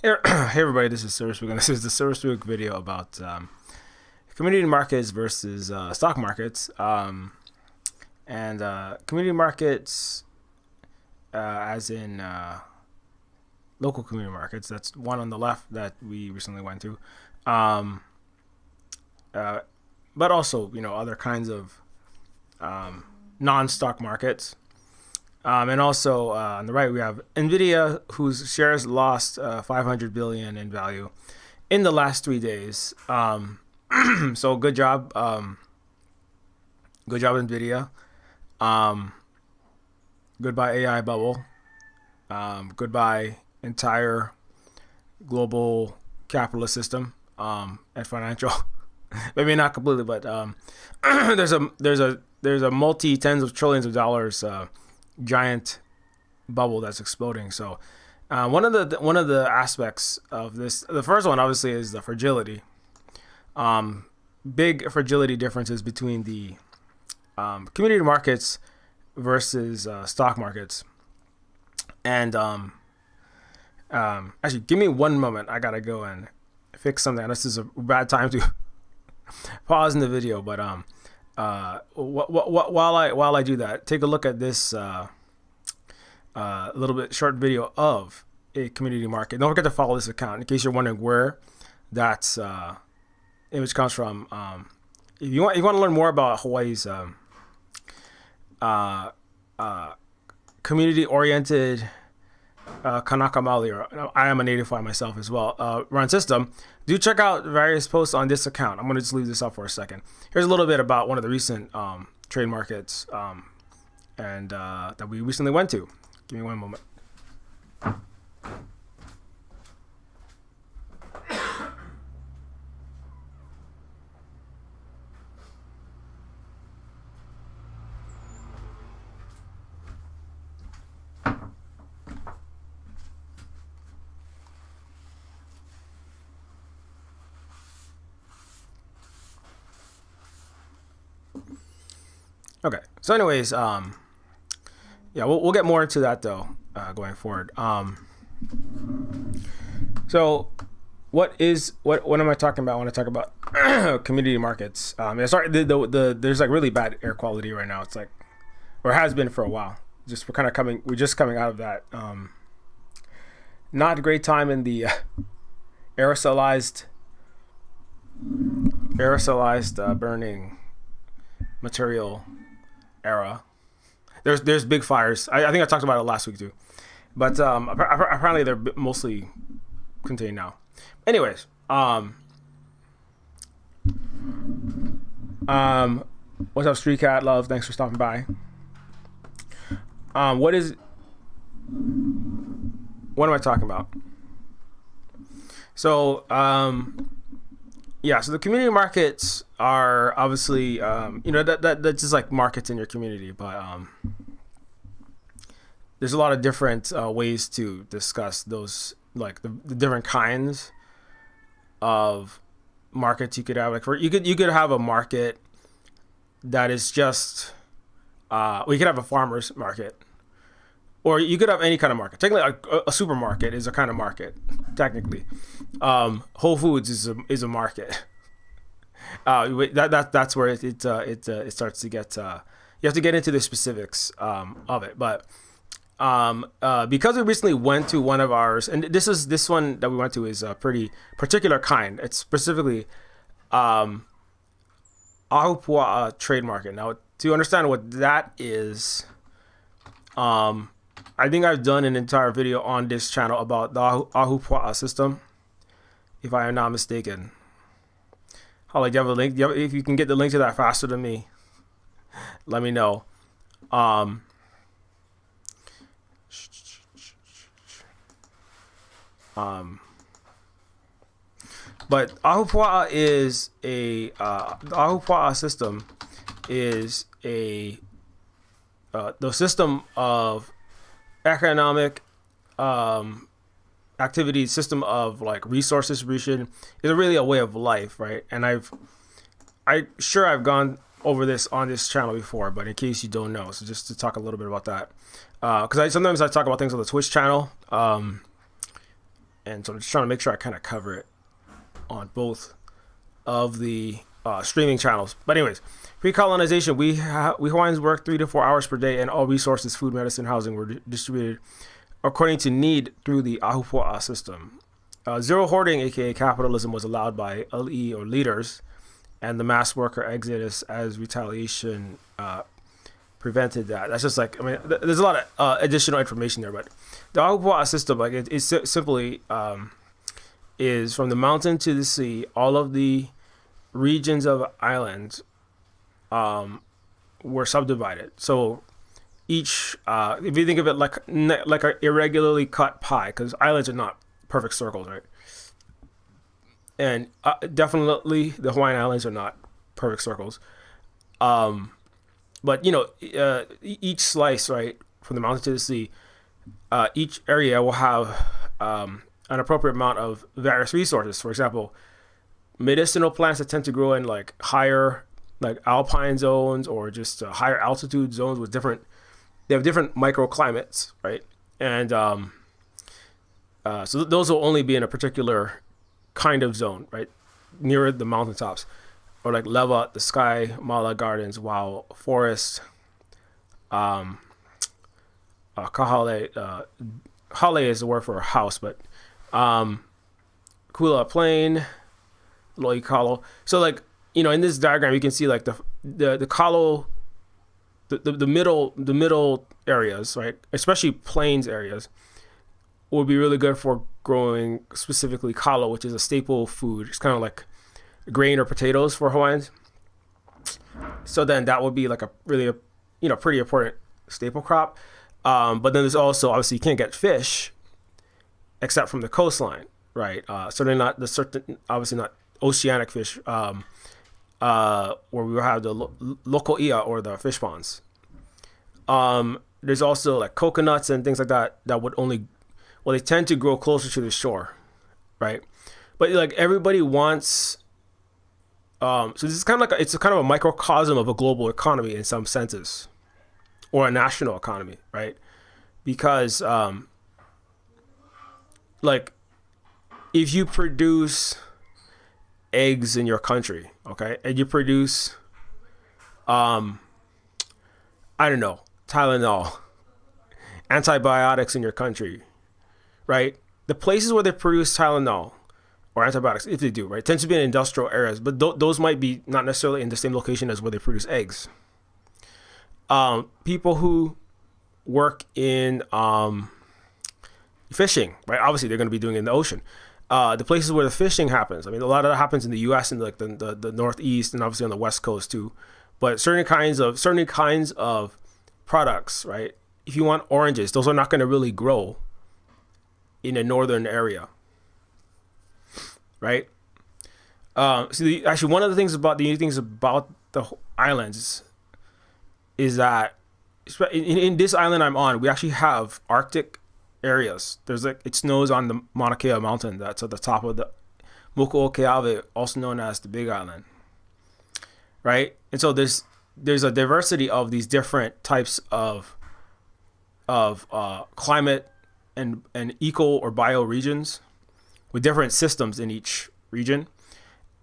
Hey, hey everybody, this is Cyberpunk, and this is the Cyberpunk video about community markets versus stock markets. And community markets, as in local community markets, that's one on the left that we recently went to. Um, but also, other kinds of non-stock markets. And also on the right, we have Nvidia, whose shares lost 500 billion in value in the last 3 days. So good job, Nvidia. Goodbye AI bubble. Goodbye entire global capitalist system and financial. Maybe not completely, but there's a multi tens of trillions of dollars. Giant bubble that's exploding. So one of the aspects of this, the first one obviously is the fragility. Big fragility differences between the community markets versus stock markets. And actually, give me one moment. I gotta go and fix something. This is a bad time to pause in the video, but while I do that, take a look at this little bit short video of a community market. Don't forget to follow this account in case you're wondering where that image comes from. If you want to learn more about Hawaii's community-oriented Kanaka Maoli, or I am a native Hawaiian myself as well, run system, do check out various posts on this account. I'm going to just leave this up for a second. Here's a little bit about one of the recent trade markets and that we recently went to. Give me one moment. Okay. So, anyways, yeah, we'll get more into that though going forward. So, what am I talking about when I talk about community markets? Sorry, there's like really bad air quality right now. It's like, or has been for a while. We're just coming out of that not a great time in the aerosolized burning material era. There's big fires. I think I talked about it last week too, but apparently they're mostly contained now. Anyways, what's up, Street Cat Love? Thanks for stopping by. What am I talking about? So yeah, so the community markets are obviously, that's just like markets in your community, but there's a lot of different ways to discuss those, like the different kinds of markets you could have. Like you could have a market that is just, you could have a farmer's market, or you could have any kind of market. Technically, a supermarket is a kind of market. Technically, Whole Foods is a market. That's where it starts to get. You have to get into the specifics of it, but because we recently went to one of ours, and this one that we went to is a pretty particular kind. It's specifically Ahupua'a trade market. Now, to understand what that is, I think I've done an entire video on this channel about the Ahupua'a system, if I am not mistaken. Holly, do you have a link? If you can get the link to that faster than me, let me know. But Ahupua'a is the Ahupua'a system is the system of economic activity, system of like resource distribution, is really a way of life, right? And I've gone over this on this channel before, but in case you don't know, so just to talk a little bit about that, because sometimes I talk about things on the Twitch channel, And so I'm just trying to make sure I kind of cover it on both of the streaming channels. But anyways, pre-colonization, we Hawaiians worked 3 to 4 hours per day, and all resources, food, medicine, housing were distributed according to need through the Ahupua'a system. Zero hoarding, aka capitalism, was allowed by LE or leaders, and the mass worker exodus as retaliation prevented that. That's just like, I mean, there's a lot of additional information there, but the Ahupua'a system, like it's simply is from the mountain to the sea, all of the regions of islands were subdivided. So each, if you think of it like an irregularly cut pie, because islands are not perfect circles, right? And definitely the Hawaiian Islands are not perfect circles. But each slice, right, from the mountain to the sea, each area will have an appropriate amount of various resources. For example, medicinal plants that tend to grow in like higher, like alpine zones or just higher altitude zones with they have different microclimates, right? And so those will only be in a particular kind of zone, right, near the mountaintops, or like Leva, the Sky Mala Gardens, while forest, Kahale, Hale is the word for a house, but Kula Plain, Loikalo. So like, in this diagram you can see like the kalo, the middle areas, right, especially plains areas, would be really good for growing specifically kalo, which is a staple food. It's kind of like grain or potatoes for Hawaiians. So then that would be like a really pretty important staple crop. But then there's also, obviously you can't get fish except from the coastline, right? Certainly not obviously not oceanic fish, where we will have the local ia or the fish ponds. There's also like coconuts and things like that would only, they tend to grow closer to the shore, right? But like everybody wants, so this is kind of like it's kind of a microcosm of a global economy in some senses, or a national economy, right? Because like if you produce eggs in your country, okay, and you produce I don't know, Tylenol, antibiotics in your country, right? The places where they produce Tylenol or antibiotics, if they do, right, tend to be in industrial areas, but those might be not necessarily in the same location as where they produce eggs. People who work in fishing, right, obviously they're going to be doing it in the ocean. The places where the fishing happens, I mean, a lot of that happens in the U.S. and like the Northeast and obviously on the West Coast too. But certain kinds of products, right? If you want oranges, those are not going to really grow in a northern area, right? Actually, one of the unique things about the islands is that in this island I'm on, we actually have Arctic areas. There's like, it snows on the Mauna Kea mountain that's at the top of the Mokuokeawe, also known as the Big Island, right? And so there's a diversity of these different types of climate and eco or bio regions with different systems in each region.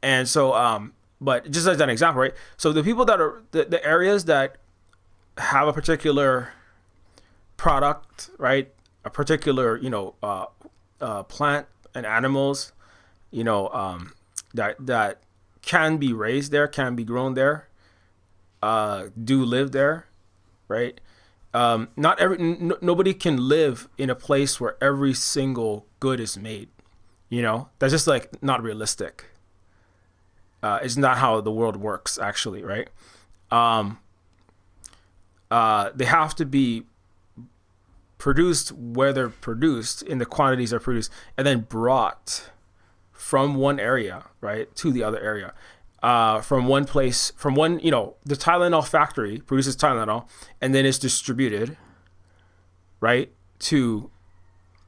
And so but just as an example, right, so the people that are the areas that have a particular product, right, a particular plant and animals, that can be raised there, can be grown there, do live there, right? Nobody can live in a place where every single good is made. That's just like not realistic. It's not how the world works, actually, right? They have to be produced where they're produced, in the quantities they're produced, and then brought from one area, right, to the other area. From one place, the Tylenol factory produces Tylenol and then it's distributed, right, to,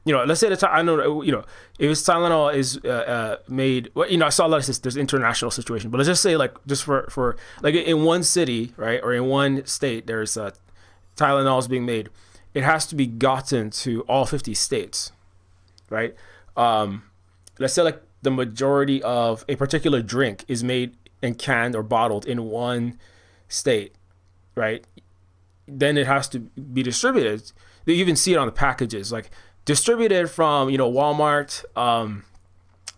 let's say if it's Tylenol is made, I saw a lot of this, there's international situation, but let's just say like, just for like in one city, right, or in one state, there's Tylenol is being made. It has to be gotten to all 50 states, right? Let's say like the majority of a particular drink is made and canned or bottled in one state, right? Then it has to be distributed. You even see it on the packages, like distributed from Walmart.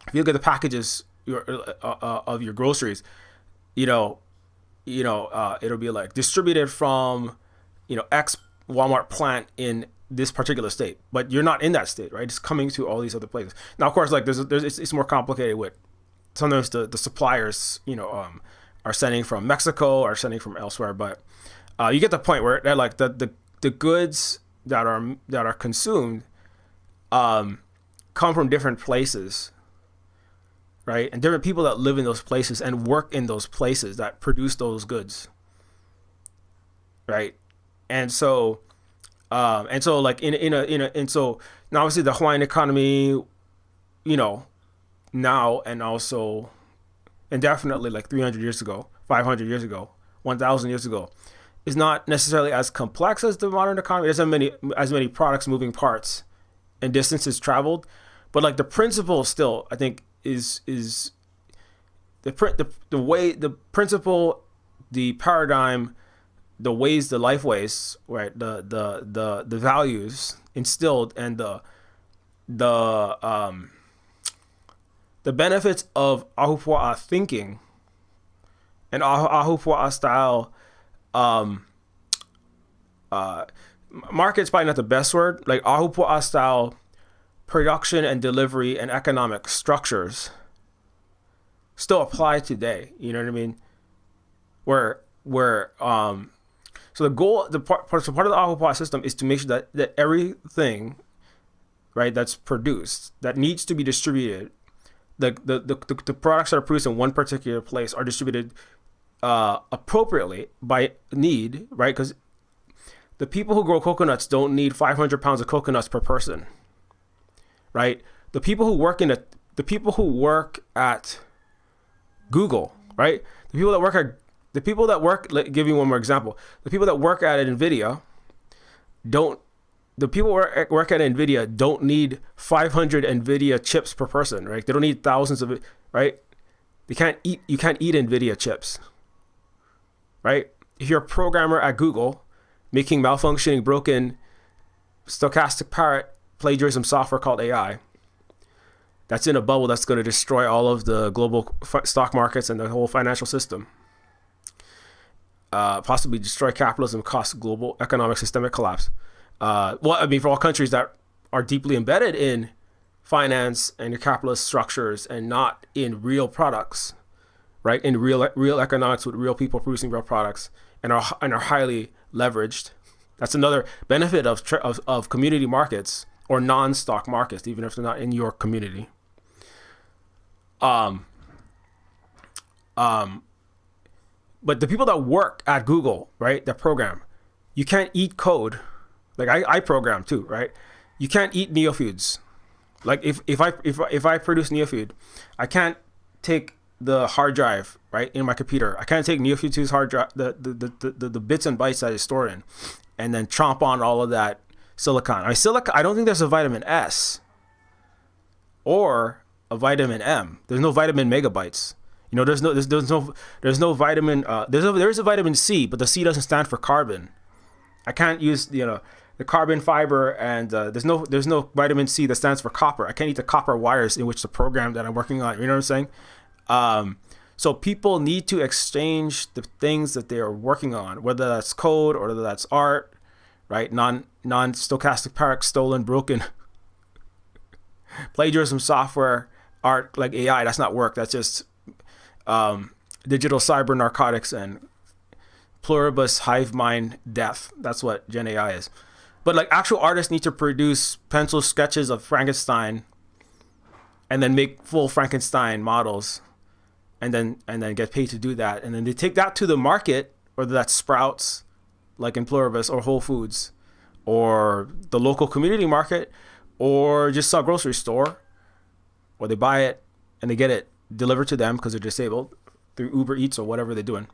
If you look at the packages of your groceries, you know, it'll be like distributed from X Walmart plant in this particular state, but you're not in that state, right? It's coming to all these other places. Now, of course, like it's more complicated with sometimes the suppliers, are sending from Mexico or sending from elsewhere, but you get the point where they're like the goods that are consumed come from different places, right? And different people that live in those places and work in those places that produce those goods, right? And so like and so now obviously the Hawaiian economy, now and also and definitely like 300 years ago, 500 years ago, 1,000 years ago, is not necessarily as complex as the modern economy. There's as many products, moving parts, and distances traveled, but like the principle still, I think, is the way, the principle, the paradigm, the ways, the life ways, right? The values instilled, and the benefits of ahupua'a thinking and ahupua'a style. Market's probably not the best word. Like ahupua'a style production and delivery and economic structures still apply today. You know what I mean? Where so the goal, so part of the ahupua'a system is to make sure that everything, right, that's produced, that needs to be distributed, the products that are produced in one particular place are distributed appropriately by need, right? Because the people who grow coconuts don't need 500 pounds of coconuts per person, right? The people who work at Google, right? The people that work, give you one more example. The people that work at NVIDIA don't need 500 NVIDIA chips per person, right? They don't need thousands of it, right? You can't eat NVIDIA chips, right? If you're a programmer at Google making malfunctioning, broken, stochastic parrot plagiarism software called AI, that's in a bubble that's going to destroy all of the global stock markets and the whole financial system. Possibly destroy capitalism, cause global economic systemic collapse. For all countries that are deeply embedded in finance and your capitalist structures and not in real products, right? In real economics with real people producing real products and are highly leveraged. That's another benefit of community markets or non-stock markets, even if they're not in your community. But the people that work at Google, right, that program, you can't eat code. Like I program too, right? You can't eat Neofeuds. Like if I produce Neofeud, I can't take the hard drive, right, in my computer. I can't take Neofeud 2's hard drive, the bits and bytes that it's stored in, and then chomp on all of that silicon. I don't think there's a vitamin S or a vitamin M. There's no vitamin megabytes. There's no vitamin. There is a vitamin C, but the C doesn't stand for carbon. I can't use the carbon fiber, and there's no vitamin C that stands for copper. I can't eat the copper wires in which the program that I'm working on. You know what I'm saying? So people need to exchange the things that they are working on, whether that's code or whether that's art, right? Non-stochastic parrot, stolen, broken, plagiarism software, art like AI. That's not work. That's just digital cyber narcotics and pluribus hive mind death. That's what Gen AI is. But like actual artists need to produce pencil sketches of Frankenstein and then make full Frankenstein models and then get paid to do that. And then they take that to the market, whether that's Sprouts, like in Pluribus, or Whole Foods, or the local community market, or just a grocery store, or they buy it and they get it delivered to them because they're disabled through Uber Eats or whatever they're doing.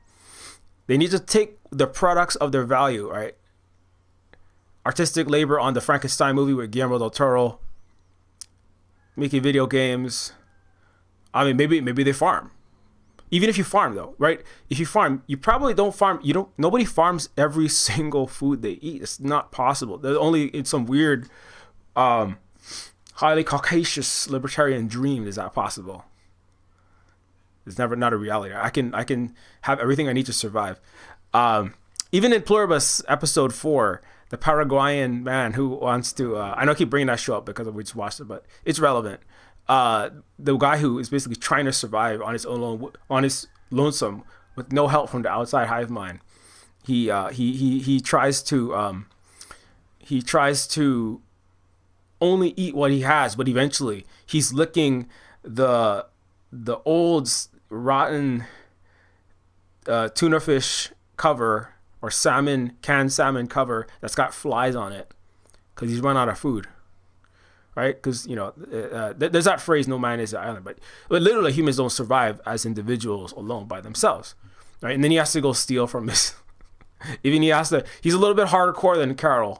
They need to take the products of their value, right? Artistic labor on the Frankenstein movie with Guillermo del Toro making video games. I mean, maybe they farm. Even if you farm, though, right? If you farm, you probably don't farm. You don't. Nobody farms every single food they eat. It's not possible. There's only in some weird, highly Caucasus libertarian dream is that possible. It's never not a reality. I can have everything I need to survive. Even in Pluribus episode 4, the Paraguayan man who wants to I know I keep bringing that show up because we just watched it, but it's relevant. The guy who is basically trying to survive on his own on his lonesome with no help from the outside hive mind. He tries to only eat what he has, but eventually he's licking the old rotten tuna fish cover or canned salmon cover that's got flies on it because he's run out of food, right? Because there's that phrase, "No man is an island," but literally humans don't survive as individuals alone by themselves, right? And then he has to go steal from his. Even he's a little bit hardcore than Karen.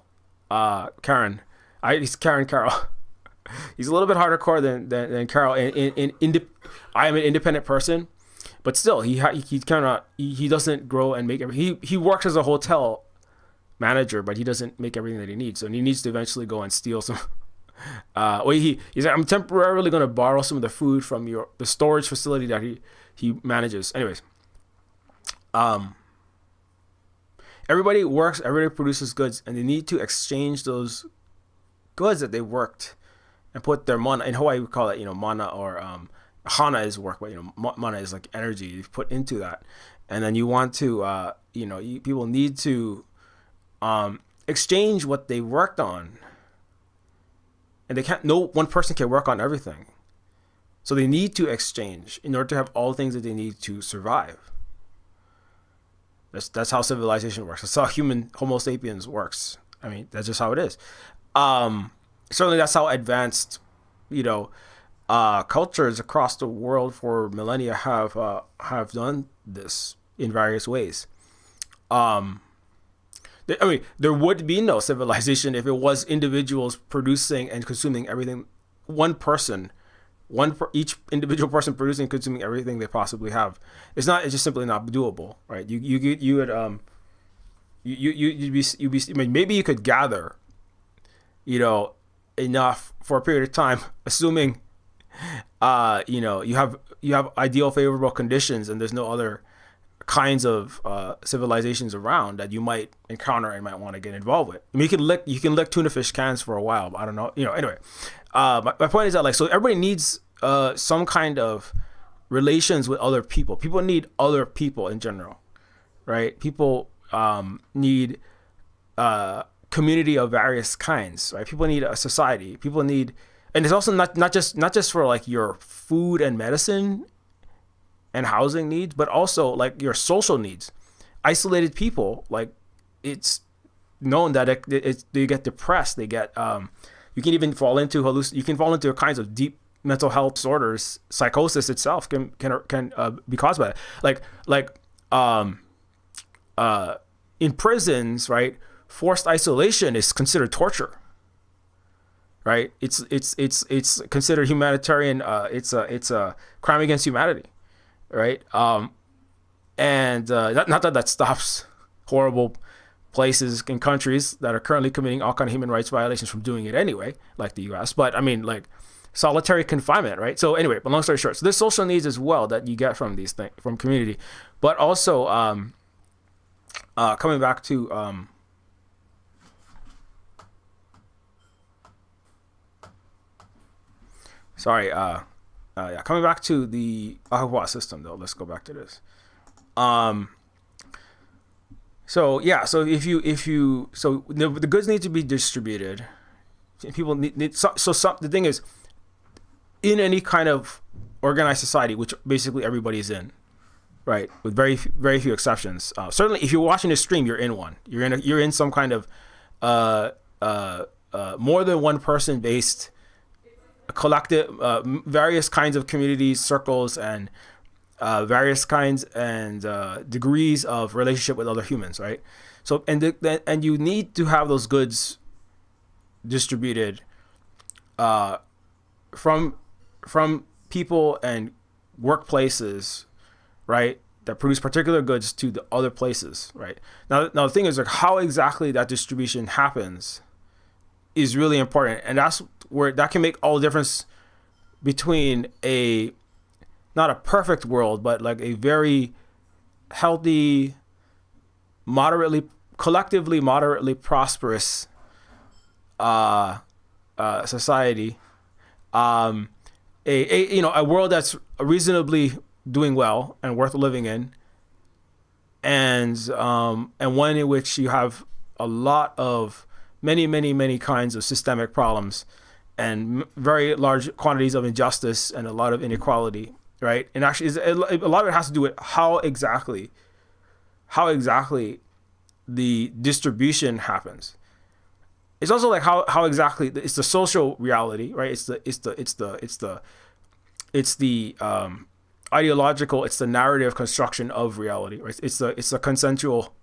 He's Karen Carol. He's a little bit hardcore than Carol. I am an independent person, but still he doesn't grow and make everything. He works as a hotel manager, but he doesn't make everything that he needs. So he needs to eventually go and steal some. He's like, I'm temporarily going to borrow some of the food from the storage facility that he manages. Anyways, everybody works, everybody produces goods, and they need to exchange those goods that they worked and put their mana. In Hawaii we call it mana, or hana is work, but mana is like energy you put into that. And then you want to people need to exchange what they worked on, and no one person can work on everything, so they need to exchange in order to have all things that they need to survive. That's how civilization works. That's how Homo sapiens works. I mean, that's just how it is. Certainly that's how advanced, cultures across the world for millennia have done this in various ways. There would be no civilization if it was individuals producing and consuming everything. Each individual person producing and consuming everything they possibly have. It's just simply not doable, right? You'd be maybe you could gather, enough for a period of time, assuming, you have ideal favorable conditions and there's no other kinds of civilizations around that you might encounter and might want to get involved with. I mean, you can lick tuna fish cans for a while, but I don't know, anyway. My point is that so everybody needs some kind of relations with other people. People need other people in general, right? People need community of various kinds, right? People need a society. People need, and it's also not just for like your food and medicine and housing needs, but also like your social needs. Isolated people, like it's known that they get depressed. They get you can even fall into kinds of deep mental health disorders. Psychosis itself can be caused by that. In prisons, right? Forced isolation is considered torture, right? It's considered humanitarian. It's a crime against humanity, right? Not that stops horrible places and countries that are currently committing all kind of human rights violations from doing it anyway, like the U.S. But I mean, like solitary confinement, right? So anyway, but long story short, so there's social needs as well that you get from these things, from community, but also coming back to coming back to the Ahuwa system, though. Let's go back to this. So the goods need to be distributed. People need the thing is, in any kind of organized society, which basically everybody is in, right, with very few exceptions. Certainly, if you're watching this stream, you're in one. You're in some kind of more than one person based collective, various kinds of communities, circles, and various kinds and degrees of relationship with other humans, right? So and you need to have those goods distributed from from people and workplaces, right, that produce particular goods to the other places, right? Now the thing is, like, how exactly that distribution happens is really important, and that's where that can make all the difference between a not a perfect world, but like a very healthy, collectively moderately prosperous society, a world that's reasonably doing well and worth living in, and one in which you have a lot of many kinds of systemic problems and very large quantities of injustice and a lot of inequality, right? And actually, a lot of it has to do with how exactly the distribution happens. It's also like how exactly it's the social reality, right? It's the ideological, it's the narrative construction of reality, right? It's the consensual,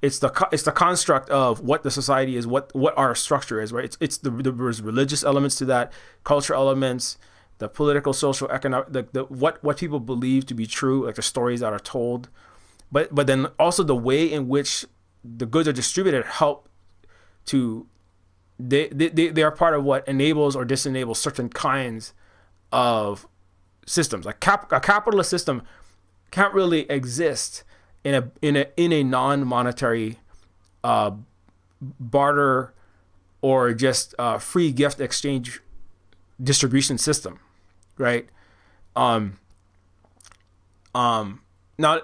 it's the construct of what the society is, what our structure is, right? There's religious elements to that, cultural elements, the political, social, economic, the what people believe to be true, like the stories that are told, but then also the way in which the goods are distributed help to they are part of what enables or disenables certain kinds of systems. Like a capitalist system can't really exist in a non-monetary barter or just free gift exchange distribution system, right? Now I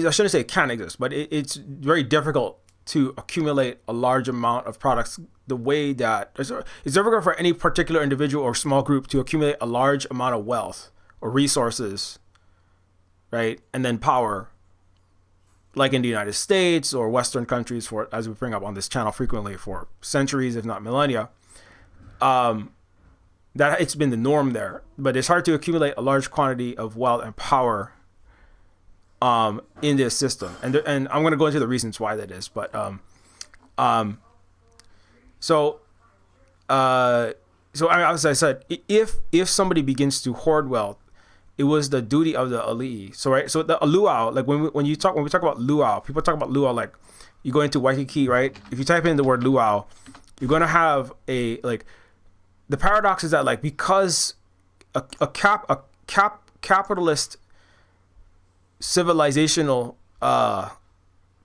shouldn't say it can't exist, but it's very difficult to accumulate a large amount of products the way that it's difficult for any particular individual or small group to accumulate a large amount of wealth or resources, right? And then power, like in the United States or Western countries, for, as we bring up on this channel frequently, for centuries, if not millennia, that it's been the norm there. But it's hard to accumulate a large quantity of wealth and power in this system, and I'm going to go into the reasons why that is, but so as I said, if somebody begins to hoard wealth, it was the duty of the elite. So right, so the luau, like when we talk about luau, people talk about luau like you go into Waikiki, right? If you type in the word luau, you're going to have the paradox is that, like, because a capitalist civilizational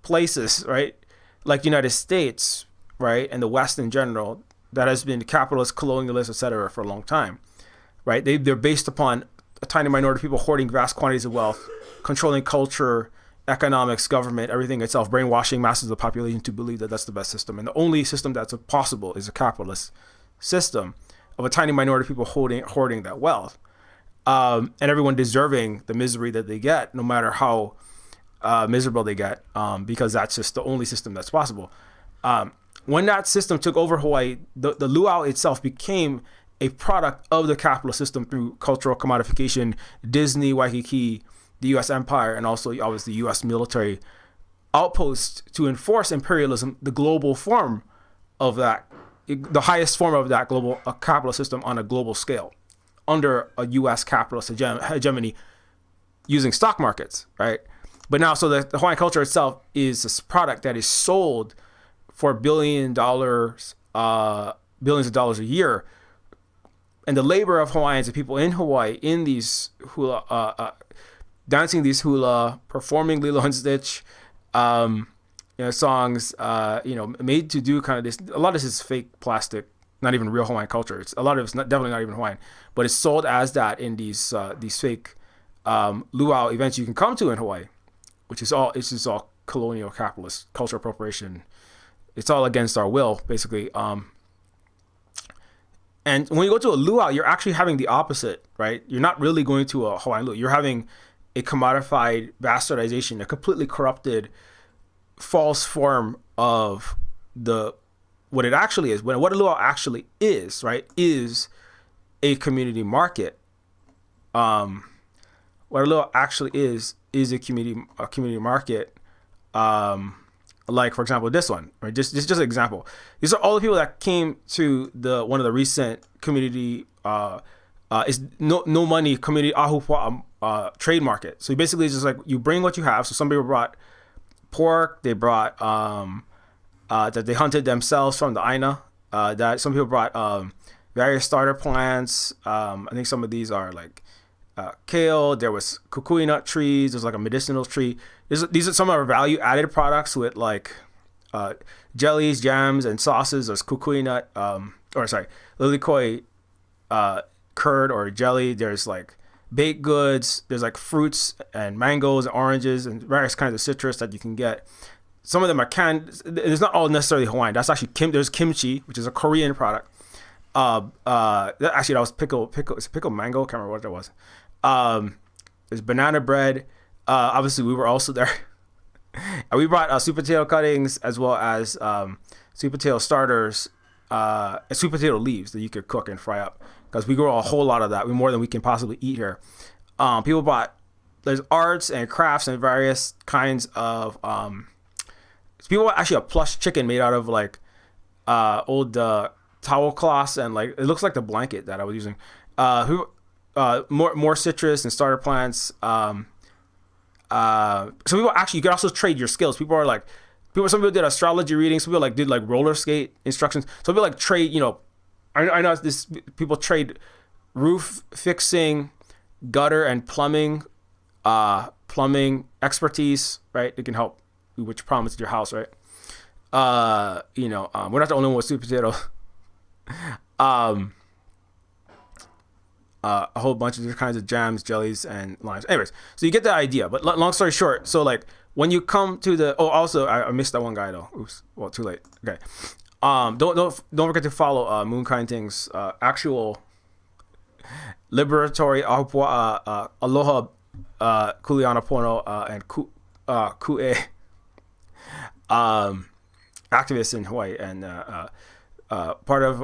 places, right, like United States, right, and the West in general, that has been capitalist, colonialist, etc. for a long time, right? They're based upon a tiny minority of people hoarding vast quantities of wealth, controlling culture, economics, government, everything itself, brainwashing masses of the population to believe that that's the best system, and the only system that's possible is a capitalist system of a tiny minority of people hoarding that wealth. And everyone deserving the misery that they get, no matter how miserable they get, because that's just the only system that's possible. When that system took over Hawaii, the luau itself became a product of the capitalist system through cultural commodification, Disney, Waikiki, the U.S. empire, and also obviously the U.S. military outposts to enforce imperialism, the global form of that, the highest form of that global capitalist system on a global scale, under a U.S. capitalist hegemony using stock markets, right? But now, so the Hawaiian culture itself is this product that is sold for billions of dollars a year. And the labor of Hawaiians and people in Hawaii in these hula, dancing these hula, performing Lilo and Stitch, songs, made to do kind of this. A lot of this is fake plastic, not even real Hawaiian culture. A lot of it's definitely not even Hawaiian, but it's sold as that in these fake luau events you can come to in Hawaii, which is all colonial capitalist cultural appropriation. It's all against our will, basically. And when you go to a luau, you're actually having the opposite, right? You're not really going to a Hawaiian luau. You're having a commodified bastardization, a completely corrupted, false form of what it actually is. What a luau actually is, right, is a community market. What a luau actually is a community market, like for example this one, right? Just an example. These are all the people that came to the one of the recent community is no money community Ahupua'a trade market. So basically it's just like you bring what you have. So some people brought pork, they brought that they hunted themselves from the Aina. That some people brought various starter plants. I think some of these are like kale. There was kukui nut trees. There's like a medicinal tree. These are some of our value added products with like jellies, jams, and sauces. There's kukui nut, lilikoi curd or jelly. There's like baked goods. There's like fruits and mangoes, and oranges, and various kinds of citrus that you can get. Some of them are canned. It's not all necessarily Hawaiian. That's actually there's kimchi, which is a Korean product. That was pickled mango. Can't remember what that was. There's banana bread. Obviously, we were also there. And we brought sweet potato cuttings as well as sweet potato starters and sweet potato leaves that you could cook and fry up, because we grow a whole lot of that. We more than we can possibly eat here. People bought there's arts and crafts and various kinds of people bought actually a plush chicken made out of like old towel cloths, and like it looks like the blanket that I was using. More citrus and starter plants. So people actually, you could also trade your skills. Some people did astrology readings. Some people like did like roller skate instructions. Some people like trade, I know this, people trade roof fixing, gutter and plumbing expertise, right? It can help with which problems at your house, right? We're not the only one with sweet potato. A whole bunch of different kinds of jams, jellies, and limes. Anyways, so you get the idea. But long story short, so like when you come to the also I missed that one guy though. Oops. Well, too late. Okay. Don't forget to follow Moonkind Thing's actual liberatory aloha kuleana pono and ku'e activists in Hawaii, and part of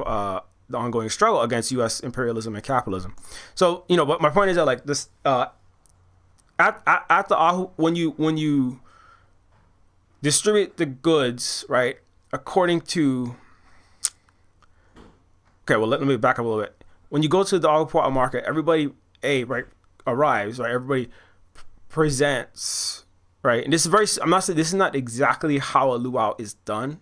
the ongoing struggle against U.S. imperialism and capitalism. So, but my point is that like this, at the Ahu, when you distribute the goods, right, according to, okay, well, let me back up a little bit. When you go to the Ahupua'a market, everybody, arrives, right? Everybody presents, right? And this is I'm not saying this is not exactly how a luau is done,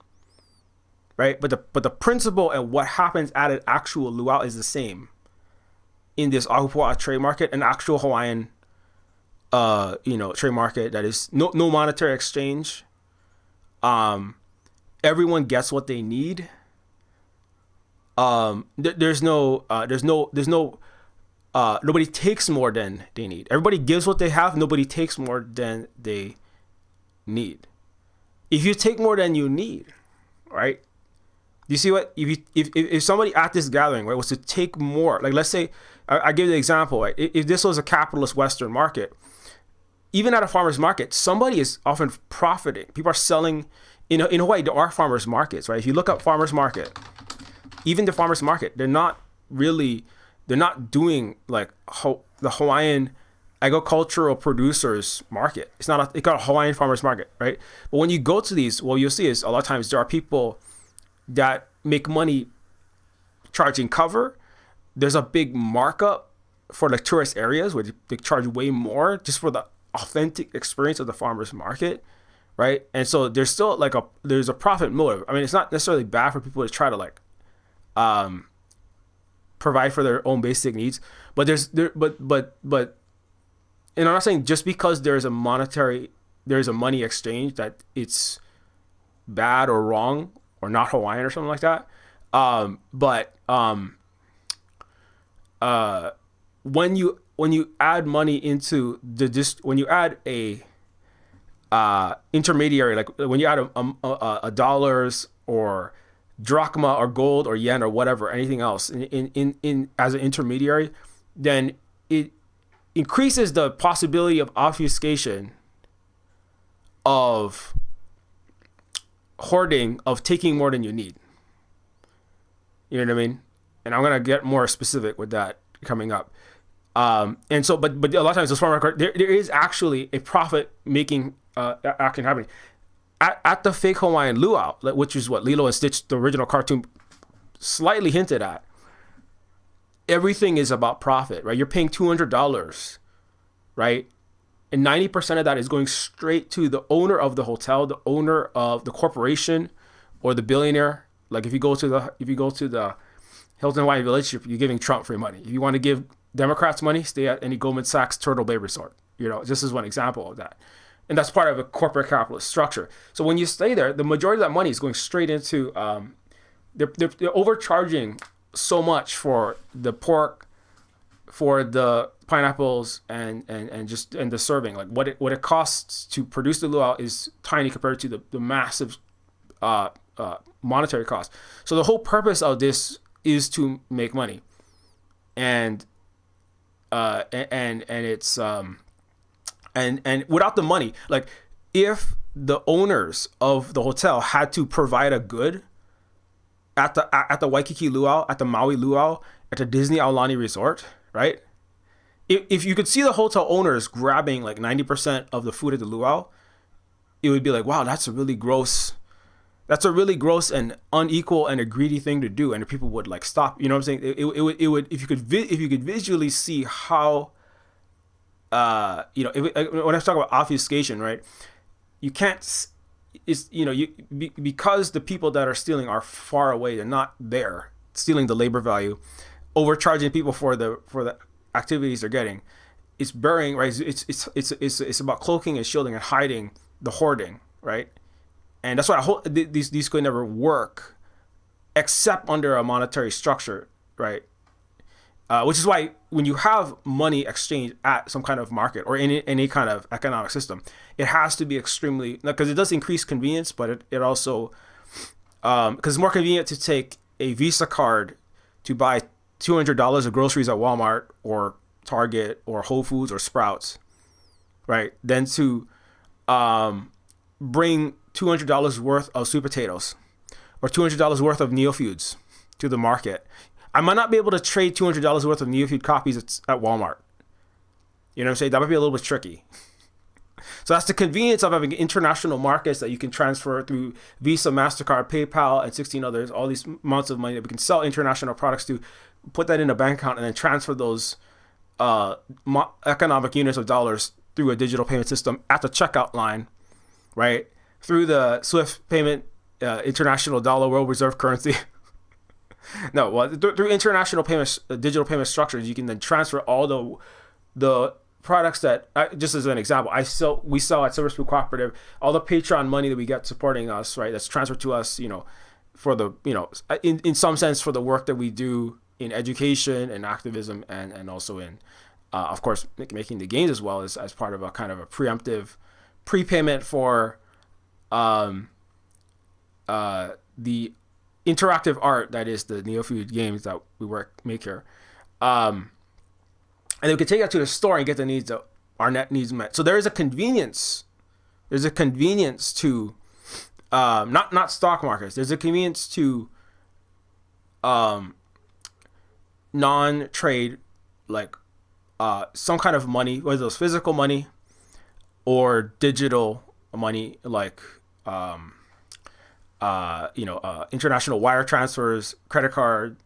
right? But the principle and what happens at an actual luau is the same in this Ahupua'a trade market, an actual Hawaiian, trade market that is no monetary exchange. Everyone gets what they need. There's no nobody takes more than they need. Everybody gives what they have. Nobody takes more than they need. If you take more than you need, right? Do you see what if somebody at this gathering, right, was to take more, like let's say I give you the example, right? If this was a capitalist Western market, even at a farmer's market, somebody is often profiting. People are selling in Hawaii. There are farmers markets, right? If you look up farmers market, even the farmers market, they're not doing like the Hawaiian agricultural producers market. It's called a Hawaiian farmers market, right? But when you go to these, what you'll see is a lot of times there are people that make money charging cover. There's a big markup for the tourist areas where they charge way more just for the authentic experience of the farmers market, right? And so there's still there's a profit motive. I mean, it's not necessarily bad for people to try to provide for their own basic needs, but and I'm not saying just because there's a money exchange that it's bad or wrong or not Hawaiian or something like that. When you add money into when you add a intermediary, like when you add a dollars or drachma or gold or yen or whatever, anything else in as an intermediary, then it increases the possibility of obfuscation, of hoarding, of taking more than you need. You know what I mean? And I'm gonna get more specific with that coming up. And so, but a lot of times, those farm market, there is actually a profit making action happening. at the fake Hawaiian luau, which is what Lilo and Stitch, the original cartoon, slightly hinted at. Everything is about profit, right? You're paying $200, right? And 90% of that is going straight to the owner of the hotel, the owner of the corporation, or the billionaire. Like if you go to the Hilton Hawaiian Village, you're giving Trump free money. If you want to give Democrats money, stay at any Goldman Sachs Turtle Bay resort. This is one example of that. And that's part of a corporate capitalist structure. So when you stay there, the majority of that money is going straight into, they're overcharging so much for the pork, for the pineapples, and the serving. Like what it costs to produce the luau is tiny compared to the massive monetary cost. So the whole purpose of this is to make money, and it's and without the money, like if the owners of the hotel had to provide a good at the Waikiki luau, at the Maui luau, at the Disney Aulani Resort, right? If you could see the hotel owners grabbing like 90% of the food at the luau, it would be like, wow, that's a really gross and unequal and a greedy thing to do, and the people would like stop. You know what I'm saying? It would if you could visually see how, when I talk about obfuscation, right? You can't. It's because the people that are stealing are far away. They're not there stealing the labor value, overcharging people for the activities they're getting. It's burying, right? It's about cloaking and shielding and hiding the hoarding, right? And that's why these could never work except under a monetary structure, right? Which is why when you have money exchange at some kind of market or in any kind of economic system, it has to be extremely, because it does increase convenience, but it also, because it's more convenient to take a Visa card to buy $200 of groceries at Walmart or Target or Whole Foods or Sprouts, right? Than to bring $200 worth of sweet potatoes or $200 worth of Neofeuds to the market. I might not be able to trade $200 worth of Neofeud copies at Walmart. You know what I'm saying? That might be a little bit tricky. So that's the convenience of having international markets that you can transfer through Visa, MasterCard, PayPal, and 16 others, all these amounts of money that we can sell international products to, put that in a bank account, and then transfer those economic units of dollars through a digital payment system at the checkout line, right? Through the SWIFT payment, international dollar, world reserve currency. No, well, through international payments, digital payment structures, you can then transfer all the products that, just as an example, we sell at Silver Spoon Cooperative, all the Patreon money that we get supporting us, right? That's transferred to us, for the, in some sense for the work that we do in education and activism, and also in, of course, making the games as well as part of a kind of a preemptive prepayment for the interactive art that is the Neofeud games that we make here, and then we can take that to the store and get the needs of our net needs met. So there is a convenience. There's a convenience to not stock markets. There's a convenience to non-trade, like some kind of money, whether it's physical money or digital money, like international wire transfers, credit card,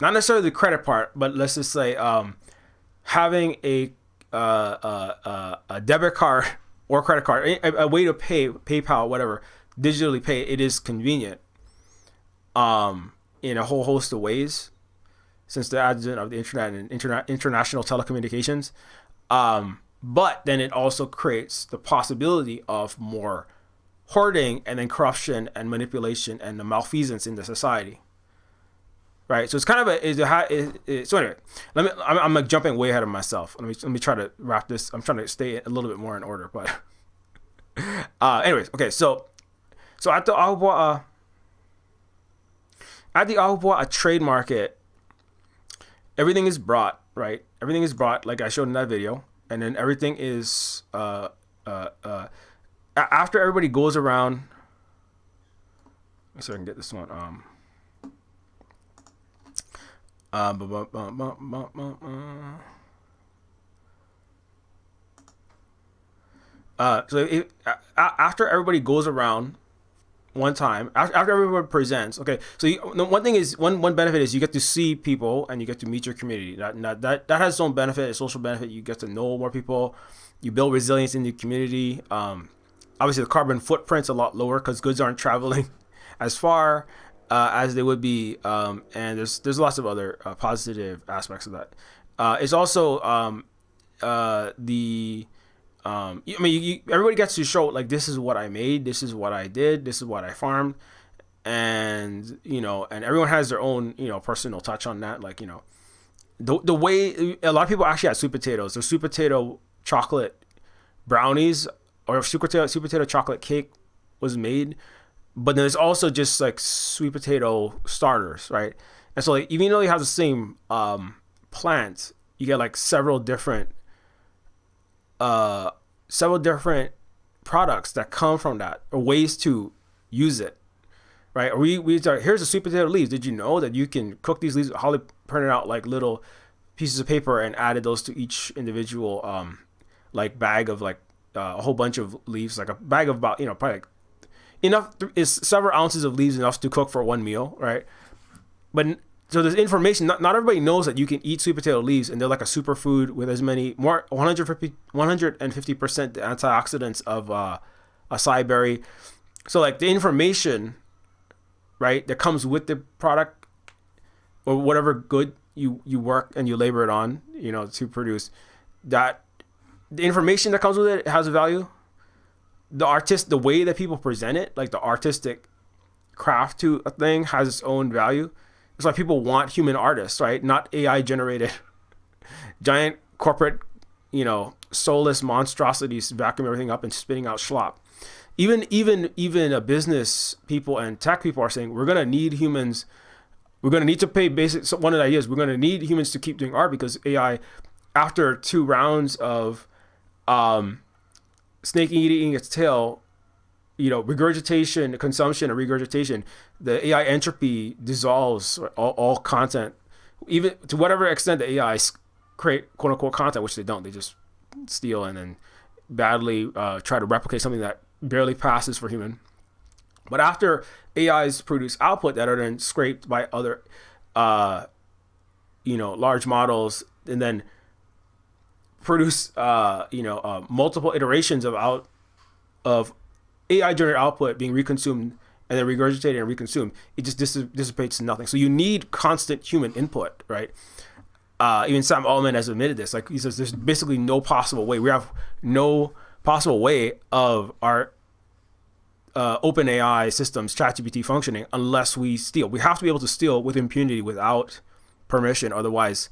not necessarily the credit part, but let's just say having a debit card or credit card, a way to pay, PayPal, whatever, digitally pay. It is convenient in a whole host of ways since the advent of the internet and international telecommunications. But then it also creates the possibility of more hoarding and then corruption and manipulation and the malfeasance in the society, right? So it's kind of so anyway, I'm like jumping way ahead of myself. Let me try to wrap this. I'm trying to stay a little bit more in order, but anyways, okay. So at the Ahupua'a trade market, everything is brought, right? Everything is brought like I showed in that video, and then everything is after everybody goes around. Let me see if I can get this one. After everybody goes around one time, after everyone presents, okay, so the one thing is, one benefit is you get to see people and you get to meet your community. That has its own benefit, a social benefit. You get to know more people, you build resilience in the community. Obviously the carbon footprint's a lot lower because goods aren't traveling as far as they would be, and there's lots of other positive aspects of that. It's also everybody gets to show, like, this is what I made, this is what I did, this is what I farmed, and and everyone has their own personal touch on that. Like, the way a lot of people actually had sweet potatoes. There's sweet potato chocolate brownies, or sweet potato chocolate cake was made, but there's also just like sweet potato starters, right? And so, like, even though you have the same plant, you get like several different products that come from that, or ways to use it, right? Or we start, here's the sweet potato leaves. Did you know that you can cook these leaves? Holly printed out like little pieces of paper and added those to each individual like bag of like a whole bunch of leaves, like a bag of about probably like enough is several ounces of leaves, enough to cook for one meal, right? But so there's information. Not everybody knows that you can eat sweet potato leaves, and they're like a superfood with as many 150% antioxidants of acai berry. So like the information, right, that comes with the product, or whatever good you work and you labor it on, to produce, that the information that comes with it has a value. The way that people present it, like the artistic craft to a thing, has its own value. It's like people want human artists, right? Not AI generated giant corporate, soulless monstrosities vacuum everything up and spitting out schlop. Even business people and tech people are saying, we're going to need humans. We're going to need to pay basic. So one of the ideas, we're going to need humans to keep doing art, because AI, after 2 rounds of snake eating its tail, regurgitation, consumption, and regurgitation, the AI entropy dissolves all content, even to whatever extent the AIs create quote unquote content, which they don't. They just steal and then badly try to replicate something that barely passes for human. But after AIs produce output that are then scraped by other, large models, and then produce, multiple iterations of AI generated output being reconsumed and then regurgitated and reconsumed, it just dissipates to nothing. So you need constant human input, right? Even Sam Altman has admitted this. Like, he says, there's basically no possible way. We have no possible way of our open AI systems, ChatGPT, functioning unless we steal. We have to be able to steal with impunity, without permission. Otherwise,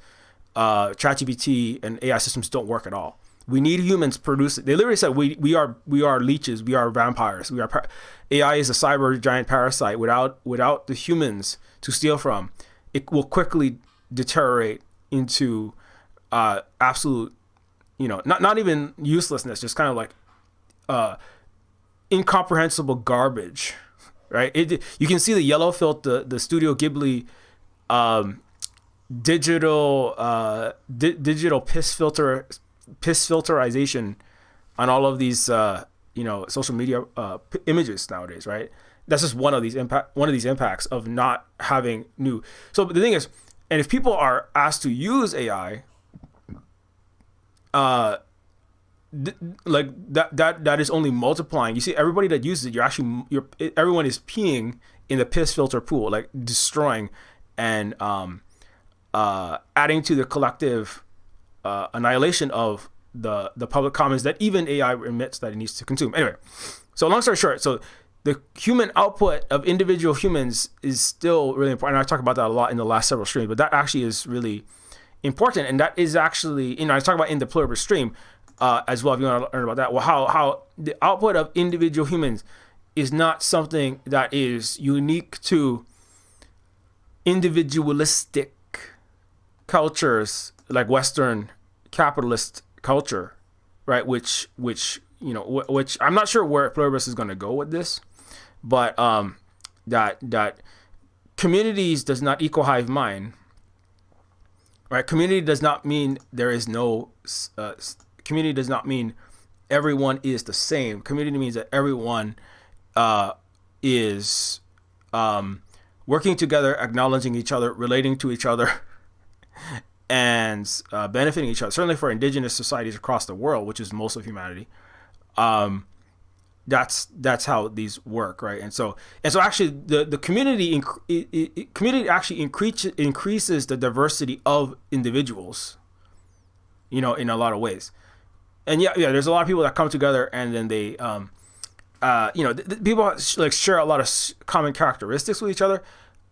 ChatGPT and AI systems don't work at all. We need humans produce. They literally said we are leeches. We are vampires. AI is a cyber giant parasite. Without the humans to steal from, it will quickly deteriorate into absolute, not even uselessness, just kind of like incomprehensible garbage, right? You can see the yellow filter, the Studio Ghibli digital piss filterization on all of these social media images nowadays, right? That's just one of these impacts of not having new. So the thing is, and if people are asked to use AI, like that is only multiplying. You see, everybody that uses it, everyone is peeing in the piss filter pool, like destroying and adding to the collective annihilation of the public commons that even AI admits that it needs to consume. Anyway, so long story short, so the human output of individual humans is still really important. And I talk about that a lot in the last several streams, but that actually is really important. And that is actually, I talk about in the pluribus stream as well, if you want to learn about that. Well, how the output of individual humans is not something that is unique to individualistic cultures like Western capitalist culture, right? Which I'm not sure where pluribus is going to go with this, but that communities does not equal hive mind, right? Community does not mean there is no community does not mean everyone is the same. Community means that everyone is working together, acknowledging each other, relating to each other, and benefiting each other. Certainly for indigenous societies across the world, which is most of humanity, that's how these work, right? And so actually, the community community actually increases the diversity of individuals, in a lot of ways. And there's a lot of people that come together, and then they people like share a lot of common characteristics with each other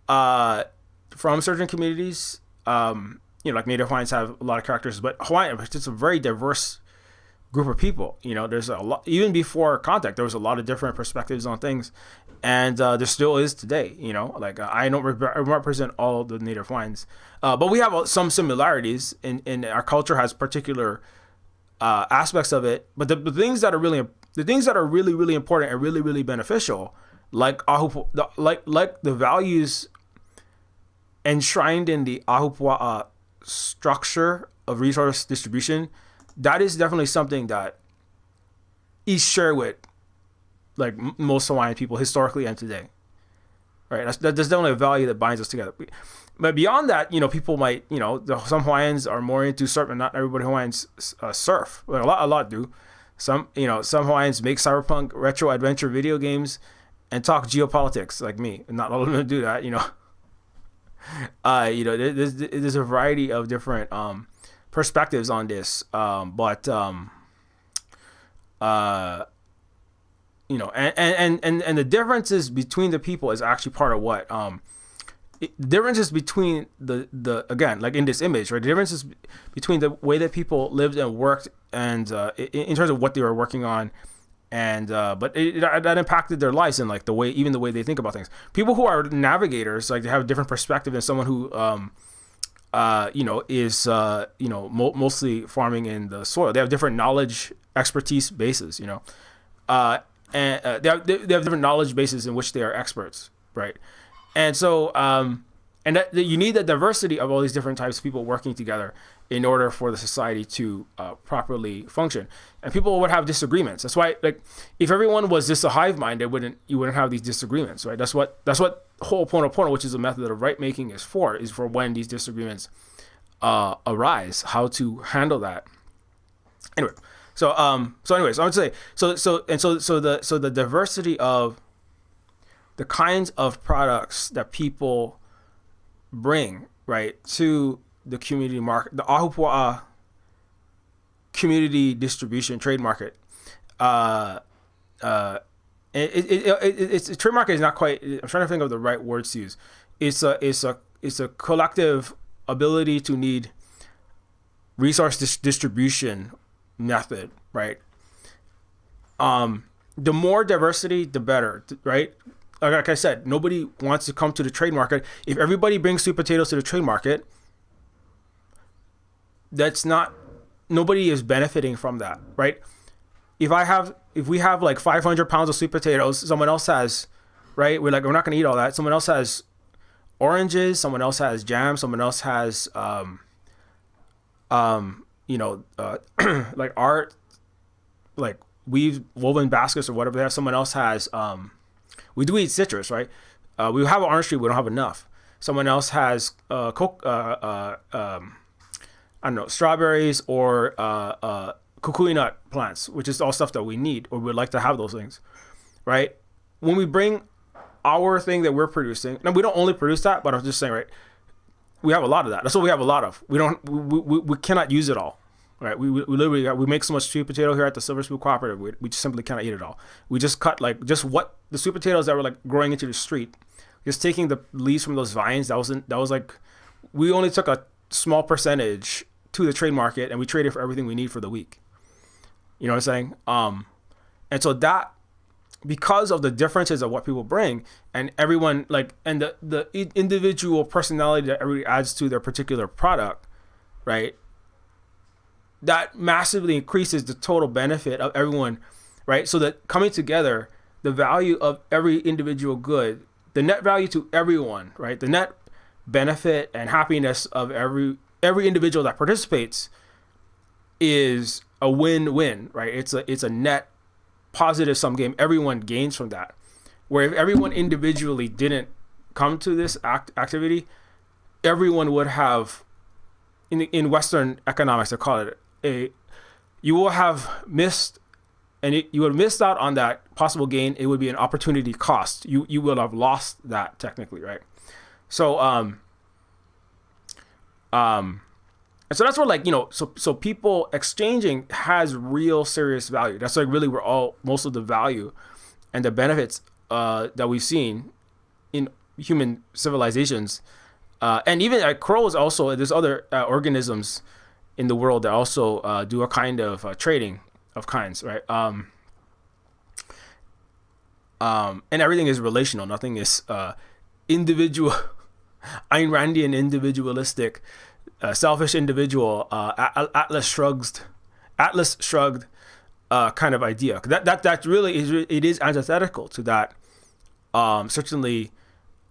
from certain communities. Like Native Hawaiians have a lot of characters, but Hawaiian is just a very diverse group of people. There's a lot, even before contact, there was a lot of different perspectives on things, and there still is today. I don't represent all the Native Hawaiians, but we have some similarities in our culture has particular aspects of it. But the things that are really really important and really really beneficial, like the values enshrined in the Ahupua'a structure of resource distribution, that is definitely something that is shared with like most Hawaiian people historically and today, right? There's definitely a value that binds us together. But beyond that, people might, some Hawaiians are more into surf, and not everybody Hawaiians surf. Like a lot do. Some Hawaiians make cyberpunk retro adventure video games and talk geopolitics like me. And not all of them do that, There's a variety of different perspectives on this, but and the differences between the people is actually part of what the differences between the again, like in this image, right? The differences between the way that people lived and worked, and in terms of what they were working on, and but that impacted their lives and like the way they think about things. People who are navigators, like, they have a different perspective than someone who is mostly farming in the soil. They have different knowledge, expertise bases, and they have different knowledge bases in which they are experts, right? And so, and that you need the diversity of all these different types of people working together in order for the society to properly function. And people would have disagreements. That's why, like, if everyone was just a hive mind, you wouldn't have these disagreements, right? That's what Ho'oponopono, which is a method of right making, is for when these disagreements arise, how to handle that. Anyway, so I would say the diversity of the kinds of products that people bring, right, to the community market, the Ahupua'a community distribution trade market. It's trade market is not quite. I'm trying to think of the right words to use. It's a collective ability to need resource distribution method, right? The more diversity, the better, right? Like I said, nobody wants to come to the trade market. If everybody brings sweet potatoes to the trade market, nobody is benefiting from that, right? If we have like 500 pounds of sweet potatoes, someone else has, right? We're not going to eat all that. Someone else has oranges, someone else has jam, someone else has, like art, like woven baskets or whatever they have. Someone else has, we do eat citrus, right? We have an orange tree, we don't have enough. Someone else has strawberries or kukui nut plants, which is all stuff that we need, or we'd like to have those things, right? When we bring our thing that we're producing, now we don't only produce that, but I'm just saying, right? We have a lot of that. That's what we have a lot of. We cannot use it all, right? We literally we make so much sweet potato here at the Silver Spoon Cooperative. We just simply cannot eat it all. We just cut what the sweet potatoes that were like growing into the street, just taking the leaves from those vines. That was like, we only took a small percentage to the trade market, and we traded for everything we need for the week. You know what I'm saying? And so that, because of the differences of what people bring, and everyone, like, and the individual personality that everybody adds to their particular product, right? That massively increases the total benefit of everyone, right? So that coming together, the value of every individual good, the net value to everyone, right? The net benefit and happiness of every individual that participates is a win-win, right? It's a net positive sum game. Everyone gains from that. Where if everyone individually didn't come to this activity, everyone would have, in Western economics, they call it you will have missed, and you would have missed out on that possible gain. It would be an opportunity cost. You will have lost that technically, right? So and so that's where, like, so people exchanging has real serious value. That's like really where most of the value and the benefits that we've seen in human civilizations, and even crows. Also, there's other organisms in the world that also do a kind of trading of kinds, right? And everything is relational. Nothing is individual, Ayn Randian individualistic, selfish individual, Atlas shrugged kind of idea. That really is antithetical to that. Certainly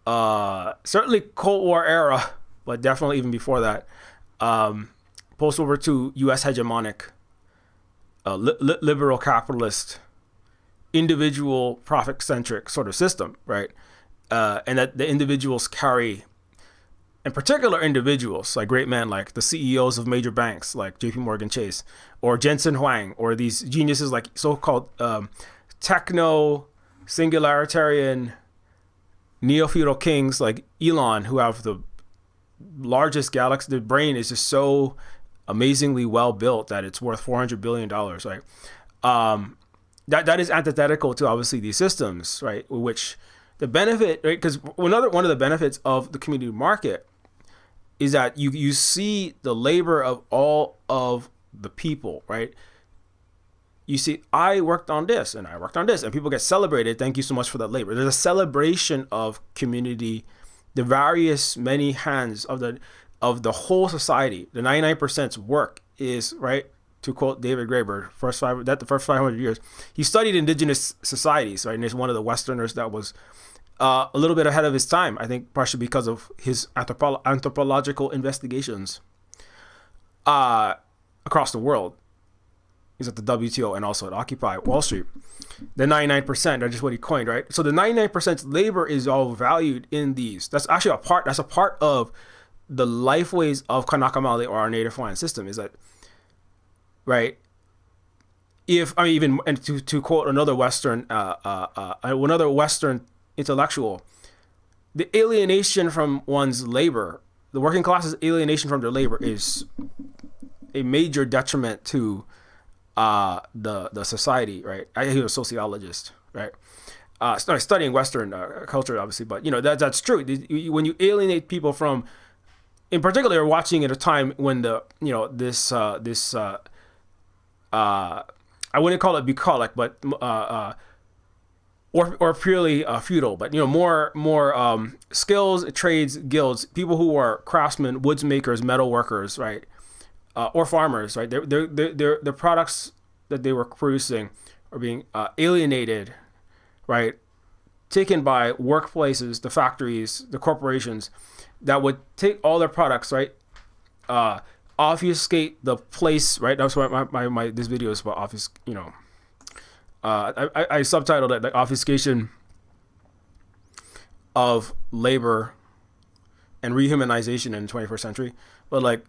Cold War era, but definitely even before that, post World War II U.S. hegemonic, liberal capitalist, individual profit centric sort of system, right? And that the individuals carry, in particular individuals like great men like the CEOs of major banks like JP Morgan Chase or Jensen Huang, or these geniuses like so-called techno singularitarian neo-feudal kings like Elon, who have the largest galaxy. The brain is just so amazingly well built that it's worth $400 billion, right? That is antithetical to obviously these systems, right? Which the benefit, right? Because one of the benefits of the community market is that you see the labor of all of the people, right? You see, I worked on this and I worked on this, and people get celebrated. Thank you so much for that labor. There's a celebration of community, the various many hands of the whole society. The 99%'s work is, right, to quote David Graeber, the first 500 years, he studied indigenous societies, right? And he's one of the Westerners that was a little bit ahead of his time, I think partially because of his anthropological investigations across the world. He's at the WTO and also at Occupy Wall Street. The 99%, that's just what he coined, right? So the 99% labor is all valued in these. That's actually a part of the lifeways of Kanaka Maoli, or our native Hawaiian system, is that, right? To quote another Western intellectual, the alienation from one's labor, the working class's alienation from their labor, is a major detriment to the society, right? He was a sociologist, right? Studying Western culture, obviously, but that's true. When you alienate people from, in particular, you're watching at a time when I wouldn't call it bucolic, but or purely feudal, but more skills, trades, guilds, people who are craftsmen, woods makers, metal workers, right? Or farmers, right? Their products that they were producing are being alienated, right? Taken by workplaces, the factories, the corporations that would take all their products, right? Obfuscate the place, right? That's why my this video is about I subtitled it like obfuscation of labor and rehumanization in the 21st century. But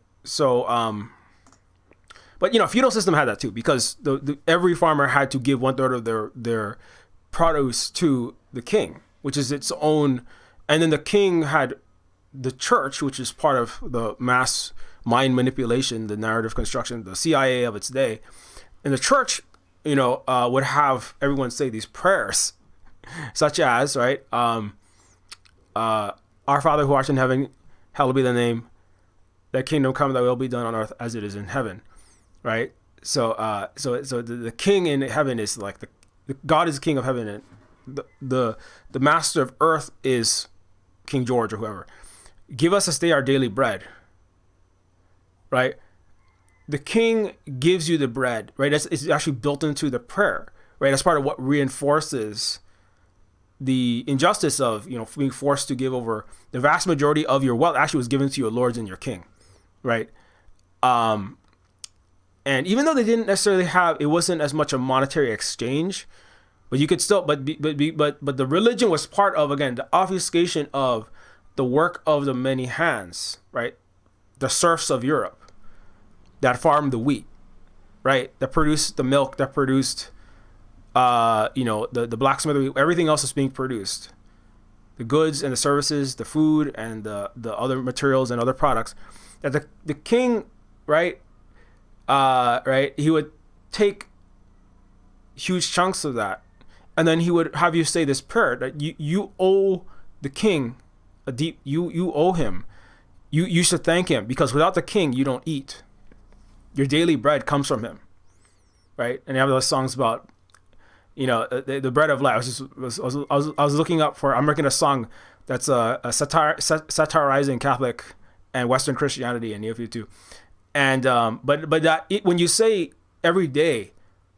feudal system had that too, because every farmer had to give 1/3 of their produce to the king, which is its own, and then the king had the church, which is part of the mass mind manipulation, the narrative construction, the CIA of its day, and the church, would have everyone say these prayers, such as, right, Our Father who art in heaven, hallowed be thy name. Thy kingdom come, thy will be done on earth as it is in heaven, right? So the king in heaven is like the God is the king of heaven, and the master of earth is King George or whoever. Give us this day our daily bread, right? The king gives you the bread, right? It's actually built into the prayer, right? That's part of what reinforces the injustice of, being forced to give over the vast majority of your wealth actually was given to your lords and your king, right? And even though they didn't necessarily have, it wasn't as much a monetary exchange, but you could still, but the religion was part of, again, the obfuscation of the work of the many hands, right? The serfs of Europe that farmed the wheat, right? That produced the milk, that produced, the blacksmith, everything else is being produced. The goods and the services, the food and the other materials and other products. That the king, right, he would take huge chunks of that, and then he would have you say this prayer that you owe the king a deep, you owe him. You should thank him, because without the king you don't eat. Your daily bread comes from him, right? And you have those songs about, the bread of life. I was looking up for. I'm making a song that's a satirizing Catholic and Western Christianity and Neofeud too. And but when you say every day,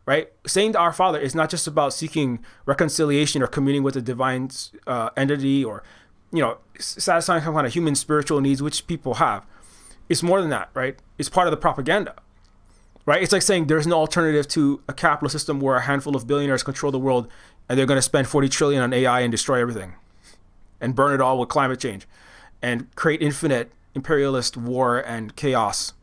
right, saying to Our Father is not just about seeking reconciliation or communing with the divine entity, or satisfying some kind of human spiritual needs, which people have. It's more than that, right? It's part of the propaganda, right? It's like saying there's no alternative to a capitalist system where a handful of billionaires control the world and they're going to spend 40 trillion on AI and destroy everything and burn it all with climate change and create infinite imperialist war and chaos.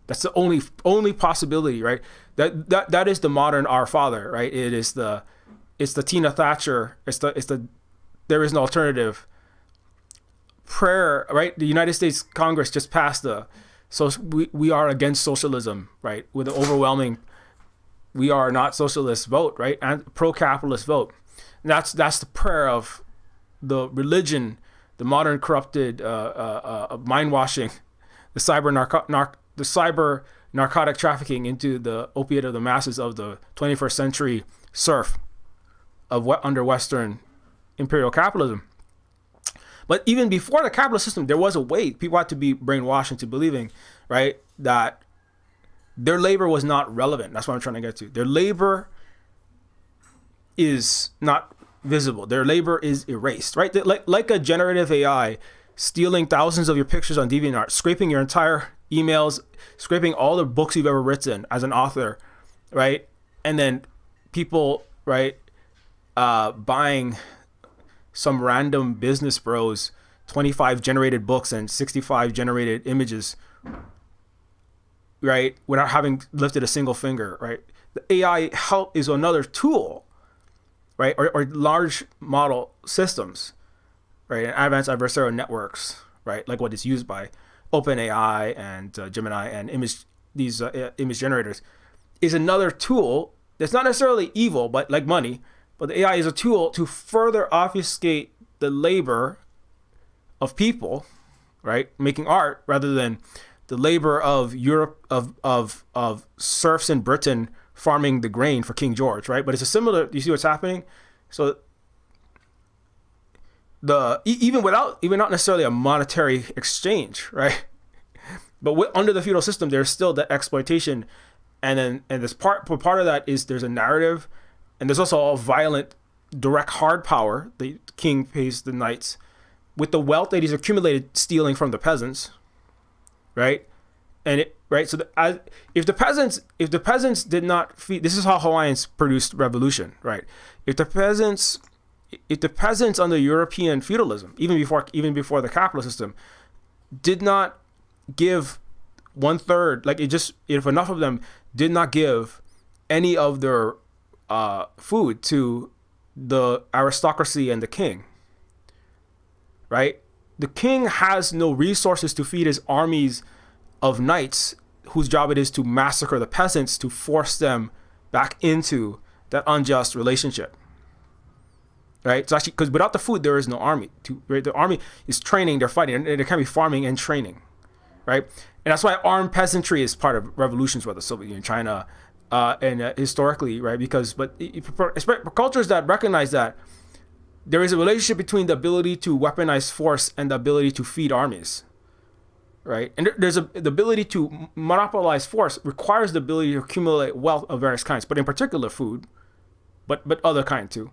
That's the only possibility, right? That is the modern Our Father, right? It's the Tina Thatcher. It's the there is no alternative prayer, right? The United States Congress just passed we are against socialism, right? With an overwhelming we are not socialist vote, right? And pro-capitalist vote. And that's the prayer of the religion, the modern corrupted mind washing, the cyber narcotic trafficking into the opiate of the masses of the 21st century serf of what under Western imperial capitalism. But even before the capitalist system, there was a way people had to be brainwashed into believing, right, that their labor was not relevant. That's what I'm trying to get to. Their labor is not visible. Their labor is erased, right? Like a generative AI stealing thousands of your pictures on DeviantArt, scraping your entire emails, scraping all the books you've ever written as an author, right? And then people, right, buying some random business bros 25 generated books and 65 generated images, right, without having lifted a single finger, right? The AI help is another tool, right, or large model systems, right, and advanced adversarial networks, right, like what is used by OpenAI and Gemini and image generators, is another tool that's not necessarily evil, but like money. But the AI is a tool to further obfuscate the labor of people, right, making art, rather than the labor of Europe, of serfs in Britain farming the grain for King George, right? But it's a similar. You see what's happening? So even not necessarily a monetary exchange, right? But under the feudal system, there's still that exploitation, and this part of that is there's a narrative. And there's also a violent, direct hard power. The king pays the knights with the wealth that he's accumulated, stealing from the peasants, right? And so if the peasants did not feed, this is how Hawaiians produced revolution, right? If the peasants under European feudalism, even before the capitalist system, did not give 1/3, if enough of them did not give any of their food to the aristocracy and the king, right? The king has no resources to feed his armies of knights whose job it is to massacre the peasants to force them back into that unjust relationship, right? It's actually because without the food there is no army. Right? The army is training, they're fighting, and they can't be farming and training, right? And that's why armed peasantry is part of revolutions, whether Soviet Union, China, and historically, right? But cultures that recognize that there is a relationship between the ability to weaponize force and the ability to feed armies, right? And the ability to monopolize force requires the ability to accumulate wealth of various kinds, but in particular food, but other kind too.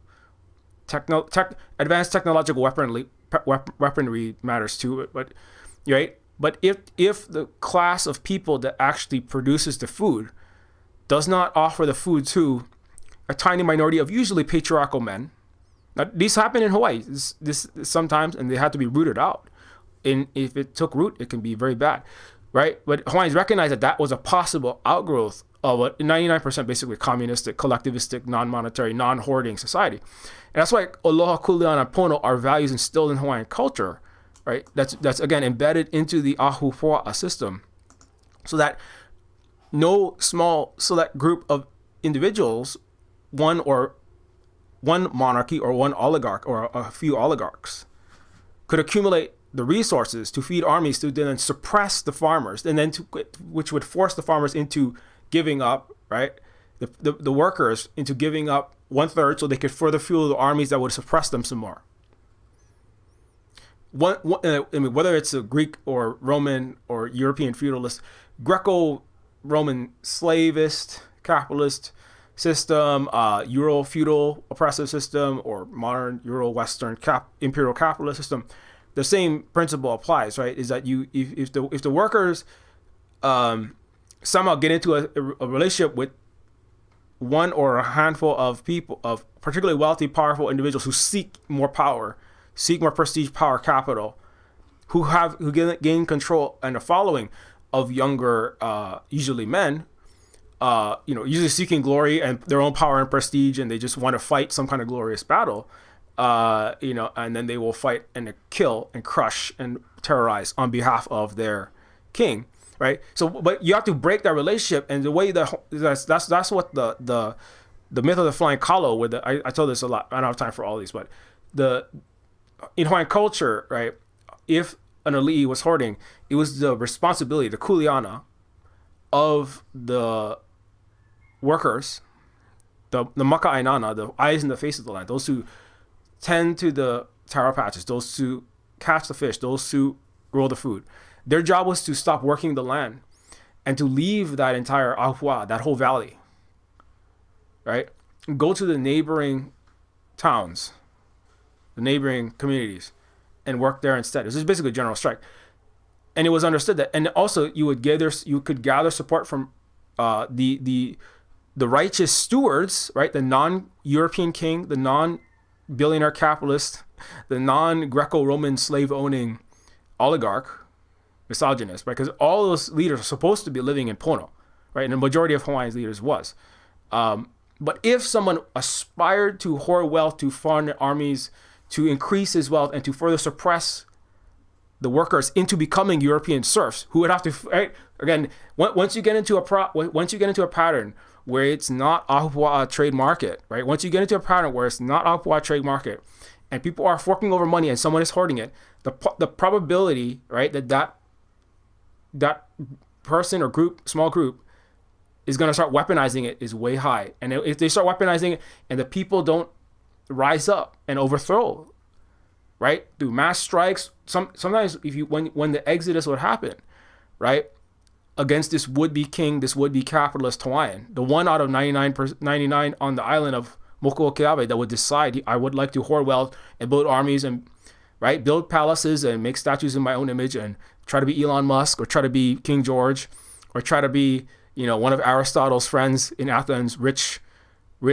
Advanced technological weaponry matters too, but right? But if the class of people that actually produces the food does not offer the food to a tiny minority of usually patriarchal men. Now, these happen in Hawaii this sometimes, and they have to be rooted out. And if it took root, it can be very bad, right? But Hawaiians recognize that that was a possible outgrowth of a 99% basically communistic, collectivistic, non-monetary, non-hoarding society. And that's why aloha, kuleana, pono are values instilled in Hawaiian culture, right? That's again embedded into the ahupua'a system, so that no small select group of individuals, one monarchy or one oligarch or a few oligarchs, could accumulate the resources to feed armies to then suppress the farmers, and then which would force the farmers into giving up, right? The workers into giving up 1/3 so they could further fuel the armies that would suppress them some more. I mean, whether it's a Greek or Roman or European feudalist, Greco-Roman slavist, capitalist system, Euro-feudal oppressive system, or modern Euro-Western imperial capitalist system, the same principle applies, right? Is that if the workers somehow get into a relationship with one or a handful of people, of particularly wealthy, powerful individuals who seek more power, seek more prestige, power, capital, who gain control and a following of younger, usually men, usually seeking glory and their own power and prestige, and they just want to fight some kind of glorious battle, and then they will fight and kill and crush and terrorize on behalf of their king, right? So, but you have to break that relationship, and the way that's what the myth of the flying kalo, with I told this a lot. I don't have time for all these, but in Hawaiian culture, right, if an ali'i was hoarding, it was the responsibility, the kuleana, of the workers, the maka'ainana, the eyes in the face of the land, those who tend to the taro patches, those who catch the fish, those who grow the food. Their job was to stop working the land and to leave that entire ahua, that whole valley, right? Go to the neighboring towns, the neighboring communities, and work there instead. This is basically a general strike. And it was understood that, and also you could gather support from the righteous stewards, right? The non-European king, the non-billionaire capitalist, the non-Greco-Roman slave-owning oligarch, misogynist, right? Because all those leaders are supposed to be living in Pono, right? And the majority of Hawaii's leaders was. But if someone aspired to hoard wealth, to fund armies, to increase his wealth, and to further suppress the workers into becoming European serfs, who would have to, right? Again, once you get into a pattern where it's not ahua trade market, right? Once you get into a pattern where it's not ahua trade market, and people are forking over money and someone is hoarding it, the probability, right, that person or group, small group, is going to start weaponizing it is way high. And if they start weaponizing it and the people don't rise up and overthrow, right, through mass strikes, sometimes when the exodus would happen, right, against this would-be king, this would-be capitalist Hawaiian, the one out of 99 on the island of Mokuokeawe that would decide, I would like to hoard wealth and build armies and, right, build palaces and make statues in my own image and try to be Elon Musk or try to be King George or try to be, one of Aristotle's friends in Athens, rich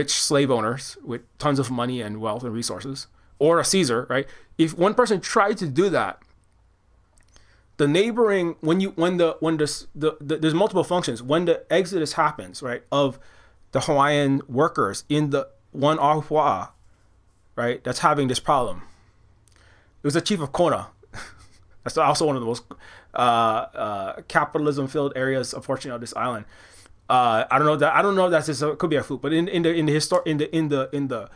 slave owners with tons of money and wealth and resources, or a Caesar, right? If one person tried to do that, the neighboring, there's multiple functions. When the exodus happens, right, of the Hawaiian workers in the one ahua, right, that's having this problem. It was the chief of Kona. That's also one of the most capitalism-filled areas, unfortunately, of this island. I don't know if that's just it could be a fluke, but in the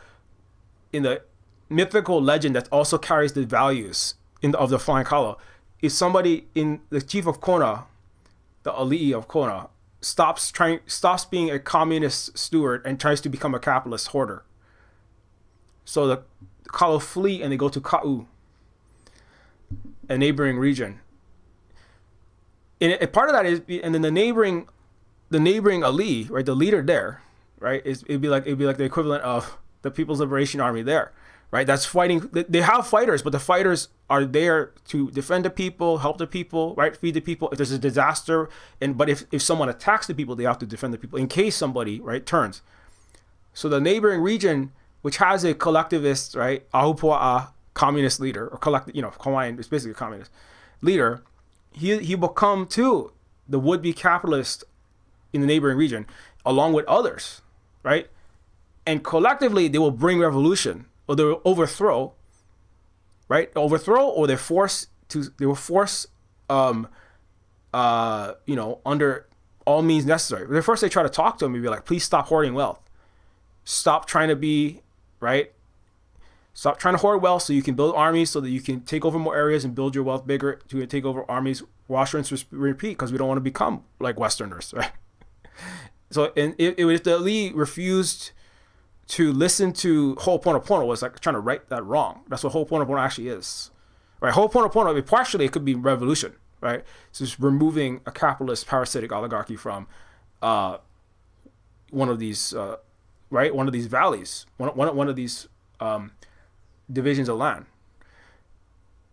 mythical legend that also carries the values of the flying kalo, is somebody in the chief of Kona, the ali'i of Kona, stops being a communist steward and tries to become a capitalist hoarder. So the kalo flee and they go to Ka'u, a neighboring region. And a part of that is, and then the neighboring ali'i, right, the leader there, right, it'd be like the equivalent of the People's Liberation Army there, right? That's fighting. They have fighters, but the fighters are there to defend the people, help the people, right? Feed the people. If there's a disaster, but if someone attacks the people, they have to defend the people in case somebody, right, turns. So the neighboring region, which has a collectivist, right, Ahupua'a communist leader, or Hawaiian is basically a communist leader, he will come to the would-be capitalist in the neighboring region, along with others, right? And collectively, they will bring revolution, or they will overthrow, right? Overthrow, or they will force, under all means necessary. First, they try to talk to him and be like, please stop hoarding wealth. Stop trying to be, right? Stop trying to hoard wealth so you can build armies, so that you can take over more areas and build your wealth bigger to take over armies, wash, rinse, repeat, because we don't want to become like Westerners, right? So, and it was the elite refused to listen to Ho'oponopono, was like trying to right that wrong. That's what Ho'oponopono actually is, right? Ho'oponopono, I mean, partially it could be revolution, right? It's just removing a capitalist parasitic oligarchy from one of these, right? One of these valleys, one of these divisions of land.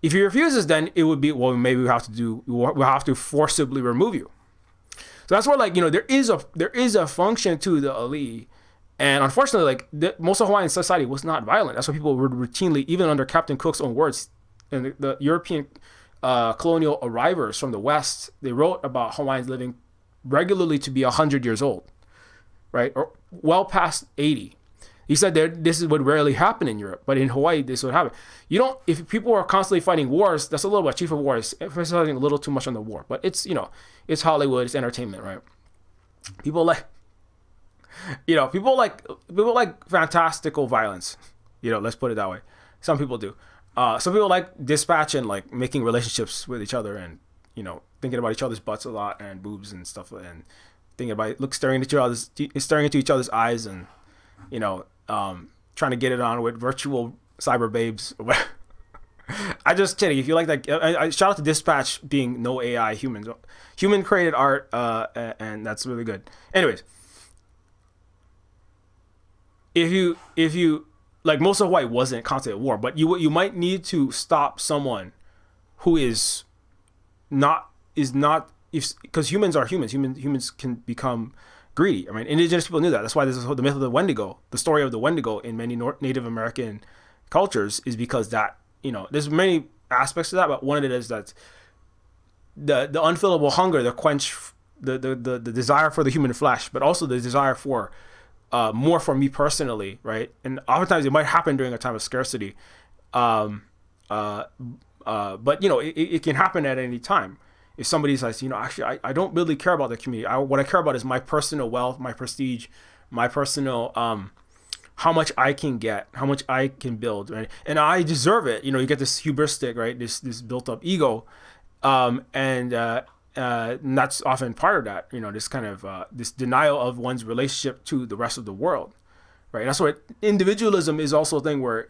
If he refuses, then it would be, well, maybe we'll have to forcibly remove you. So that's where, like, there is a function to the ali, and unfortunately, like, most of Hawaiian society was not violent. That's why people would routinely, even under Captain Cook's own words, and the European colonial arrivals from the West, they wrote about Hawaiians living regularly to be 100 years old, right, or well past 80. He said that this would rarely happen in Europe, but in Hawaii, this would happen. If people are constantly fighting wars, that's a little bit. Chief of War is emphasizing a little too much on the war, but it's Hollywood, it's entertainment, right? People like fantastical violence. Let's put it that way. Some people do. Some people like dispatch and like making relationships with each other, and thinking about each other's butts a lot and boobs and stuff, and thinking about staring into each other's eyes, and trying to get it on with virtual cyber babes. I just kidding. If you like that, I shout out to Dispatch being no AI, human created art, and that's really good. Anyways, if you like, most of Hawaii wasn't constantly at war, but you might need to stop someone who is not, because humans are humans. Humans can become greedy. I mean, indigenous people knew that. That's why there's the myth of the Wendigo. The story of the Wendigo in many Native American cultures is because that, there's many aspects to that, but one of it is that the unfillable hunger, the quench, the desire for the human flesh, but also the desire for more for me personally, right? And oftentimes it might happen during a time of scarcity, but it can happen at any time. If somebody says, actually, I don't really care about the community. What I care about is my personal wealth, my prestige, my personal, how much I can get, how much I can build, right? And I deserve it. You get this hubristic, right? This built up ego, and that's often part of that. This kind of this denial of one's relationship to the rest of the world, right? That's why individualism is also a thing where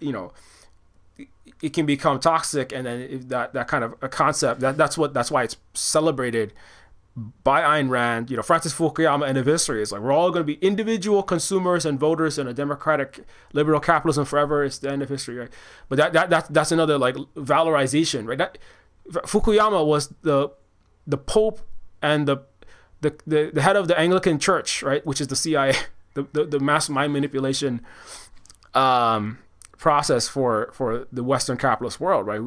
it can become toxic, and then that kind of a concept that's why it's celebrated by Ayn Rand, Francis Fukuyama, and his history is like, we're all going to be individual consumers and voters in a democratic liberal capitalism forever. It's the end of history, right? But that's another like valorization, right? Fukuyama was the Pope and the head of the Anglican Church, right, which is the CIA, the mass mind manipulation process for the Western capitalist world, right?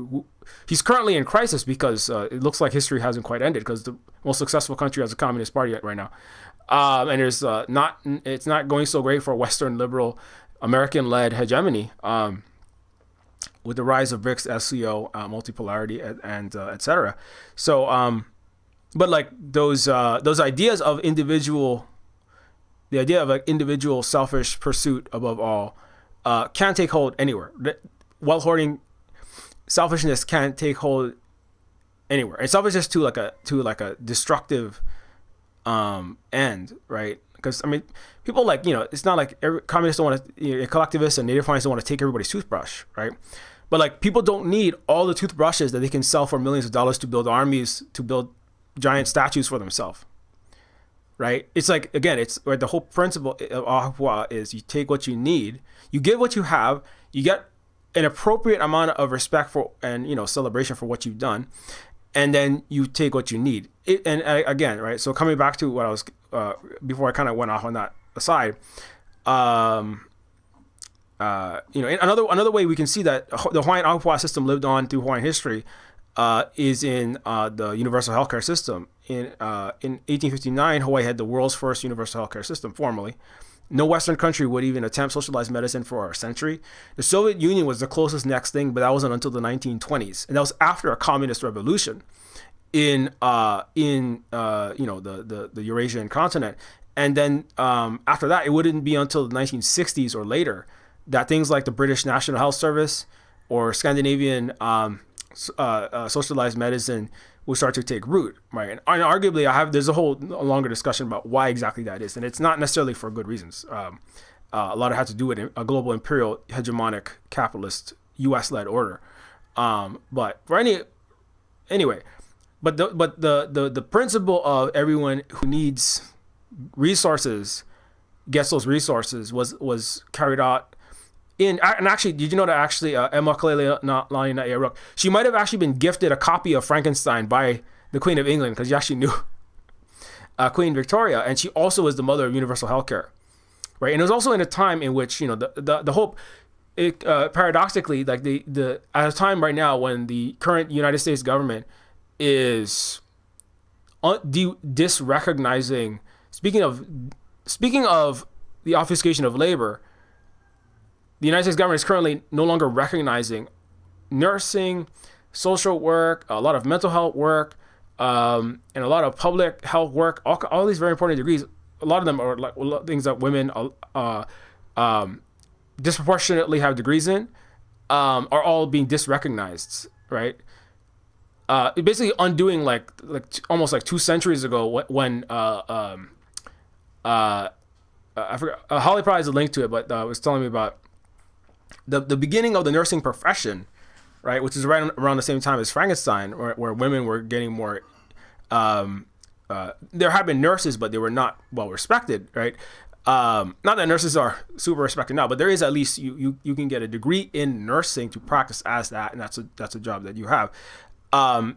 He's currently in crisis because it looks like history hasn't quite ended, because the most successful country has a communist party right now, and it's not going so great for Western liberal American-led hegemony, with the rise of BRICS, SCO, multipolarity, and etc. So, but like those ideas of the idea of an individual selfish pursuit above all, can't take hold anywhere. Wealth hoarding, selfishness can't take hold anywhere. And selfishness to like a destructive end, right? Because I mean, people it's not like communists don't want to, collectivists and native Hawaiians don't want to take everybody's toothbrush, right? But like, people don't need all the toothbrushes that they can sell for millions of dollars to build armies, to build giant statues for themselves, right? It's like, again, it's right, the whole principle of Ahua is you take what you need, you give what you have, you get an appropriate amount of respect for and celebration for what you've done, and then you take what you need. Again, right? So coming back to what I was before I kind of went off on that aside, another way we can see that the Hawaiian Ahupua'a system lived on through Hawaiian history is in the universal healthcare system. In 1859, Hawaii had the world's first universal healthcare system formally. No Western country would even attempt socialized medicine for a century. The Soviet Union was the closest next thing, but that wasn't until the 1920s, and that was after a communist revolution in the Eurasian continent. And then after that, it wouldn't be until the 1960s or later that things like the British National Health Service or Scandinavian socialized medicine will start to take root, right? And arguably, there's a longer discussion about why exactly that is, and it's not necessarily for good reasons. A lot of it had to do with a global imperial hegemonic capitalist U.S.-led order. But the principle of everyone who needs resources gets those resources was carried out. And actually, did you know that Emma Kalele she might have actually been gifted a copy of Frankenstein by the Queen of England, because she actually knew Queen Victoria, and she also was the mother of universal healthcare, right? And it was also in a time in which the hope, paradoxically, like the at a time right now when the current United States government is disrecognizing. Speaking of the obfuscation of labor, the United States government is currently no longer recognizing nursing, social work, a lot of mental health work, and a lot of public health work. All these very important degrees. A lot of them are like things that women disproportionately have degrees in, are all being disrecognized, right? Basically undoing like almost like 2 centuries ago when I forgot, Holly probably has a link to it, but was telling me about the beginning of the nursing profession, right, which is right around the same time as Frankenstein, where women were getting more. There have been nurses, but they were not well respected, right? Not that nurses are super respected now, but there is at least you can get a degree in nursing to practice as that, and that's a job that you have. But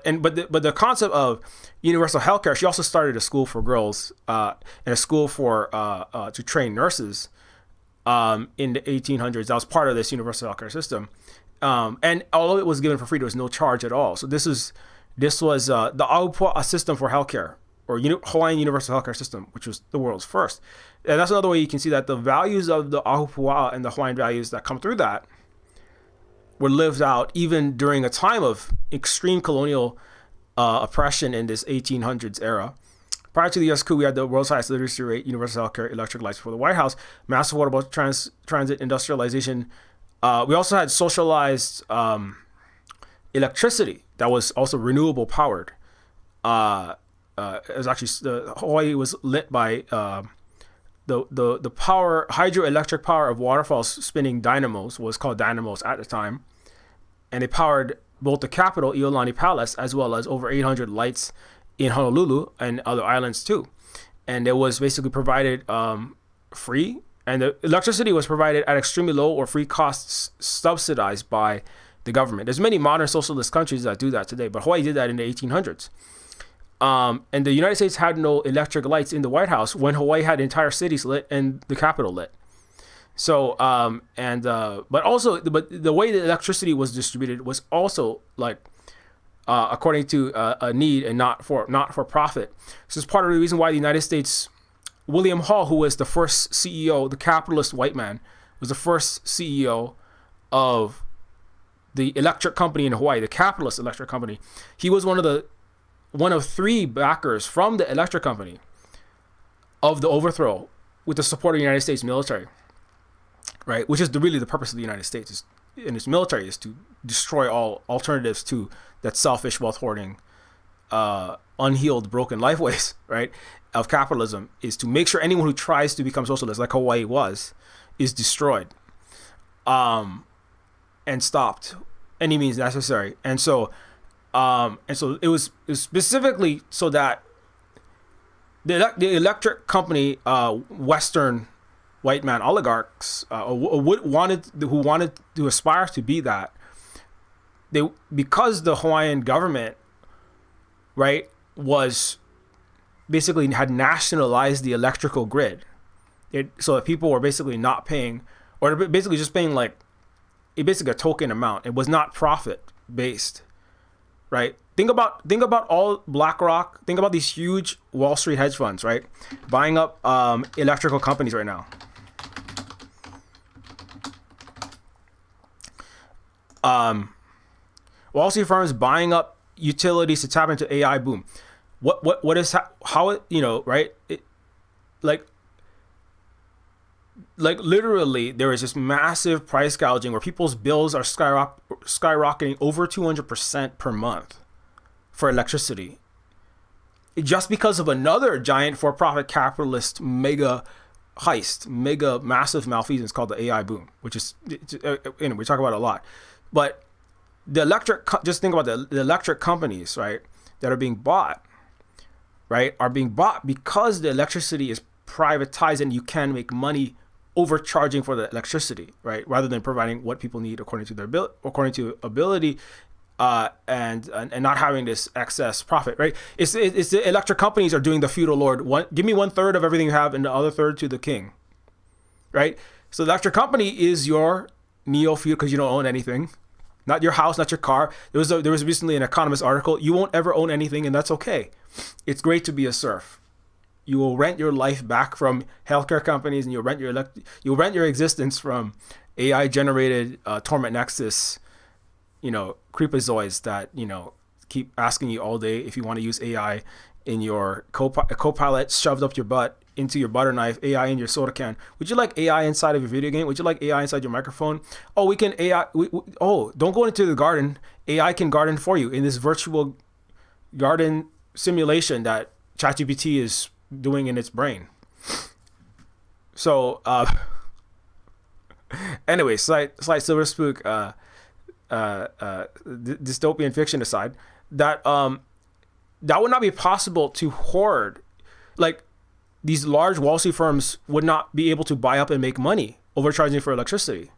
the concept of universal healthcare, she also started a school for girls and a school for to train nurses in the 1800s. That was part of this universal healthcare system, and although it was given for free, there was no charge at all. So this was the Ahupua'a system for healthcare, or Hawaiian universal healthcare system, which was the world's first. And that's another way you can see that the values of the Ahupua'a and the Hawaiian values that come through that were lived out even during a time of extreme colonial oppression in this 1800s era. Prior to the U.S. coup, we had the world's highest literacy rate, universal healthcare, electric lights for the White House, massive affordable transit industrialization. We also had socialized electricity that was also renewable powered. It was actually Hawaii was lit by the power, hydroelectric power of waterfalls spinning dynamos, was called dynamos at the time, and it powered both the capital, Iolani Palace, as well as over 800 lights in Honolulu and other islands too. And it was basically provided free, and the electricity was provided at extremely low or free costs, subsidized by the government. There's many modern socialist countries that do that today, but Hawaii did that in the 1800s. And the United States had no electric lights in the White House when Hawaii had entire cities lit and the capital lit. So, but the way the electricity was distributed was also like, according to a need and not for profit. So it's part of the reason why the United States, William Hall, who was the first CEO, the capitalist white man, was the first CEO of the electric company in Hawaii, the capitalist electric company. He was one of 3 backers from the electric company of the overthrow with the support of the United States military, right? Which is really the purpose of the United States and its military, is to destroy all alternatives to that selfish, wealth hoarding, unhealed, broken lifeways, right, of capitalism, is to make sure anyone who tries to become socialist, like Hawaii was, is destroyed, and stopped any means necessary. And so it was specifically so that the electric company, Western white man oligarchs who wanted to aspire to be that, because the Hawaiian government, right, was basically had nationalized the electrical grid, so that people were basically not paying, or basically just paying like basically a token amount. It was not profit based, right? Think about all BlackRock. Think about these huge Wall Street hedge funds, right, buying up electrical companies right now. Wall Street firms buying up utilities to tap into AI boom. What is how it, you know, right? Like literally there is this massive price gouging where people's bills are skyrocketing over 200% per month for electricity, just because of another giant for-profit capitalist mega massive malfeasance called the AI boom, which is, you know, we talk about it a lot. But just think about the electric companies, right, that are being bought, right, are being bought because the electricity is privatized and you can make money overcharging for the electricity, right, rather than providing what people need according to their ability, and not having this excess profit, right? It's the electric companies are doing the feudal lord. Give me 1/3 of everything you have and the other third to the king, right? So the electric company is your Neofeud because you don't own anything, not your house, not your car. There was recently an Economist article. You won't ever own anything, and that's okay. It's great to be a serf. You will rent your life back from healthcare companies, and you'll rent your existence from AI generated Torment Nexus, you know, creepazoids that, you know, keep asking you all day if you want to use AI in your Copilot shoved up your butt, into your butter knife, AI in your soda can. Would you like AI inside of your video game? Would you like AI inside your microphone? Oh, we can AI. Don't go into the garden. AI can garden for you in this virtual garden simulation that ChatGPT is doing in its brain. So, anyway, slight silver spook, dystopian fiction aside, that would not be possible to hoard. Like, these large Wall Street firms would not be able to buy up and make money overcharging for electricity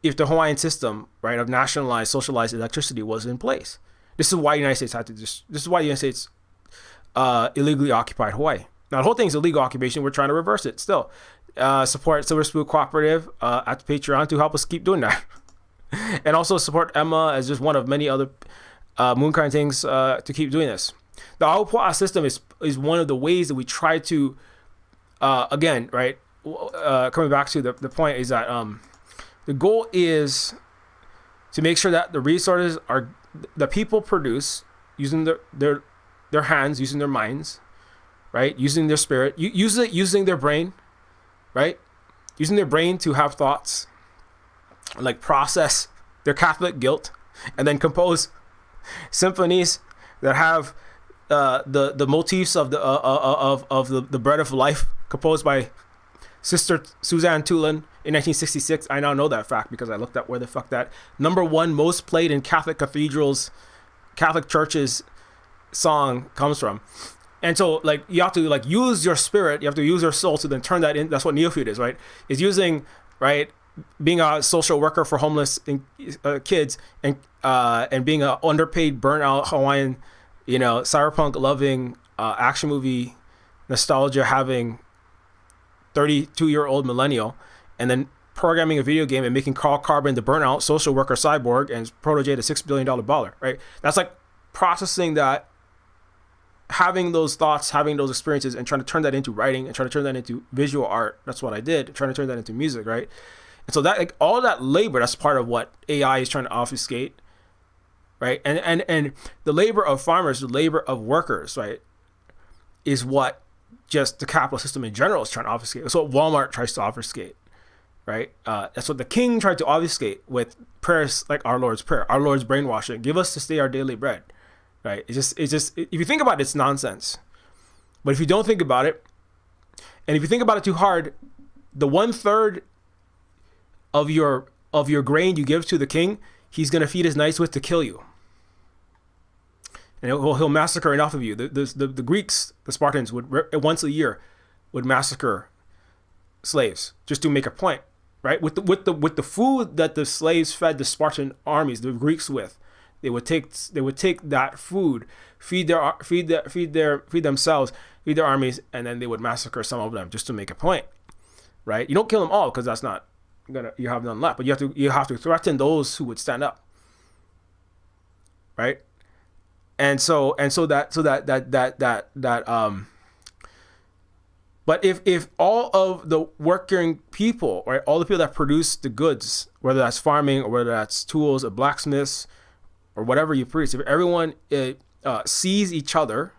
if the Hawaiian system, right, of nationalized, socialized electricity was in place. This is why the United States illegally occupied Hawaii. Now, the whole thing is illegal occupation. We're trying to reverse it still. Support Silver Spook Cooperative at Patreon to help us keep doing that. And also support Emma as just one of many other Moonkind things to keep doing this. The Aupua system is one of the ways that we try to, again, right, coming back to the point is that the goal is to make sure that the resources are the people produce using their hands, using their minds, right, using their spirit, using their brain, right, using their brain to have thoughts, like process their Catholic guilt, and then compose symphonies that have the motifs of the bread of life, composed by Sister Suzanne Tulin in 1966. I now know that fact because I looked up where the fuck that #1 most played in Catholic cathedrals, Catholic churches song comes from. And so, like, you have to, like, use your spirit, you have to use your soul to then turn that in. That's what Neofeud is, right? Is using, right, being a social worker for homeless kids, and being an underpaid, burnout Hawaiian, you know, cyberpunk loving, action movie nostalgia having 32-year-old millennial, and then programming a video game and making Carl Carbon the burnout social worker cyborg and Protege the $6 billion baller, right? That's like processing that, having those thoughts, having those experiences, and trying to turn that into writing and trying to turn that into visual art. That's what I did, trying to turn that into music, right? And so that, like, all that labor, that's part of what AI is trying to obfuscate, right? And the labor of farmers, the labor of workers, right, is what just the capitalist system in general is trying to obfuscate. That's what Walmart tries to obfuscate, right? That's what the king tried to obfuscate with prayers like our Lord's Prayer, our Lord's brainwashing. Give us this day our daily bread, right? It's just if you think about it, it's nonsense. But if you don't think about it, and if you think about it too hard, the 1/3 of your grain you give to the king, he's gonna feed his knights with to kill you. And he'll massacre enough of you. The Greeks, the Spartans, would once a year would massacre slaves, just to make a point, right? With the food that the slaves fed the Spartan armies, the Greeks with, they would take that food, feed themselves, feed their armies, and then they would massacre some of them just to make a point, right? You don't kill them all because that's not gonna, you have none left, but you have to threaten those who would stand up, right? And so but if all of the working people, right, all the people that produce the goods, whether that's farming or whether that's tools or blacksmiths or whatever you produce, if everyone sees each other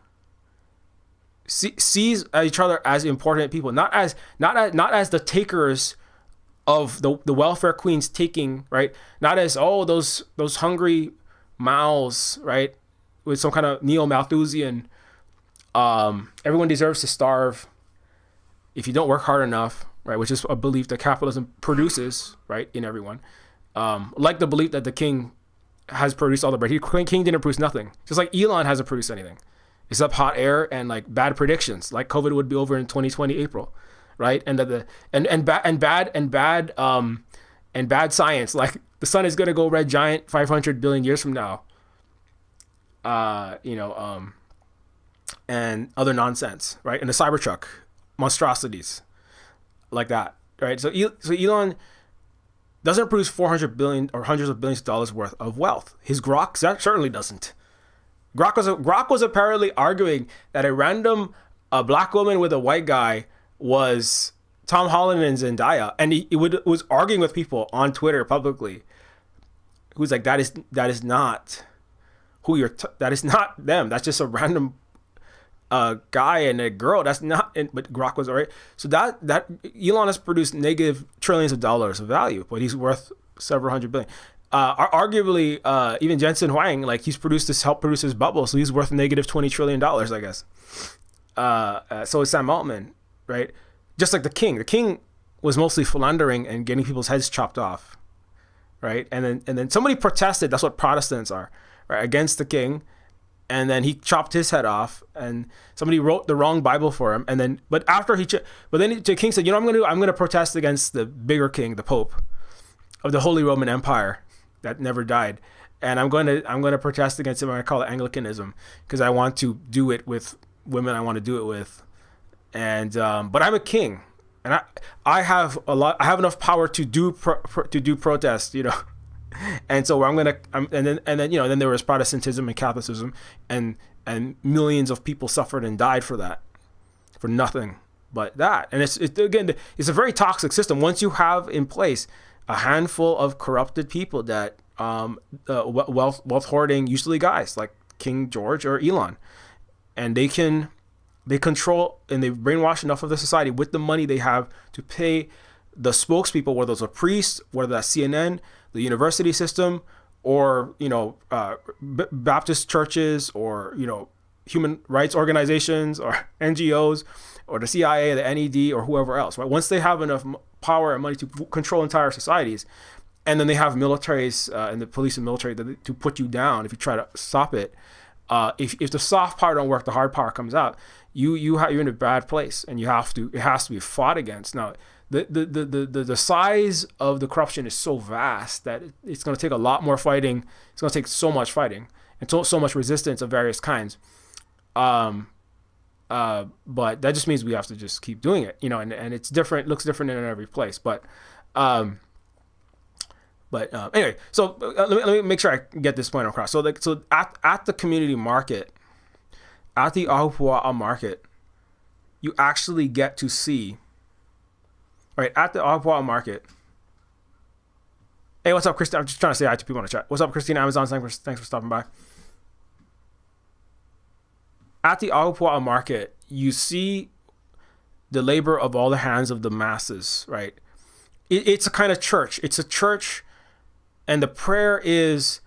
as important people, not as the takers of the welfare queens taking, right? Not as, oh, those hungry mouths, right? With some kind of neo-Malthusian, everyone deserves to starve if you don't work hard enough, right? Which is a belief that capitalism produces, right, in everyone. Like the belief that the king has produced all the bread. King didn't produce nothing. Just like Elon hasn't produced anything, except hot air and like bad predictions, like COVID would be over in 2020 April, right? And bad science, like the sun is gonna go red giant 500 billion years from now. And other nonsense, right? And the Cybertruck monstrosities like that, right? So Elon doesn't produce 400 billion or hundreds of billions of dollars worth of wealth. His Grok certainly doesn't. Grok was apparently arguing that a random black woman with a white guy was Tom Holland and Zendaya, and he was arguing with people on Twitter publicly, who's like, that is not who you're. That is not them. That's just a random guy and a girl. That's not. But Grok was alright. So that Elon has produced negative trillions of dollars of value, but he's worth several hundred billion. Arguably, even Jensen Huang, like he's helped produce his bubble, so he's worth negative $20 trillion, I guess. So is Sam Altman, right? Just like the king. The king was mostly philandering and getting people's heads chopped off, right? And then somebody protested. That's what Protestants are, right? Against the king, and then he chopped his head off, and somebody wrote the wrong Bible for him, and then but then the king said, you know, I'm gonna protest against the bigger king, the Pope of the Holy Roman Empire that never died, and I'm going to protest against him. I call it Anglicanism because I want to do it with women I want to do it with, and but I'm a king, and I have enough power to do protest, you know. And so and then you know, then there was Protestantism and Catholicism, and millions of people suffered and died for that, for nothing but that. And it's a very toxic system. Once you have in place a handful of corrupted people that wealth hoarding, usually guys like King George or Elon, and they control and they brainwash enough of the society with the money they have to pay the spokespeople, whether it's a priest, whether that's CNN, the university system, or, you know, Baptist churches, or, you know, human rights organizations or NGOs, or the CIA, the NED, or whoever else, right? Once they have enough power and money to control entire societies, and then they have militaries and the police and military to put you down if you try to stop it. If the soft power don't work, the hard power comes out. You're in a bad place, and it has to be fought against. Now, the size of the corruption is so vast that it's going to take a lot more fighting. It's going to take so much fighting and so much resistance of various kinds. But that just means we have to just keep doing it, you know. And it's different, looks different in every place. But anyway, so let me make sure I get this point across. So at the community market, at the Ahupua'a market, you actually get to see. Right, at the Ahupua'a market. Hey, what's up, Christina? I'm just trying to say hi to people in the chat. What's up, Christina? Amazon, thanks for stopping by. At the Ahupua'a market, you see the labor of all the hands of the masses, right? It's a kind of church. It's a church, and the prayer is,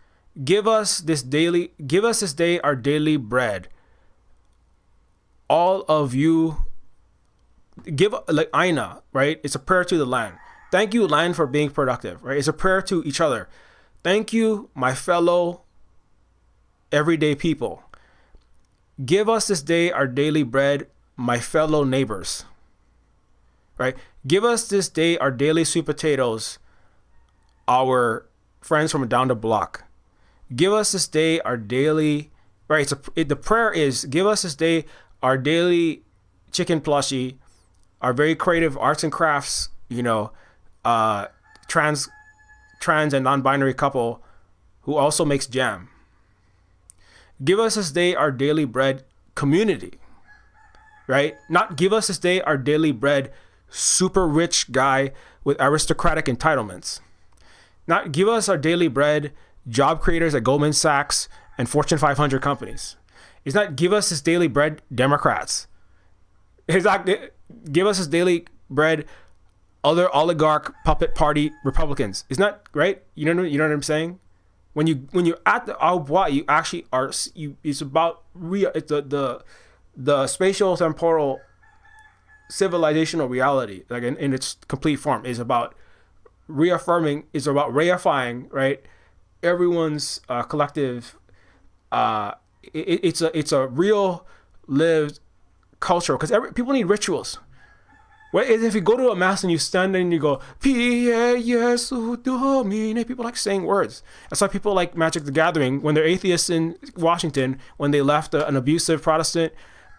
give us this day our daily bread. All of you, give, like Aina, right? It's a prayer to the land. Thank you, land, for being productive, right? It's a prayer to each other. Thank you, my fellow everyday people. Give us this day our daily bread, my fellow neighbors. right? Give us this day our daily sweet potatoes, our friends from down the block. Give us this day our daily, right? The prayer is, give us this day our daily chicken plushie, our very creative arts and crafts, trans and non-binary couple who also makes jam. Give us this day our daily bread community, right? Not give us this day our daily bread super rich guy with aristocratic entitlements. Not give us our daily bread job creators at Goldman Sachs and Fortune 500 companies. It's not give us this daily bread Democrats. It's not give us this daily bread other oligarch puppet party Republicans. It's not, right? You know what I'm saying? When you're at the au revoir, you actually are. It's about it's the spatial temporal civilizational reality, like in its complete form, is about reaffirming. Is about reifying, right? Everyone's collective. It's a real lived culture because people need rituals. Well, if you go to a mass and you stand there and you go, Pie Jesu Domine, people like saying words. That's why people like Magic the Gathering when they're atheists in Washington, when they left an abusive Protestant,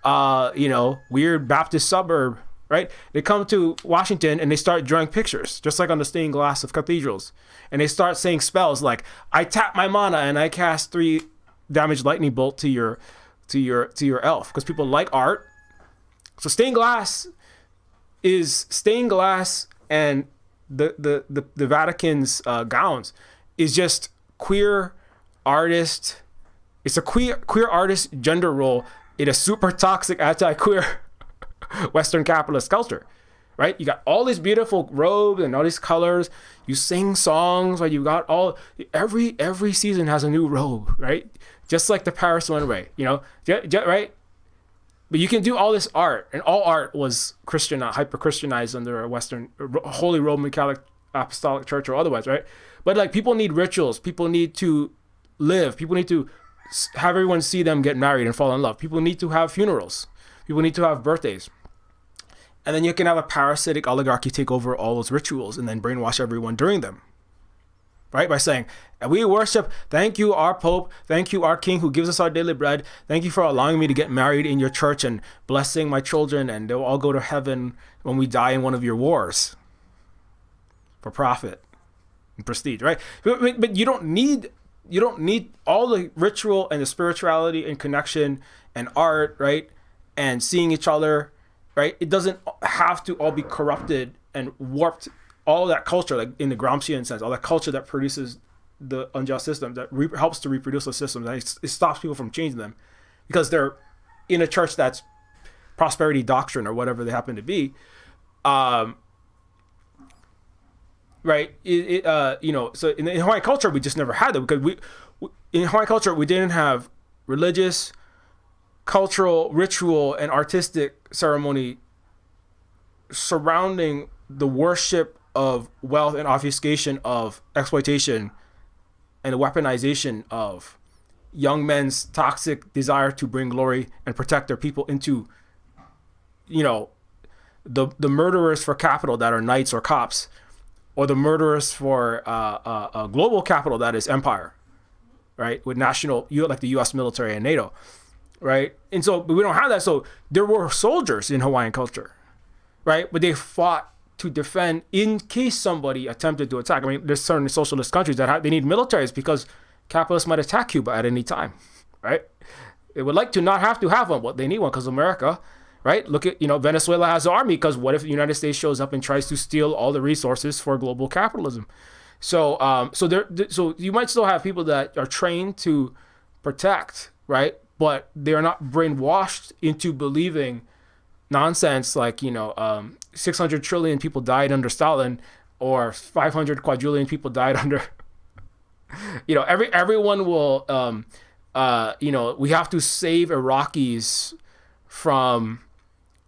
weird Baptist suburb, right? They come to Washington and they start drawing pictures, just like on the stained glass of cathedrals. And they start saying spells like, I tap my mana and I cast 3 damage lightning bolt to your elf, because people like art. So stained glass and the Vatican's gowns is just queer artist. It's a queer artist gender role in a super toxic anti-queer Western capitalist culture, right? You got all these beautiful robes and all these colors. You sing songs, right? You got every season has a new robe, right? Just like the Paris runway, right? But you can do all this art, and all art was hyper-Christianized under a Western, Holy Roman Catholic Apostolic Church or otherwise, right? But like people need rituals. People need to live. People need to have everyone see them get married and fall in love. People need to have funerals. People need to have birthdays. And then you can have a parasitic oligarchy take over all those rituals and then brainwash everyone during them, right? By saying, we worship, thank you, our Pope, thank you, our King who gives us our daily bread. Thank you for allowing me to get married in your church and blessing my children, and they'll all go to heaven when we die in one of your wars for profit and prestige, right? But you don't need all the ritual and the spirituality and connection and art, right? And seeing each other, right? It doesn't have to all be corrupted and warped. All that culture, like in the Gramscian sense, all that culture that produces the unjust system, that helps to reproduce the system, that it stops people from changing them because they're in a church that's prosperity doctrine or whatever they happen to be. Right? So in Hawaiian culture, we just never had that because in Hawaiian culture, we didn't have religious, cultural, ritual, and artistic ceremony surrounding the worship of wealth and obfuscation of exploitation and the weaponization of young men's toxic desire to bring glory and protect their people into, the murderers for capital that are knights or cops, or the murderers for a global capital that is empire, right? With like the U.S. military and NATO, right? And so, but we don't have that. So there were soldiers in Hawaiian culture, right? But they fought to defend in case somebody attempted to attack. I mean, there's certain socialist countries that they need militaries because capitalists might attack Cuba at any time, right? They would like to not have to have one, but they need one because America, right? Look at, Venezuela has an army because what if the United States shows up and tries to steal all the resources for global capitalism? So, so you might still have people that are trained to protect, right? But they are not brainwashed into believing nonsense like 600 trillion people died under Stalin or 500 quadrillion people died under everyone will we have to save Iraqis from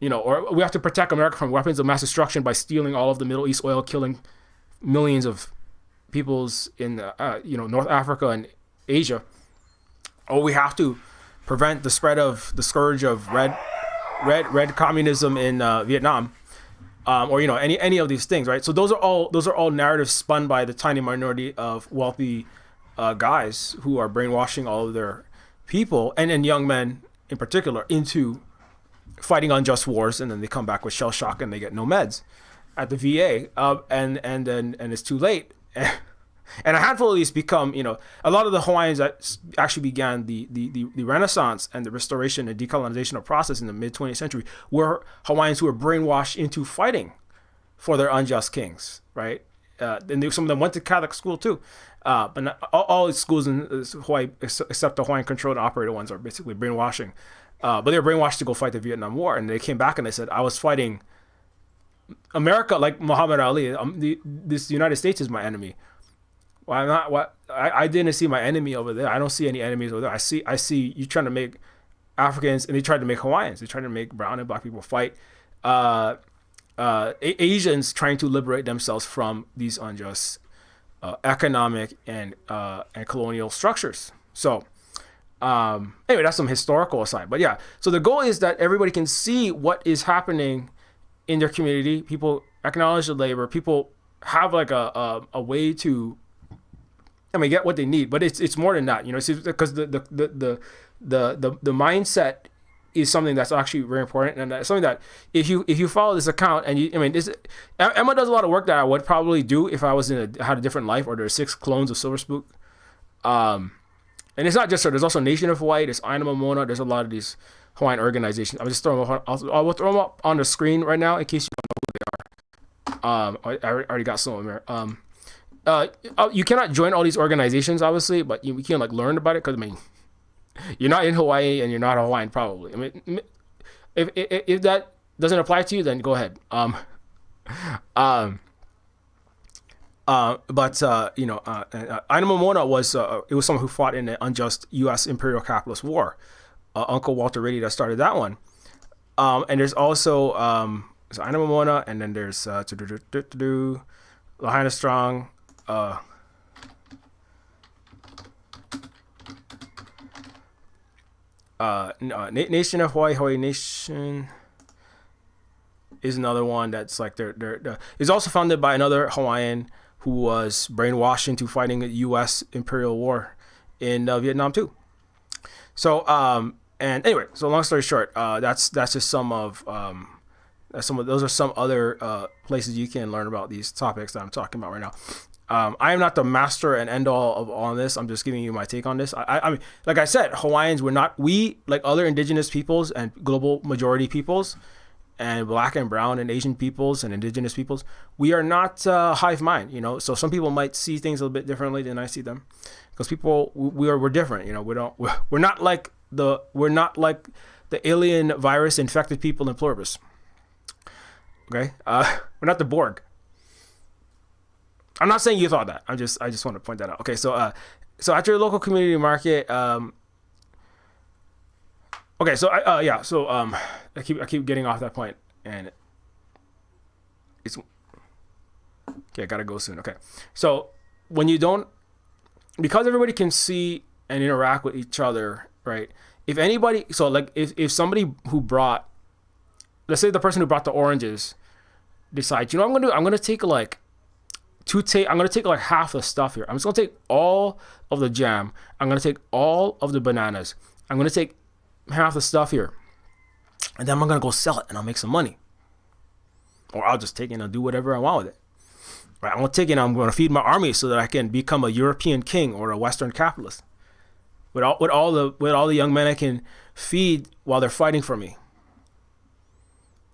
or we have to protect America from weapons of mass destruction by stealing all of the Middle East oil, killing millions of peoples in North Africa and Asia, or we have to prevent the spread of the scourge of red communism in Vietnam. or any of these things, right? So those are all narratives spun by the tiny minority of wealthy guys who are brainwashing all of their people and young men in particular into fighting unjust wars, and then they come back with shell shock and they get no meds at the VA, and it's too late. And a handful of these become, a lot of the Hawaiians that actually began the Renaissance and the restoration and decolonization process in the mid 20th century were Hawaiians who were brainwashed into fighting for their unjust kings, right? And some of them went to Catholic school too. But not, all schools in Hawaii, except the Hawaiian controlled and operated ones, are basically brainwashing. But they were brainwashed to go fight the Vietnam War. And they came back and they said, I was fighting America like Muhammad Ali. This United States is my enemy. Well, I'm not. What I didn't see my enemy over there. I don't see any enemies over there. I see you trying to make Africans, and they tried to make Hawaiians. They tried to make brown and black people fight Asians trying to liberate themselves from these unjust economic and colonial structures. So anyway, that's some historical aside. But yeah, so the goal is that everybody can see what is happening in their community. People acknowledge the labor. People have like a way to, get what they need, but it's more than that, because the mindset is something that's actually very important, and that's something that if you follow this account and Emma does a lot of work that I would probably do if I was had a different life, or there's 6 clones of Silver Spook, and it's not just her. There's also Nation of Hawaii. There's Aina Mamona. There's a lot of these Hawaiian organizations. I'll just throw them up. I'll throw them up on the screen right now in case you don't know who they are. I already got some of them here. You cannot join all these organizations, obviously, but you can learn about it, because you're not in Hawaii and you're not Hawaiian, probably. If that doesn't apply to you, then go ahead. But Aina Mamona was someone who fought in the unjust U.S. imperial capitalist war. Uncle Walter Rady that started that one. And there's also Aina Mamona, and then there's Lahaina Strong. Nation of Hawaii Nation is another one that's like they're is also founded by another Hawaiian who was brainwashed into fighting the U.S. imperial war in Vietnam too. So and anyway, so long story short, that's just some of those are some other places you can learn about these topics that I'm talking about right now. I am not the master and end all of all this. I'm just giving you my take on this. I mean, like I said, Hawaiians, we like other indigenous peoples and global majority peoples and black and brown and Asian peoples and indigenous peoples, we are not hive mind, so some people might see things a little bit differently than I see them, because we're different. We're not like the alien virus infected people in Pluribus. Okay. We're not the Borg. I'm not saying you thought that. I just want to point that out. Okay, so at your local community market, okay, so I keep getting off that point, and it's okay. I gotta go soon. Okay, so when you don't, because everybody can see and interact with each other, right? If anybody, so like if somebody who brought, let's say the person who brought the oranges decides, I'm gonna take like half the stuff here. I'm just gonna take all of the jam. I'm gonna take all of the bananas. I'm gonna take half the stuff here, and then I'm gonna go sell it, and I'll make some money. Or I'll just take it and I'll do whatever I want with it. Right? I'm gonna take it and I'm gonna feed my army so that I can become a European king or a Western capitalist. With all the young men I can feed while they're fighting for me,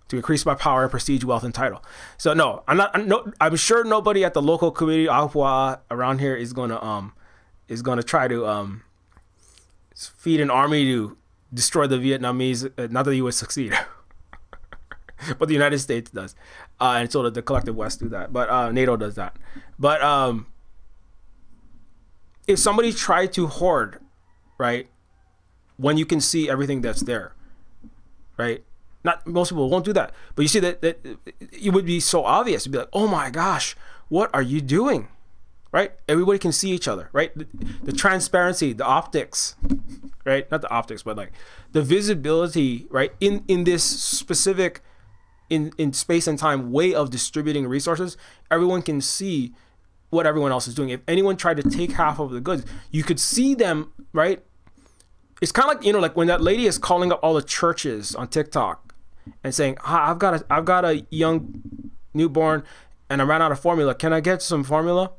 to increase my power and prestige, wealth, and title. So no, I'm sure nobody at the local community Ahupua around here is gonna try to feed an army to destroy the Vietnamese. Not that the U.S. succeed, but the United States does, and so the collective West do that. But NATO does that. But if somebody tried to hoard, right, when you can see everything that's there, right? Not most people won't do that, but you see that it would be so obvious. You'd be like, "Oh my gosh, what are you doing?" Right? Everybody can see each other, right? The transparency, the optics, right? Not the optics, but like the visibility, right? In this specific in space and time way of distributing resources, everyone can see what everyone else is doing. If anyone tried to take half of the goods, you could see them, right? It's kind of like, like when that lady is calling up all the churches on TikTok and saying, I've got a young newborn and I ran out of formula. Can I get some formula?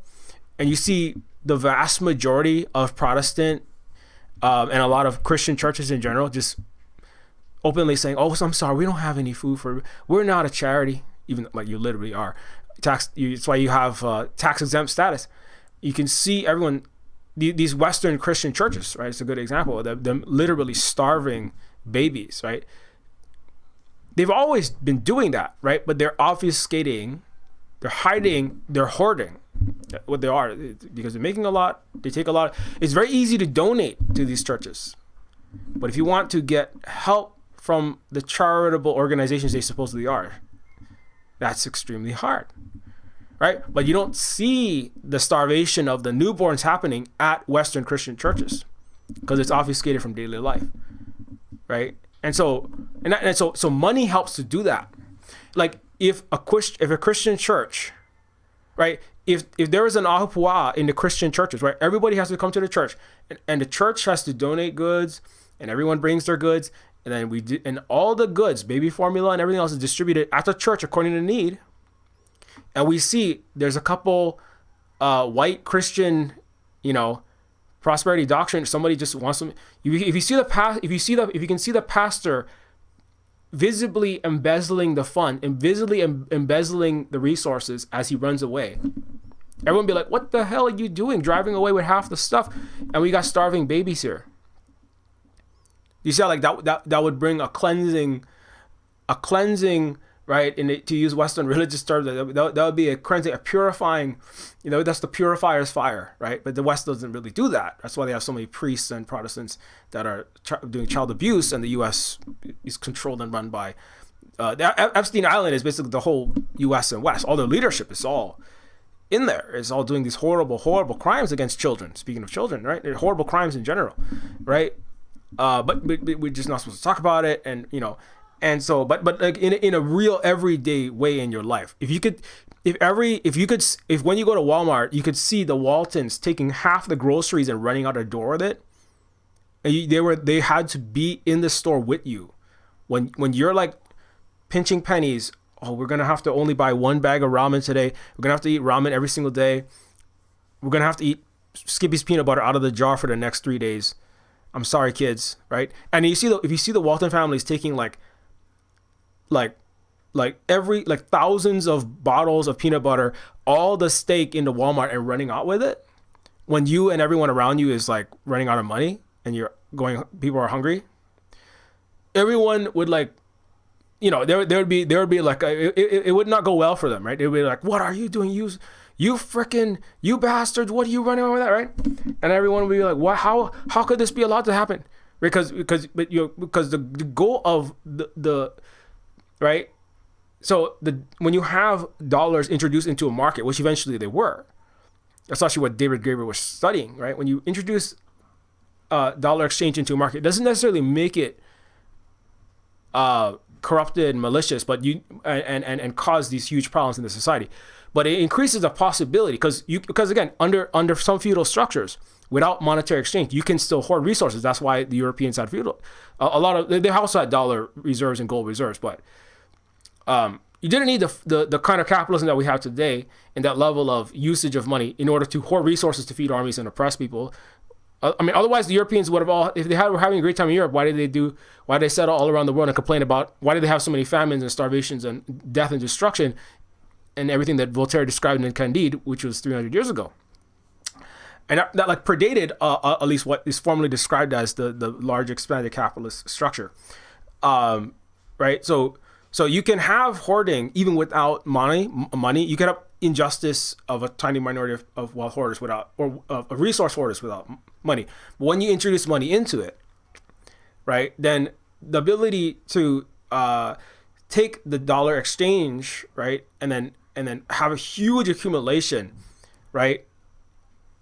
And you see the vast majority of Protestant and a lot of Christian churches in general just openly saying, oh, I'm sorry, we don't have any food we're not a charity, even like you literally are. It's why you have tax exempt status. You can see everyone, these Western Christian churches, right? It's a good example of them literally starving babies, right? They've always been doing that, right? But they're obfuscating, they're hiding, they're hoarding what they are, because they're making a lot, they take a lot. It's very easy to donate to these churches. But if you want to get help from the charitable organizations they supposedly are, that's extremely hard, right? But you don't see the starvation of the newborns happening at Western Christian churches because it's obfuscated from daily life, right? And so money helps to do that. Like if a Christian church, right? If there is an ahupua in the Christian churches, right? Everybody has to come to the church, and the church has to donate goods, and everyone brings their goods, and then and all the goods, baby formula and everything else is distributed at the church according to need. And we see there's a couple white Christian, prosperity doctrine. Somebody just wants them. If you can see the pastor visibly embezzling the fund and visibly embezzling the resources as he runs away, everyone be like, "What the hell are you doing? Driving away with half the stuff, and we got starving babies here." You see how like that would bring a cleansing, right? To use Western religious terms, that would be a cleansing, a purifying. That's the purifier's fire, right? But the West doesn't really do that. That's why they have so many priests and Protestants that are doing child abuse, and the U.S. is controlled and run by. Epstein Island is basically the whole U.S. and West. All their leadership is all in there. It's all doing these horrible, horrible crimes against children. Speaking of children, right? They're horrible crimes in general, right? But we're just not supposed to talk about it, and and so, but like in a real everyday way in your life, if when you go to Walmart, you could see the Waltons taking half the groceries and running out the door with it, and they had to be in the store with you, when you're like pinching pennies. Oh, we're gonna have to only buy one bag of ramen today. We're gonna have to eat ramen every single day. We're gonna have to eat Skippy's peanut butter out of the jar for the next 3 days. I'm sorry, kids, right? And if you see the Walton families taking like thousands of bottles of peanut butter, all the steak into Walmart and running out with it, when you and everyone around you is like running out of money and people are hungry, everyone would like, there would be like it would not go well for them, right? It would be like, what are you doing? You bastards, what are you running around with that, right? And everyone would be like, what? How could this be allowed to happen? Because the goal of the right. So when you have dollars introduced into a market, which eventually they were, that's actually what David Graeber was studying, right? When you introduce dollar exchange into a market, it doesn't necessarily make it corrupted and malicious, but and cause these huge problems in the society. But it increases the possibility because again, under some feudal structures, without monetary exchange, you can still hoard resources. That's why the Europeans had feudal. They also had dollar reserves and gold reserves, but you didn't need the kind of capitalism that we have today and that level of usage of money in order to hoard resources to feed armies and oppress people. Otherwise the Europeans would have if they were having a great time in Europe, why did they settle all around the world and complain about why did they have so many famines and starvations and death and destruction and everything that Voltaire described in Candide, which was 300 years ago. And that like predated at least what is formally described as the large expanded capitalist structure. Right? So you can have hoarding even without money. You can have injustice of a tiny minority of wealth hoarders of resource hoarders without money. But when you introduce money into it, right, then the ability to take the dollar exchange, right, and then have a huge accumulation, right?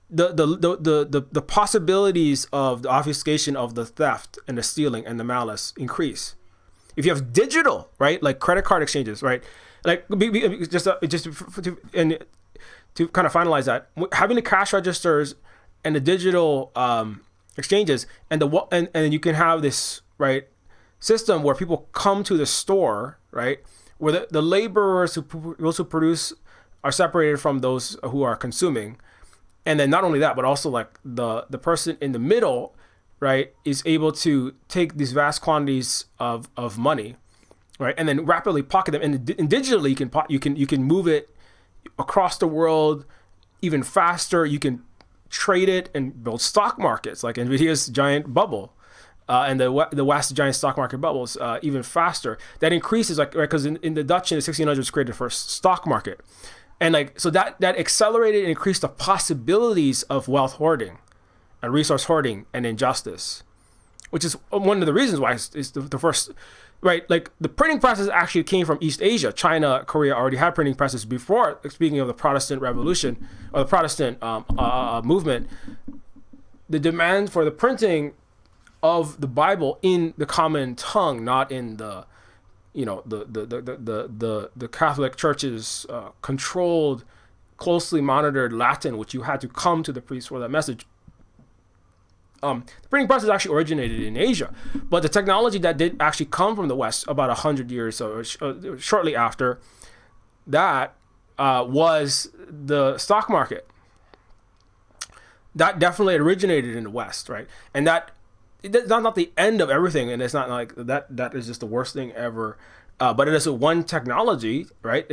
The possibilities of the obfuscation of the theft and the stealing and the malice increase. if you have digital, right, like credit card exchanges, right, like and to kind of finalize that, having the cash registers and the digital exchanges, and you can have this, right, system where people come to the store, right, where the laborers those who produce are separated from those who are consuming, and then not only that, but also like the person in the middle, right, is able to take these vast quantities of money, right, and then rapidly pocket them, and digitally you can move it across the world even faster. You can trade it and build stock markets like Nvidia's giant bubble, and the West giant stock market bubbles even faster. That increases, like, right, because in the Dutch in the 1600s created the first stock market, and like so that accelerated and increased the possibilities of wealth hoarding and resource hoarding and injustice, which is one of the reasons why it's the first, right? Like the printing presses actually came from East Asia. China, Korea already had printing presses before. Speaking of the Protestant Revolution or the Protestant movement, the demand for the printing of the Bible in the common tongue, not in the, you know, the Catholic Church's controlled, closely monitored Latin, which you had to come to the priest for that message. The printing presses actually originated in Asia, but the technology that did actually come from the West about 100 years or shortly after that was the stock market. That definitely originated in the West, right? And that's not the end of everything, and it's not like that is just the worst thing ever. But it is one technology, right?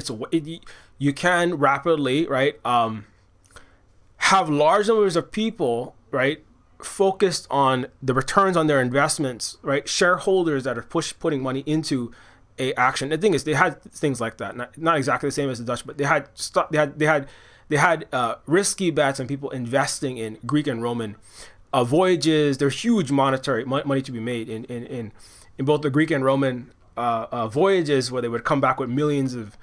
You can rapidly, right, have large numbers of people, right, focused on the returns on their investments, right? Shareholders that are putting money into a action. The thing is, they had things like that, not exactly the same as the Dutch, but they had risky bets and people investing in Greek and Roman voyages. There's huge monetary money to be made in both the Greek and Roman voyages, where they would come back with millions of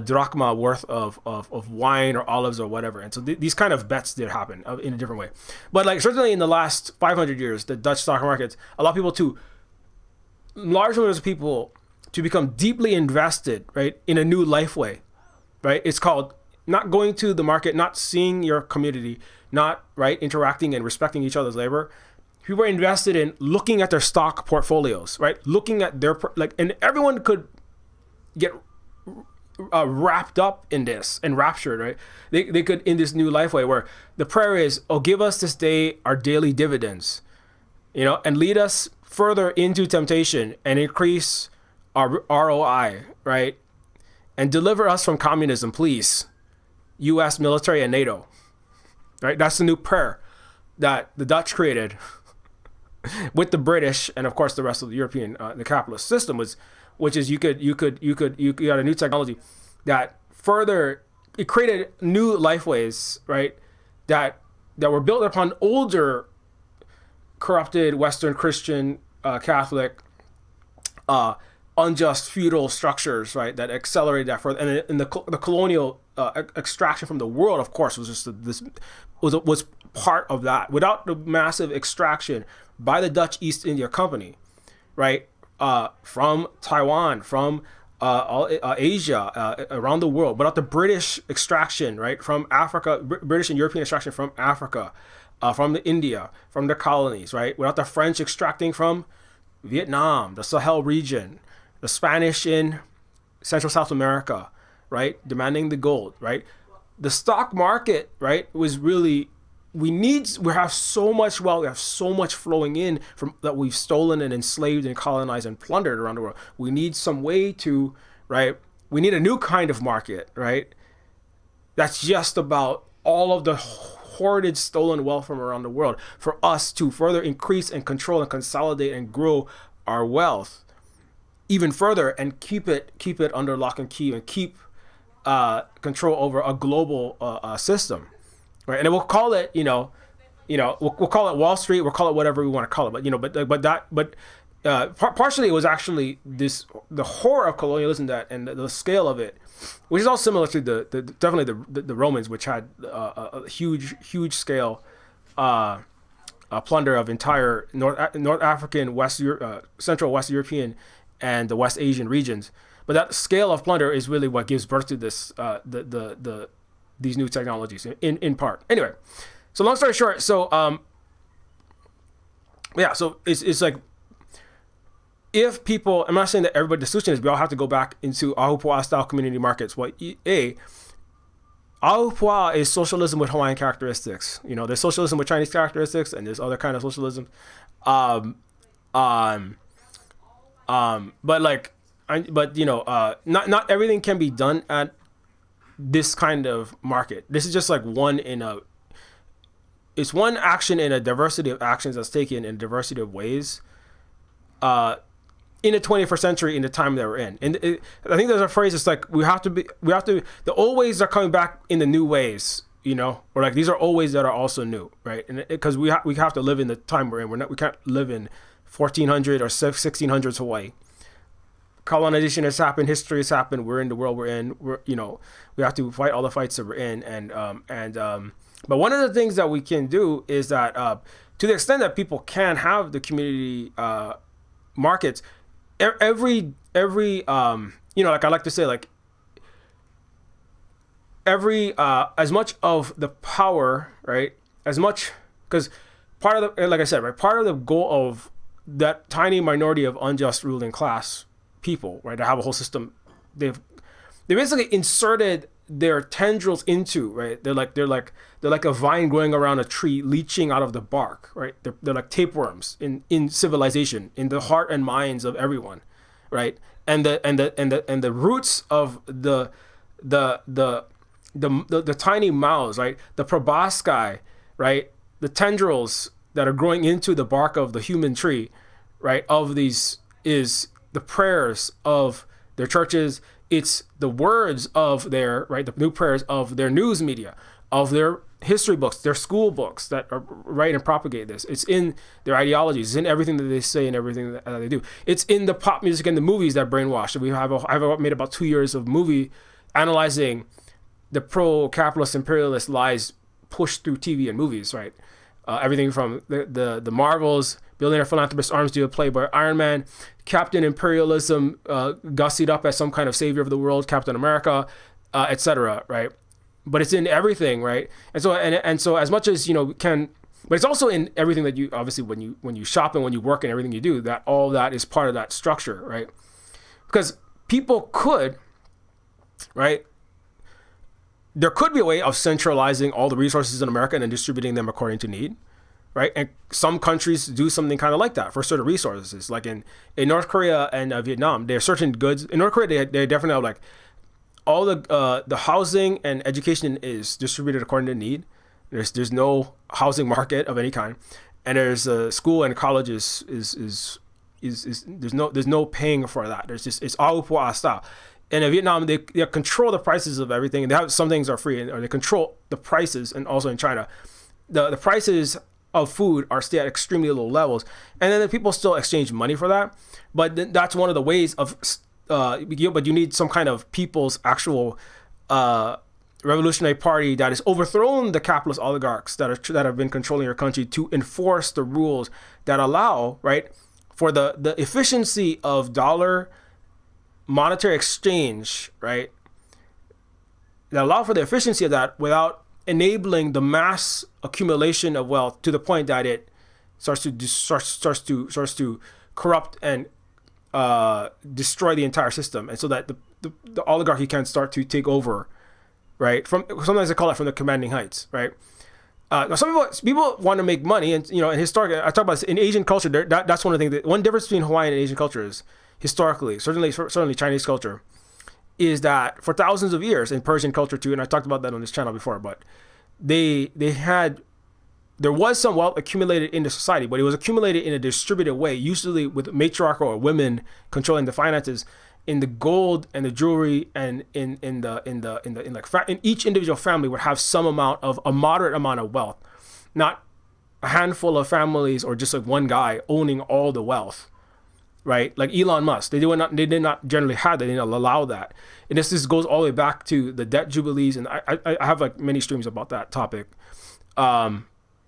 drachma worth of wine or olives or whatever. And so these kind of bets did happen in a different way. But like certainly in the last 500 years, the Dutch stock markets allow large numbers of people to become deeply invested, right, in a new life way, right? It's called not going to the market, not seeing your community, not, right, interacting and respecting each other's labor. People are invested in looking at their stock portfolios, right? Looking at their, and everyone could get wrapped up in this and raptured, right? They could, in this new life way where the prayer is, oh, give us this day our daily dividends, you know, and lead us further into temptation and increase our ROI, right? And deliver us from communism, please. U.S. military and NATO, right? That's the new prayer that the Dutch created with the British and of course the rest of the European, the capitalist system which is you got a new technology that further, it created new life ways, right? That were built upon older corrupted Western Christian, Catholic, unjust feudal structures, right? That accelerated that further, and the colonial extraction from the world, of course, was just was part of that. Without the massive extraction by the Dutch East India Company, right, from Taiwan, from Asia, around the world, without the British extraction, right, from Africa, British and European extraction from Africa, from India, from the colonies, right, without the French extracting from Vietnam, the Sahel region, the Spanish in Central South America, right, demanding the gold, right? The stock market, right, was really, we have so much wealth, we have so much flowing in from that we've stolen and enslaved and colonized and plundered around the world. We need some way to, right, we need a new kind of market, right? That's just about all of the hoarded, stolen wealth from around the world for us to further increase and control and consolidate and grow our wealth even further and keep it under lock and key and keep control over a global system, right? And we'll call it, we'll call it Wall Street, we'll call it whatever we want to call it, but partially it was actually the horror of colonialism and the scale of it, which is all similar to definitely the Romans, which had a huge scale plunder of entire North African, Central West European, and the West Asian regions. But that scale of plunder is really what gives birth to this these new technologies in part. Anyway, so long story short, so so it's like, if people, I'm not saying that everybody, the solution is we all have to go back into Ahupua'a style community markets. Ahupua'a is socialism with Hawaiian characteristics. You know, there's socialism with Chinese characteristics, and there's other kind of socialism. But not everything can be done at this kind of market. This is just like it's one action in a diversity of actions that's taken in a diversity of ways. In the 21st century, in the time that we're in. And I think there's a phrase, it's like, the old ways are coming back in the new ways, you know, or like, these are old ways that are also new, right? And because we have to live in the time we're in. We can't live in 1400 or 1600s Hawaii. Colonization has happened, history has happened, we're in the world we're in, we have to fight all the fights that we're in. But one of the things that we can do is that, to the extent that people can have the community markets, every like I like to say, like, every as much of the power, right, as much, because part of the, like I said, right, part of the goal of that tiny minority of unjust ruling class people, right, to have a whole system, they basically inserted their tendrils into, right, they're like a vine growing around a tree, leeching out of the bark, right, they're like tapeworms in civilization, in the heart and minds of everyone, right, and the roots of the tiny mouths, right, the proboscis, right, the tendrils that are growing into the bark of the human tree, right, of these is the prayers of their churches. It's the words of their, right, the new prayers of their news media, of their history books, their school books that are write and propagate this. It's in their ideologies. It's in everything that they say and everything that they do. It's in the pop music and the movies that brainwash. I've made about 2 years of movie analyzing the pro-capitalist imperialist lies pushed through TV and movies, right? Everything from the Marvels, billionaire philanthropist arms deal played by Iron Man, Captain Imperialism gussied up as some kind of savior of the world, Captain America, etc. Right? But it's in everything, right? And so as much as but it's also in everything that you obviously when you shop and when you work and everything you do, that all that is part of that structure, right? Because people could, right? There could be a way of centralizing all the resources in America and then distributing them according to need, right? And some countries do something kind of like that for certain resources. Like in North Korea and Vietnam, there are certain goods. In North Korea, they definitely have like all the housing and education is distributed according to need. There's no housing market of any kind, and there's school and colleges is there's no paying for that. It's Ahupua'a style. And in Vietnam, they control the prices of everything. They have some things are free, or they control the prices. And also in China, the prices of food are still at extremely low levels. And then the people still exchange money for that. But that's one of the ways of, but you need some kind of people's actual revolutionary party that has overthrown the capitalist oligarchs that have been controlling your country to enforce the rules that allow, right, for the efficiency of dollar monetary exchange, right, that allow for the efficiency of that without enabling the mass accumulation of wealth to the point that it starts to corrupt and destroy the entire system, and so that the oligarchy can start to take over, right? From sometimes they call it from the commanding heights, right? Now some people want to make money, and in historic, I talk about this in Asian culture. That's one of the things. One difference between Hawaiian and Asian culture is historically, certainly Chinese culture, is that for thousands of years, in Persian culture too, and I talked about that on this channel before, but there was some wealth accumulated in the society, but it was accumulated in a distributed way, usually with matriarchal or women controlling the finances, in the gold and the jewelry, and in each individual family would have some amount of a moderate amount of wealth, not a handful of families or just like one guy owning all the wealth. Right, like Elon Musk, they did not generally have that. They didn't allow that, and this goes all the way back to the debt jubilees, and I have like many streams about that topic, in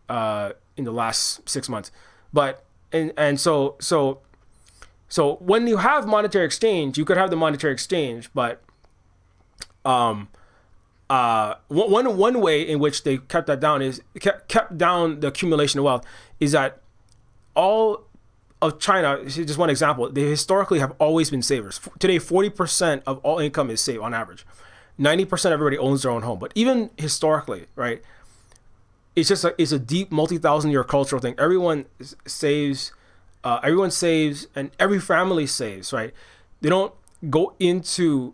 the last 6 months, but so So when you have monetary exchange, you could have the monetary exchange, but one way in which they kept that down is kept down the accumulation of wealth is that all of China, just one example, they historically have always been savers. Today, 40% of all income is saved on average. 90% of everybody owns their own home. But even historically, right, it's a deep multi-thousand-year cultural thing. Everyone saves, and every family saves, right? They don't go into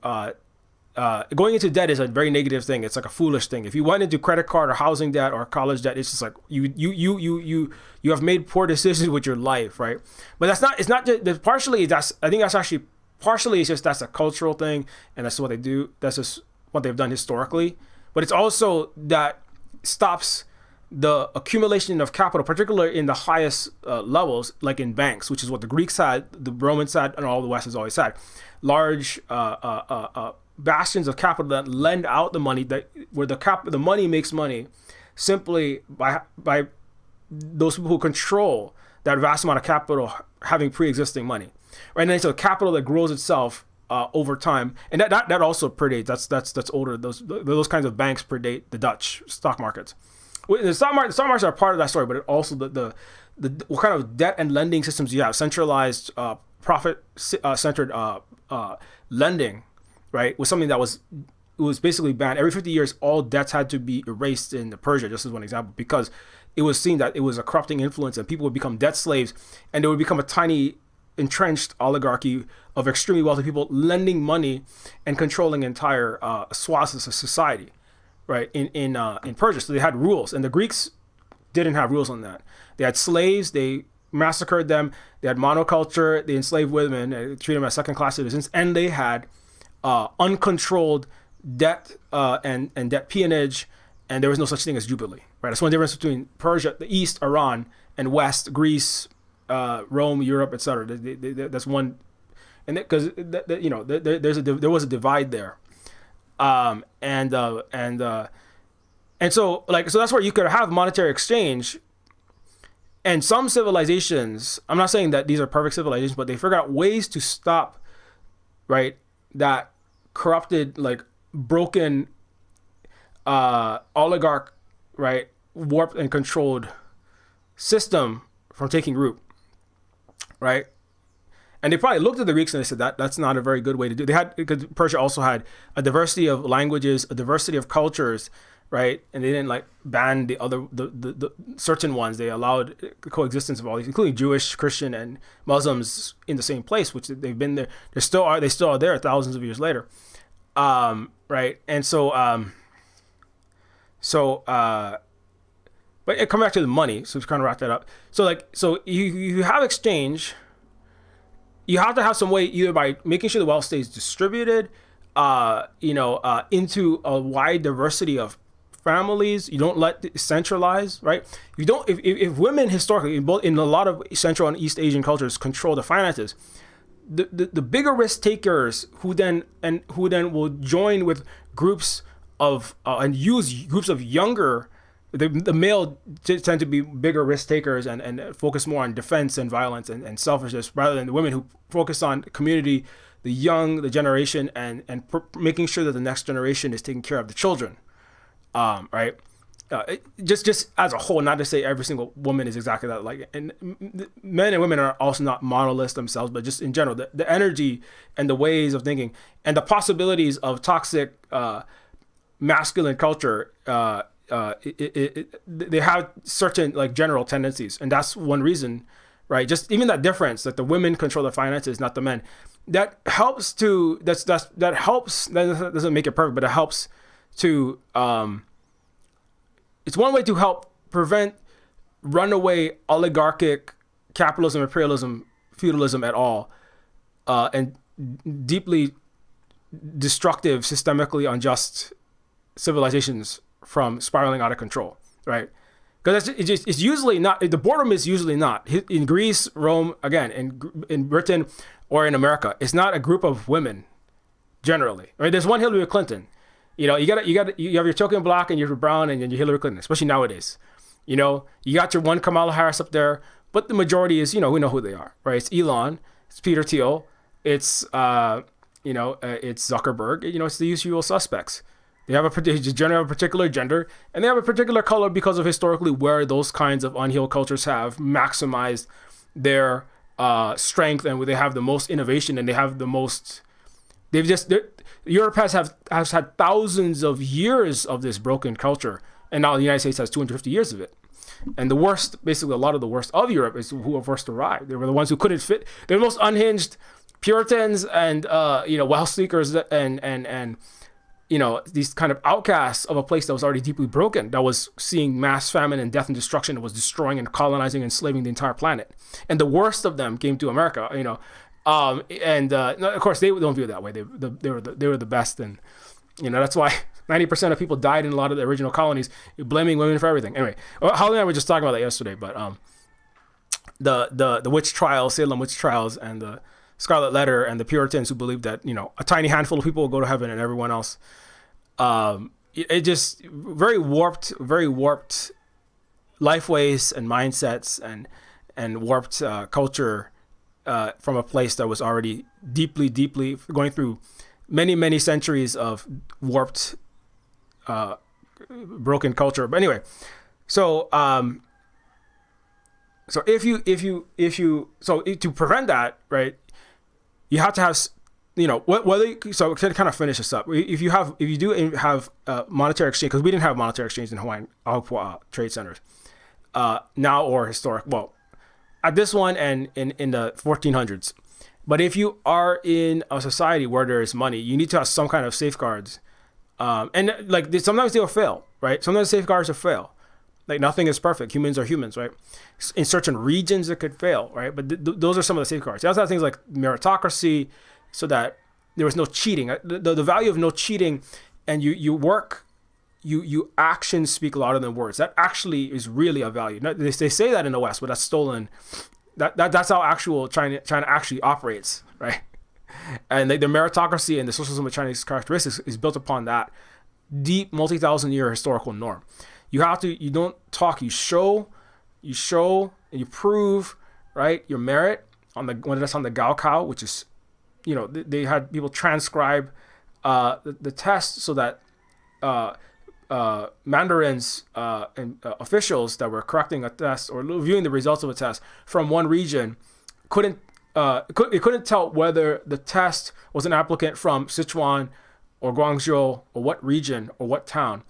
going into debt is a very negative thing. It's like a foolish thing. If you went into credit card or housing debt or college debt, it's just like you have made poor decisions with your life, right? But that's not. It's not just partially. I think that's actually partially. It's just that's a cultural thing, and that's what they do. That's just what they've done historically. But it's also that stops the accumulation of capital, particularly in the highest levels, like in banks, which is what the Greeks had, the Romans had, and all the West has always had. Large bastions of capital that lend out the money, where the money makes money simply by those people who control that vast amount of capital having pre-existing money, right? And then it's a capital that grows itself over time, and that also predates. That's older. Those kinds of banks predate the Dutch stock markets. The stock markets are part of that story, but it also the what kind of debt and lending systems you have, centralized profit centered lending, right, was something that was basically banned. Every 50 years, all debts had to be erased in Persia, just as one example, because it was seen that it was a corrupting influence and people would become debt slaves, and there would become a tiny entrenched oligarchy of extremely wealthy people lending money and controlling entire swaths of society, right, in Persia. So they had rules, and the Greeks didn't have rules on that. They had slaves, they massacred them, they had monoculture, they enslaved women, they treated them as second-class citizens, and they had uncontrolled debt and debt peonage, and there was no such thing as jubilee. Right, that's one difference between Persia, the East, Iran, and West, Greece, Rome, Europe, etc. That's one, and because there was a divide there, and so that's where you could have monetary exchange. And some civilizations, I'm not saying that these are perfect civilizations, but they figure out ways to stop, right, that corrupted, like broken oligarch, right, warped and controlled system from taking root, right? And they probably looked at the Greeks and they said that's not a very good way to do it. They had, because Persia also had a diversity of languages, a diversity of cultures, right? And they didn't like ban the certain ones. They allowed the coexistence of all these, including Jewish, Christian, and Muslims in the same place, which they've been there. They still are there thousands of years later, right? And but it come back to the money. So to kind of wrap that up. So you have exchange. You have to have some way, either by making sure the wealth stays distributed, into a wide diversity of families. You don't let it centralize, right? You don't. If women historically, in a lot of Central and East Asian cultures, control the finances, the bigger risk takers who then will join with groups of and use groups of younger. The male tend to be bigger risk takers and focus more on defense and violence and selfishness, rather than the women who focus on community, the generation, and making sure that the next generation is taking care of the children, right? Just as a whole, not to say every single woman is exactly that. Like, and men and women are also not monoliths themselves, but just in general, the energy and the ways of thinking and the possibilities of toxic masculine culture. They have certain like general tendencies, and that's one reason, right? Just even that difference that the women control the finances, not the men. That helps to that helps. That doesn't make it perfect, but it helps to. It's one way to help prevent runaway oligarchic capitalism, imperialism, feudalism at all, and deeply destructive, systemically unjust civilizations from spiraling out of control, right? Because it's usually not, the boredom is usually not in Greece, Rome, again, in Britain, or in America. It's not a group of women generally, right? There's one Hillary Clinton. You have your token black and your brown and your Hillary Clinton, especially nowadays. You got your one Kamala Harris up there, but the majority is, we know who they are, right? It's Elon It's Peter Thiel. It's it's Zuckerberg. It's the usual suspects. They have a particular gender, and they have a particular color because of historically where those kinds of unhealed cultures have maximized their strength, and where they have the most innovation, and they have the most. Europe has had thousands of years of this broken culture, and now the United States has 250 years of it. And the worst, basically, a lot of the worst of Europe is who have first arrived. They were the ones who couldn't fit. They're the most unhinged Puritans and wealth seekers and these kind of outcasts of a place that was already deeply broken, that was seeing mass famine and death and destruction, that was destroying and colonizing and enslaving the entire planet. And the worst of them came to America. Of course, they don't view it that way. They were the best, and that's why 90% of people died in a lot of the original colonies, blaming women for everything. Anyway, Holly and I were just talking about that yesterday, but the witch trials, Salem witch trials, and the Scarlet Letter, and the Puritans who believed that a tiny handful of people will go to heaven and everyone else. It just very warped lifeways and mindsets and warped culture from a place that was already deeply going through many centuries of warped, broken culture. But anyway, so to prevent that, right, you have to have, so to kind of finish this up, if you do have monetary exchange, because we didn't have monetary exchange in Hawaiian trade centers, now or historic, well, at this one and in the 1400s. But if you are in a society where there is money, you need to have some kind of safeguards. And like sometimes they'll fail, right? Sometimes safeguards will fail. Like nothing is perfect. Humans are humans, right? In certain regions, it could fail, right? But those are some of the safeguards. You also have things like meritocracy, so that there was no cheating. The value of no cheating, and you actions speak louder than words. That actually is really a value. They say that in the West, but that's stolen. That's how actual China actually operates, right? And the meritocracy and the socialism of Chinese characteristics is built upon that deep multi-thousand-year historical norm. You don't talk, you show, and you prove, right, your merit when that's on the Gaokao, which is, they had people transcribe the test so that mandarins and officials that were correcting a test or reviewing the results of a test from one region couldn't tell whether the test was an applicant from Sichuan or Guangzhou or what region or what town,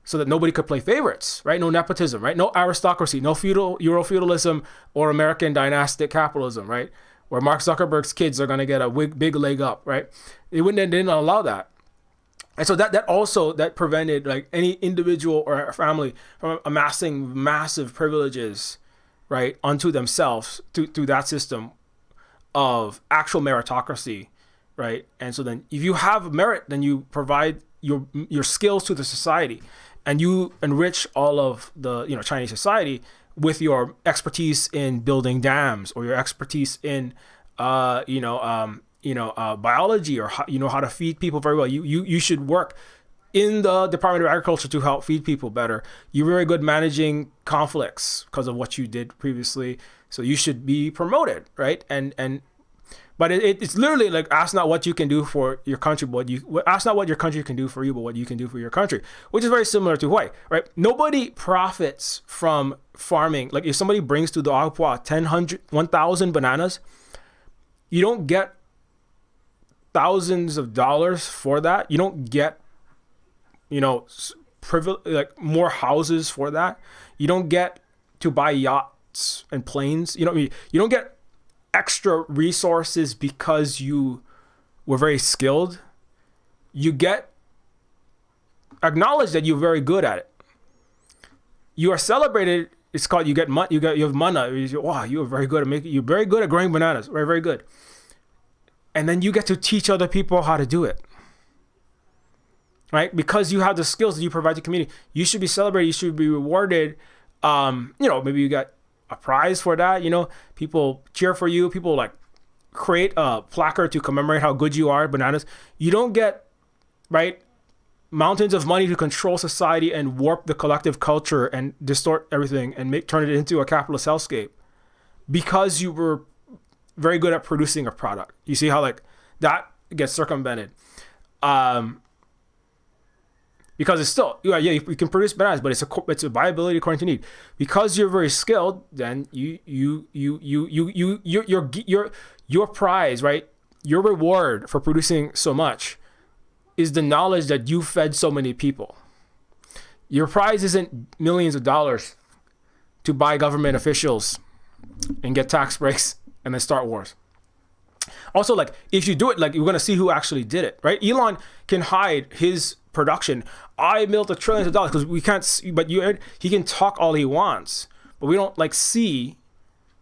so that nobody could play favorites, right? No nepotism, right? No aristocracy, no Euro-feudalism or American dynastic capitalism, right? Where Mark Zuckerberg's kids are going to get a big leg up, right? They didn't allow that. And so that prevented like any individual or family from amassing massive privileges, right, unto themselves through that system of actual meritocracy, right? And so then if you have merit, then you provide your skills to the society, and you enrich all of the Chinese society with your expertise in building dams, or your expertise in biology, or how to feed people very well. You should work in the Department of Agriculture to help feed people better. You're very good managing conflicts because of what you did previously, so you should be promoted, right? But it's literally like, ask not what you can do for your country, but ask not what your country can do for you, but what you can do for your country, which is very similar to Hawaii, right? Nobody profits from farming. Like if somebody brings to the Agua 1,000 bananas, you don't get thousands of dollars for that. You don't get, like more houses for that. You don't get to buy yachts and planes. You don't get extra resources because you were very skilled. You get acknowledged that you're very good at it. You are celebrated. It's called, you have mana. Wow, you are very good at you're very good at growing bananas. Very, very good. And then you get to teach other people how to do it, right? Because you have the skills that you provide to the community. You should be celebrated. You should be rewarded. Maybe you got a prize for that. People cheer for you. People like create a placard to commemorate how good you are at bananas. You don't get, right, mountains of money to control society and warp the collective culture and distort everything and turn it into a capitalist hellscape because you were very good at producing a product. You see how like that gets circumvented. Because it's still, you can produce bananas, but it's a viability according to need. Because you're very skilled, then your prize, right? Your reward for producing so much is the knowledge that you fed so many people. Your prize isn't millions of dollars to buy government officials and get tax breaks and then start wars. Also, like, if you do it, like, you're going to see who actually did it, right? Elon can hide his production. I milled the trillions of dollars because we can't see, but he can talk all he wants, but we don't like see,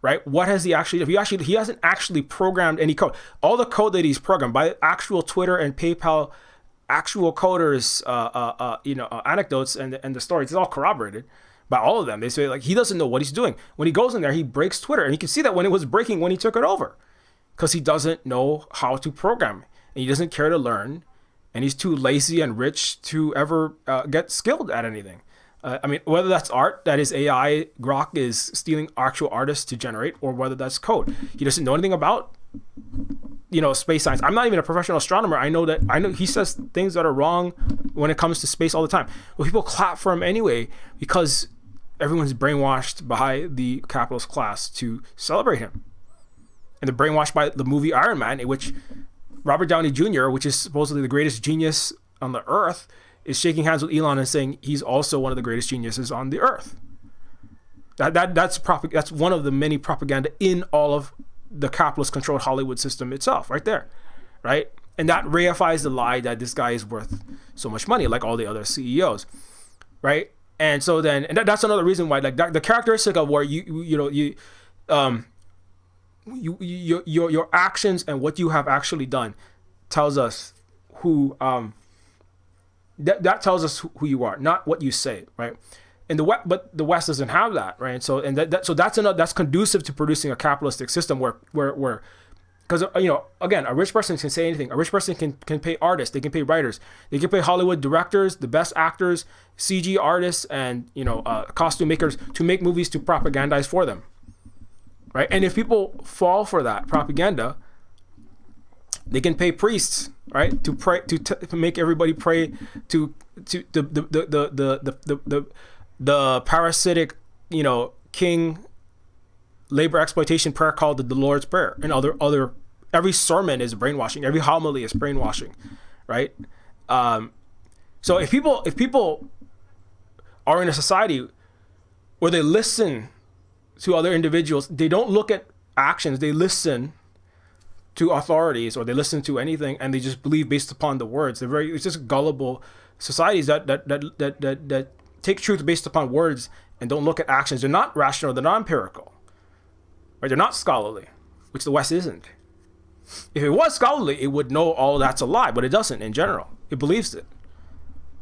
right? What has he actually done? He hasn't actually programmed any code. All the code that he's programmed by actual Twitter and PayPal, actual coders, anecdotes and the stories, it's all corroborated by all of them. They say like, he doesn't know what he's doing. When he goes in there, he breaks Twitter, and you can see that when it was breaking, when he took it over, because he doesn't know how to program and he doesn't care to learn. And he's too lazy and rich to ever get skilled at anything. I mean, whether that's art, that is AI, Grok is stealing actual artists to generate, or whether that's code. He doesn't know anything about, space science. I'm not even a professional astronomer. I know he says things that are wrong when it comes to space all the time. Well, people clap for him anyway because everyone's brainwashed by the capitalist class to celebrate him. And they're brainwashed by the movie Iron Man, in which Robert Downey Jr., which is supposedly the greatest genius on the earth, is shaking hands with Elon and saying he's also one of the greatest geniuses on the earth. That's one of the many propaganda in all of the capitalist-controlled Hollywood system itself, right there, right? And that reifies the lie that this guy is worth so much money, like all the other CEOs, right? And so then, that's another reason why, like, the characteristic of where your actions and what you have actually done tells us who that tells us who you are, not what you say, right? And but the West doesn't have that, right? So that's conducive to producing a capitalistic system where because again, a rich person can say anything. A rich person can pay artists, they can pay writers, they can pay Hollywood directors, the best actors, CG artists, and costume makers to make movies to propagandize for them. Right, and if people fall for that propaganda, they can pay priests, right, to pray to make everybody pray to the parasitic, king labor exploitation prayer called the Lord's Prayer, and other every sermon is brainwashing, every homily is brainwashing, right? So if people are in a society where they listen to other individuals, they don't look at actions, they listen to authorities, or they listen to anything and they just believe based upon the words. It's just gullible societies that take truth based upon words and don't look at actions. They're not rational, they're not empirical, right? They're not scholarly, which the West isn't. If it was scholarly, it would know all that's a lie, but it doesn't in general. It believes it.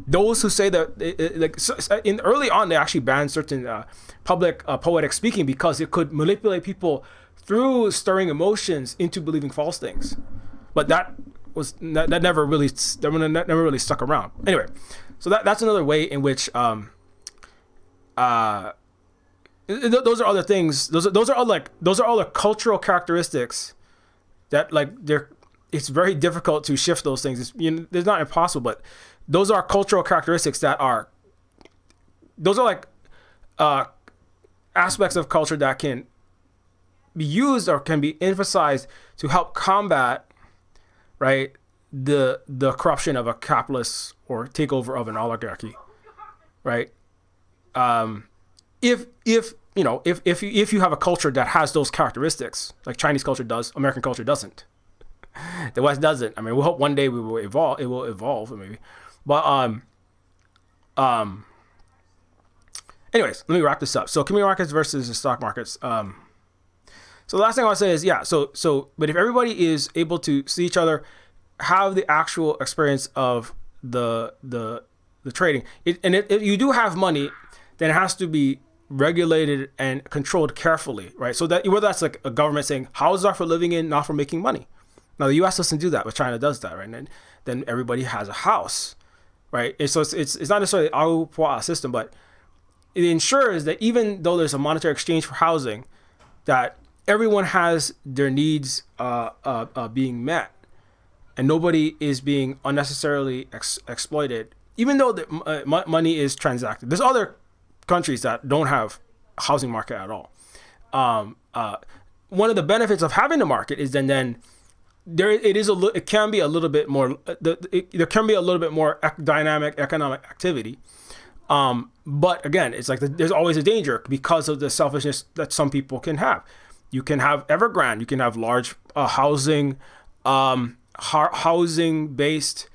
Those who say that, in early on, they actually banned certain public poetic speaking because it could manipulate people through stirring emotions into believing false things. But that never really stuck around. Anyway, so that's another way in which those are other things. Those are all the cultural characteristics that it's very difficult to shift those things. It's not impossible, but those are cultural characteristics those are aspects of culture that can be used or can be emphasized to help combat, right, the corruption of a capitalist or takeover of an oligarchy, right? If you have a culture that has those characteristics, like Chinese culture does, American culture doesn't. The West doesn't. I mean, we hope one day we will evolve. It will evolve, maybe. But anyways, let me wrap this up. So, community markets versus the stock markets. So the last thing I want to say is, but if everybody is able to see each other, have the actual experience of the trading, if you do have money, then it has to be regulated and controlled carefully, right? So that whether that's like a government saying, houses are for living in, not for making money. Now the U.S. doesn't do that, but China does that, right? And then everybody has a house, right? And so it's not necessarily an au point system, but it ensures that even though there's a monetary exchange for housing, that everyone has their needs being met, and nobody is being unnecessarily exploited, even though money is transacted. There's other countries that don't have a housing market at all. One of the benefits of having a market is then it can be a little bit more there can be a little bit more dynamic economic activity. But again, it's like there's always a danger because of the selfishness that some people can have. You can have Evergrande, you can have large housing based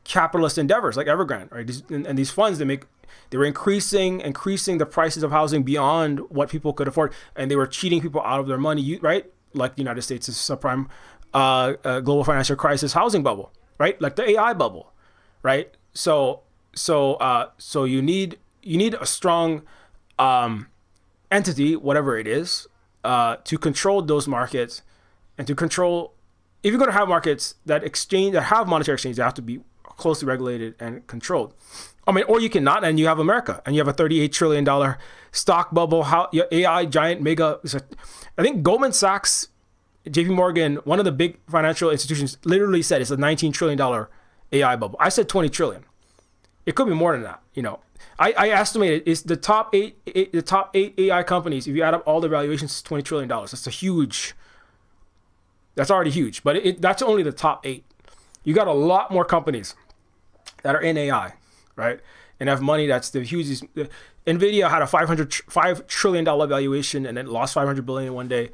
capitalist endeavors like Evergrande, right? And these funds they were increasing the prices of housing beyond what people could afford, and they were cheating people out of their money, right? Like the United States' subprime global financial crisis housing bubble, right? Like the AI bubble, right? So you need a strong entity, whatever it is, to control those markets, and to control. If you're going to have markets that have monetary exchange, they have to be closely regulated and controlled. I mean, or you cannot, and you have America, and you have a $38 trillion stock bubble, AI giant mega. I think Goldman Sachs, JP Morgan, one of the big financial institutions, literally said it's a $19 trillion AI bubble. I said 20 trillion. It could be more than that. I estimated it's the top eight AI companies. If you add up all the valuations, it's $20 trillion. That's already huge, but that's only the top 8. You got a lot more companies that are in AI, right? And have money that's the hugest. NVIDIA had a $5 trillion valuation, and it lost $500 billion in one day.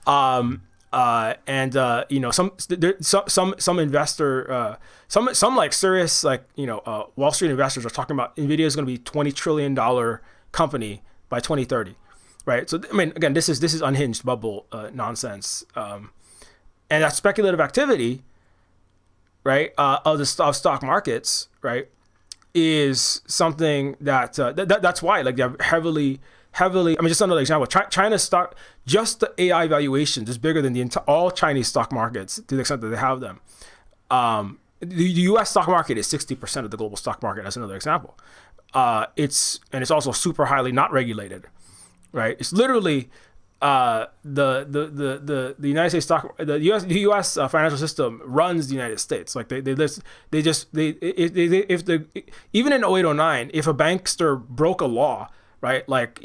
Some investor, some like serious Wall Street investors are talking about NVIDIA is going to be $20 trillion company by 2030, right? So I mean, again, this is unhinged bubble nonsense, and that speculative activity, right, of stock markets, right, is something that's why like they're heavily. I mean, just another example. China's stock, just the AI valuations is bigger than all Chinese stock markets to the extent that they have them. The U.S. stock market is 60% of the global stock market. That's another example. It's also super highly not regulated, right? It's literally the United States the U.S. Financial system runs the United States. Like even in 2008-09, if a bankster broke a law, right, like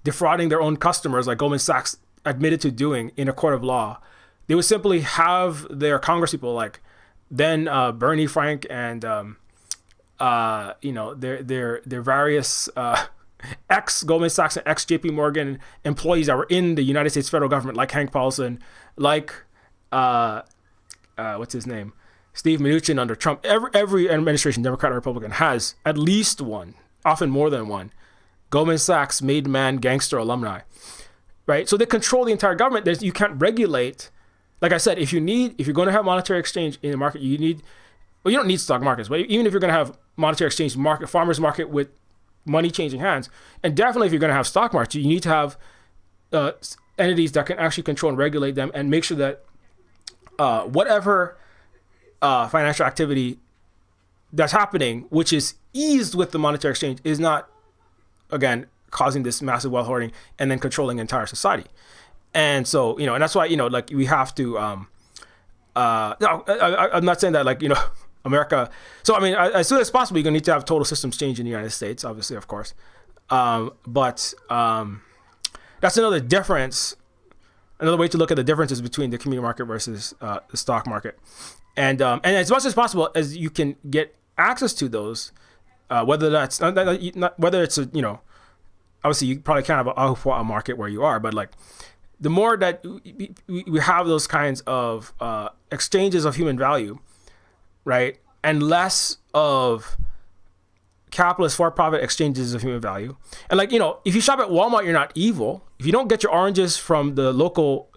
defrauding their own customers, like Goldman Sachs admitted to doing in a court of law, they would simply have their congresspeople, like then Bernie Frank and their various ex Goldman Sachs and ex JP Morgan employees that were in the United States federal government, like Hank Paulson, like what's his name, Steve Mnuchin under Trump. Every administration, Democrat or Republican, has at least one, often more than one, Goldman Sachs made man gangster alumni, right? So they control the entire government. You can't regulate. Like I said, if you're going to have monetary exchange in the market, you don't need stock markets, but even if you're going to have monetary exchange market, farmers market with money changing hands, and definitely if you're going to have stock market, you need to have entities that can actually control and regulate them and make sure that whatever financial activity that's happening, which is eased with the monetary exchange, is not, again, causing this massive wealth hoarding and then controlling entire society. And so, and that's why, like we have to, no, I'm not saying that like, America. So, I mean, as soon as possible, you're going to need to have total systems change in the United States, obviously, of course. But that's another difference. Another way to look at the differences between the community market versus the stock market. And as much as possible as you can get access to those, whether it's obviously you probably can't have a market where you are, but like the more that we have those kinds of exchanges of human value, right, and less of capitalist for-profit exchanges of human value. And like, if you shop at Walmart, you're not evil. If you don't get your oranges from the local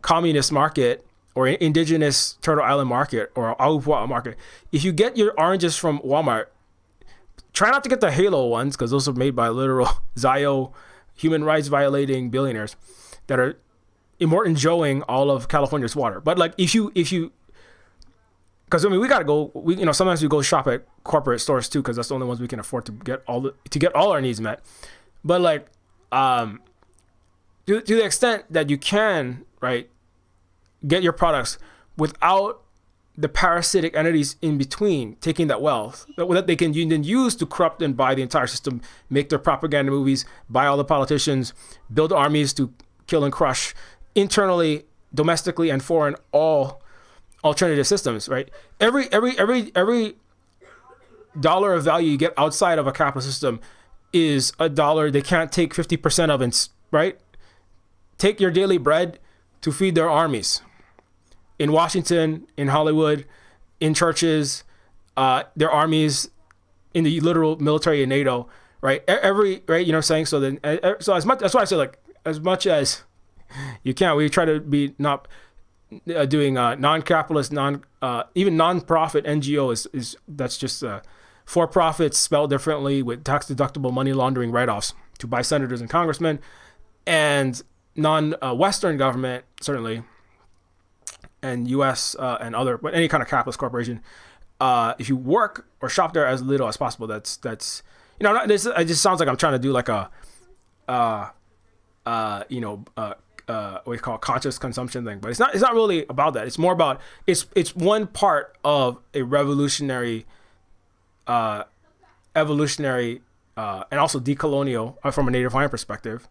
communist market or indigenous Turtle Island market or Ahupua'a market, if you get your oranges from Walmart, try not to get the Halo ones, because those are made by literal Zio human rights violating billionaires that are enjoying all of California's water. But like if you because I mean we gotta go, sometimes we go shop at corporate stores too, because that's the only ones we can afford to get all our needs met. But like to the extent that you can, right, get your products without the parasitic entities in between taking that wealth that they can then use to corrupt and buy the entire system, make their propaganda movies, buy all the politicians, build armies to kill and crush internally, domestically, and foreign all alternative systems, right? Every dollar of value you get outside of a capitalist system is a dollar they can't take 50% of, and right? Take your daily bread to feed their armies. In Washington, in Hollywood, in churches, their armies, in the literal military in NATO, right? Right, you know what I'm saying? So then, so as much, that's why I say, like, as much as you can, we try to be not doing non-capitalist, even non-profit NGO is that's just for-profits spelled differently with tax-deductible money laundering write-offs to buy senators and congressmen, and non-Western government, certainly, and U.S. And other, but any kind of capitalist corporation, if you work or shop there as little as possible, that's you know, this it just sounds like I'm trying to do like a what you call conscious consumption thing, but it's not really about that. It's more about it's one part of a revolutionary, evolutionary, and also decolonial, from a Native Hawaiian perspective,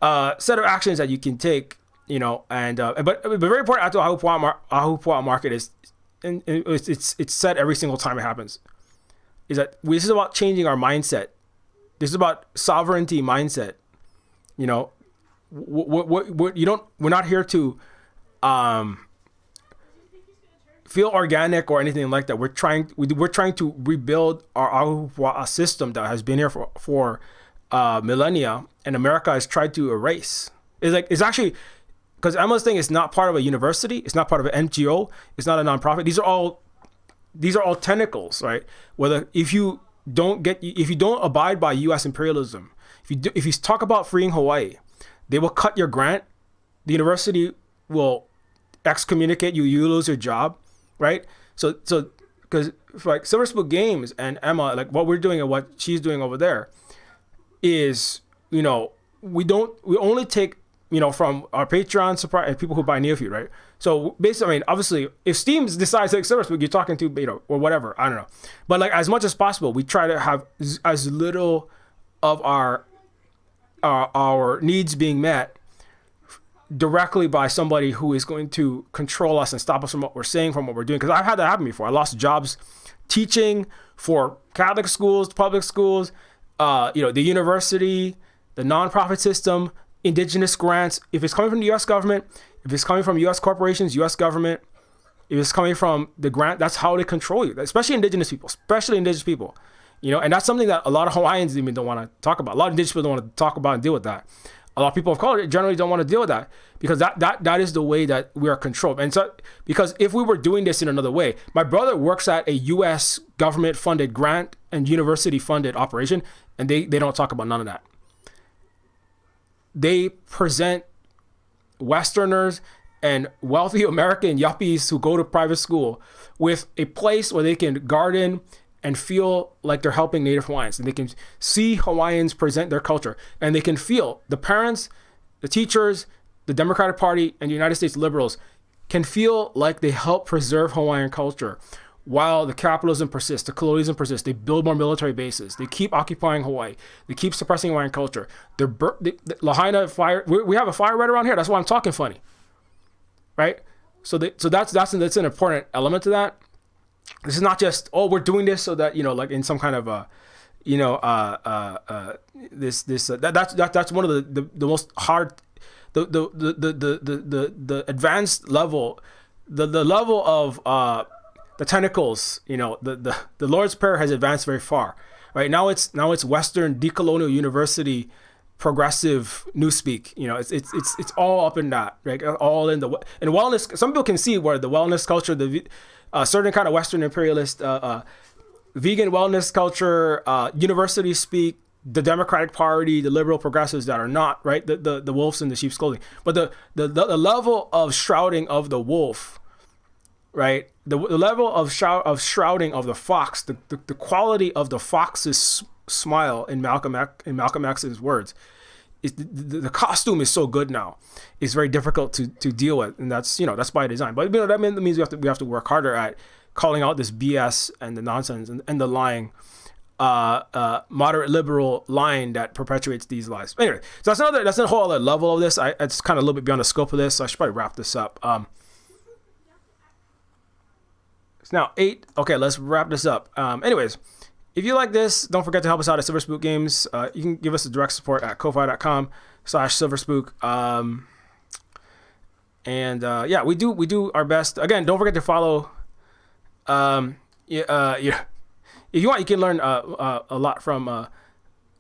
set of actions that you can take. You know, and but very important at the Ahupua'a market is, and it's said every single time it happens, is that this is about changing our mindset. This is about sovereignty mindset. You know, we're not here to feel organic or anything like that. We're trying to rebuild our Ahupua'a system that has been here for millennia, and America has tried to erase. It's actually, because Emma's thing is not part of a university, it's not part of an NGO, it's not a nonprofit. These are all tentacles, right? Whether if you don't abide by U.S. imperialism, if you talk about freeing Hawaii, they will cut your grant. The university will excommunicate you. You lose your job, right? So because like Silver Spoon Games and Emma, like what we're doing and what she's doing over there, is, you know, we only take, you know, from our Patreon support and people who buy Neofeud, right? So basically, I mean, obviously, if Steam decides to accept us, you're talking to, you know, or whatever, I don't know. But like, as much as possible, we try to have as little of our needs being met directly by somebody who is going to control us and stop us from what we're saying, from what we're doing. Because I've had that happen before. I lost jobs teaching for Catholic schools, public schools, you know, the university, the nonprofit system, indigenous grants. If it's coming from the U.S. government, if it's coming from U.S. corporations, U.S. government, if it's coming from the grant, that's how they control you, especially indigenous people, you know, and that's something that a lot of Hawaiians even don't want to talk about. A lot of indigenous people don't want to talk about and deal with that. A lot of people of color generally don't want to deal with that, because that is the way that we are controlled. And so, because if we were doing this in another way, my brother works at a U.S. government funded grant and university funded operation, and they don't talk about none of that. They present Westerners and wealthy American yuppies who go to private school with a place where they can garden and feel like they're helping Native Hawaiians, and they can see Hawaiians present their culture, and they can feel the parents, the teachers, the Democratic Party, and the United States liberals can feel like they help preserve Hawaiian culture while the capitalism persists, the colonialism persists. They build more military bases. They keep occupying Hawaii. They keep suppressing Hawaiian culture. Lahaina fire. We have a fire right around here. That's why I'm talking funny, right? So that's an important element to that. This is not just, oh, we're doing this so that, you know, like in some kind of that's one of the most hard, the advanced level, the level of the tentacles, you know, the Lord's Prayer has advanced very far. Right now it's Western decolonial university progressive newspeak. You know, it's all up in that, right? All in and wellness. Some people can see where the wellness culture, the certain kind of Western imperialist vegan wellness culture, university speak, the Democratic Party, the liberal progressives that are not, right, the wolves in the sheep's clothing, but the level of shrouding of the wolf, right, the level of shrouding of the fox, the quality of the fox's smile in Malcolm X's words the costume is so good now. It's very difficult to deal with, and that's that's by design. But that means we have to work harder at calling out this BS and the nonsense and the lying, moderate liberal line that perpetuates these lies. Anyway, so that's a whole other level of this. It's kind of a little bit beyond the scope of this, so I should probably wrap this up. It's now 8. Okay, let's wrap this up. Anyways, if you like this, don't forget to help us out at Silver Spook Games. You can give us a direct support at ko-fi.com/silverspook. Yeah, we do our best. Again, don't forget to follow. If you want, you can learn a lot from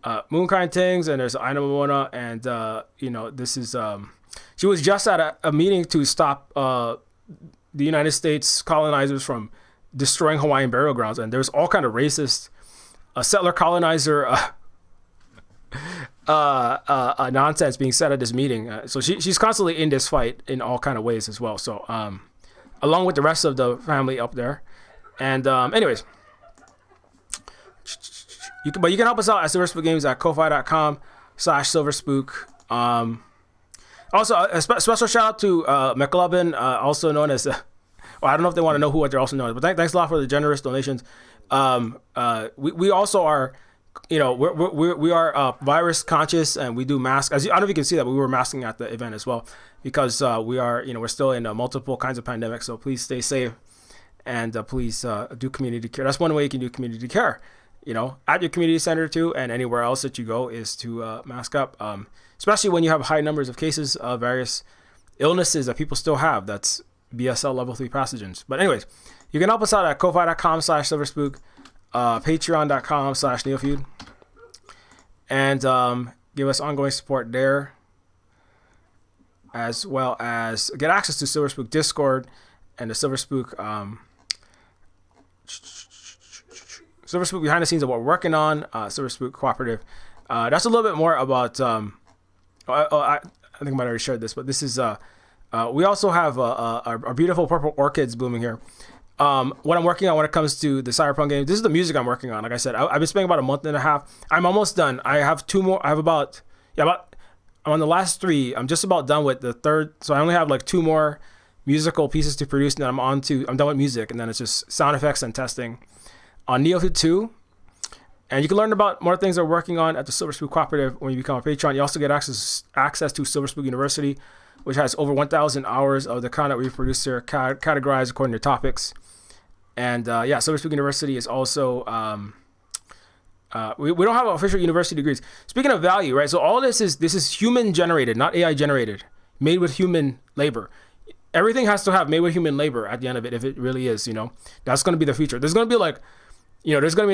Moonkind Things, and there's Aina Moana, and this is she was just at a meeting to stop the United States colonizers from destroying Hawaiian burial grounds, and there's all kind of racist settler colonizer nonsense being said at this meeting. So she's constantly in this fight in all kind of ways as well. So along with the rest of the family up there, and anyways. You can help us out at Silver Spook Games at ko-fi.com/silverspook. Also, a special shout out to McLovin, also known as. I don't know if they want to know who they're also known as, but thanks a lot for the generous donations. We also are, we are virus conscious, and we do mask. I don't know if you can see that, but we were masking at the event as well, because we are, we're still in multiple kinds of pandemics. So please stay safe, and please do community care. That's one way you can do community care. At your community center too, and anywhere else that you go, is to mask up, especially when you have high numbers of cases of various illnesses that people still have. That's BSL level 3 pathogens. But anyways, you can help us out at ko-fi.com/silverspook, patreon.com/neofeud, and give us ongoing support there, as well as get access to Silver Spook Discord and the Silver Spook behind the scenes of what we're working on, Silver Spook Cooperative. That's a little bit more about, I think I might have already shared this, but this is, we also have our beautiful purple orchids blooming here. What I'm working on when it comes to the cyberpunk game, this is the music I'm working on. Like I said, I've been spending about a month and a half. I'm almost done. I have 2 more. I'm on the last 3. I'm just about done with the 3rd. So I only have like 2 more musical pieces to produce, and then I'm done with music, and then it's just sound effects and testing on Neofeud 2. And you can learn about more things that we're working on at the Silver Spook Cooperative when you become a Patreon. You also get access to Silver Spook University, which has over 1,000 hours of the content we've produced here, categorized according to topics. And Silver Spook University is also, we don't have official university degrees. Speaking of value, right? So all this is human generated, not AI generated, made with human labor. Everything has to have made with human labor at the end of it, if it really is, that's going to be the future. There's going to be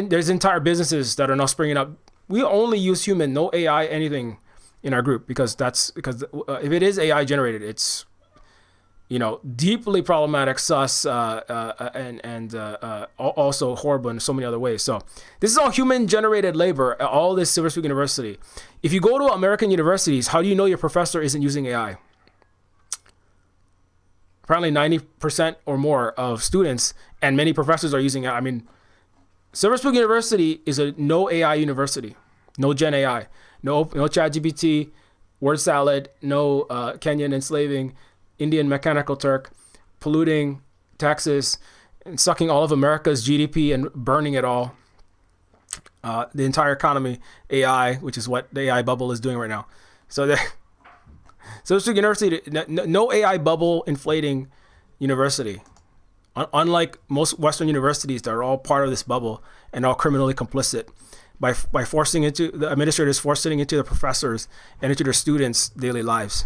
there's entire businesses that are now springing up. We only use human, no AI, anything in our group, because if it is AI generated, it's, deeply problematic, sus, and also horrible in so many other ways. So this is all human generated labor, all this Silver Spook University. If you go to American universities, how do you know your professor isn't using AI? Apparently 90% or more of students and many professors are using AI. I mean, Silver Spook University is a no AI university, no Gen AI, no ChatGPT, word salad, no Kenyan enslaving, Indian mechanical Turk, polluting Texas, and sucking all of America's GDP and burning it all. The entire economy, AI, which is what the AI bubble is doing right now. So Silver Spook University, no AI bubble inflating university. Unlike most Western universities that are all part of this bubble and all criminally complicit by forcing into the administrators, forcing into the professors and into their students' daily lives.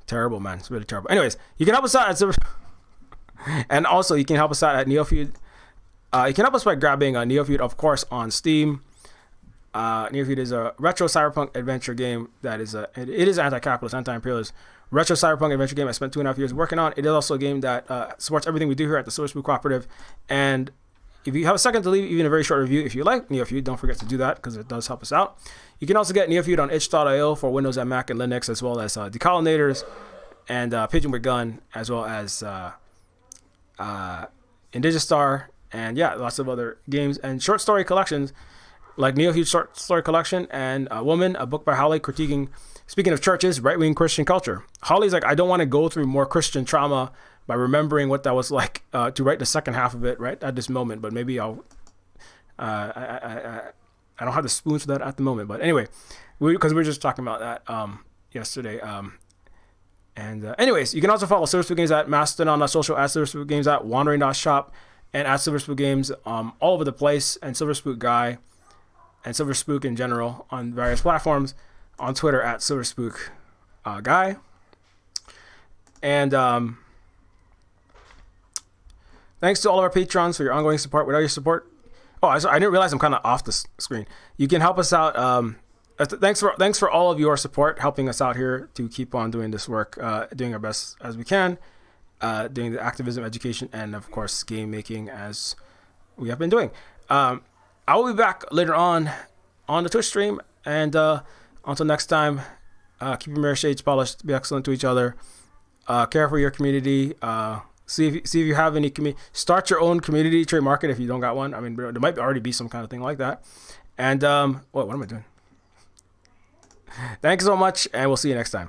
Terrible, man. It's really terrible. Anyways, you can help us out at and also you can help us out at Neofeud. You can help us by grabbing Neofeud, of course, on Steam. Neofeud is a retro cyberpunk adventure game that is it is anti-capitalist, anti-imperialist retro cyberpunk adventure game I spent 2.5 years working on. It is also a game that supports everything we do here at the Silver Spook Cooperative. And if you have a second to leave even a very short review, if you like Neofeud, don't forget to do that, because it does help us out. You can also get Neofeud on itch.io for Windows and Mac and Linux, as well as Decolonators and Pigeon with Gun, as well as Indigistar, and lots of other games and short story collections like Neofeud short story collection, and Woman, a book by Holly critiquing, speaking of churches, right-wing Christian culture. Holly's like, I don't want to go through more Christian trauma by remembering what that was like to write the second half of it right at this moment, but maybe I'll I don't have the spoons for that at the moment, but anyway, because we were just talking about that yesterday. Anyways, you can also follow Silver Spook Games at Mastodon.social, at Silver Spook Games, at Wandering.shop, and at Silver Spook Games all over the place, and Silver Spook Guy, and Silver Spook in general on various platforms, on Twitter at Silver Spook Guy. And thanks to all of our patrons for your ongoing support. Without your support, I didn't realize I'm kind of off the screen. You can help us out. Thanks for all of your support, helping us out here to keep on doing this work, doing our best as we can, doing the activism, education, and of course game making as we have been doing. I will be back later on the Twitch stream, and until next time, keep your mirror shades polished, be excellent to each other, care for your community. See if you have any start your own community trade market if you don't got one. I mean, there might already be some kind of thing like that. And what am I doing? Thanks so much, and we'll see you next time.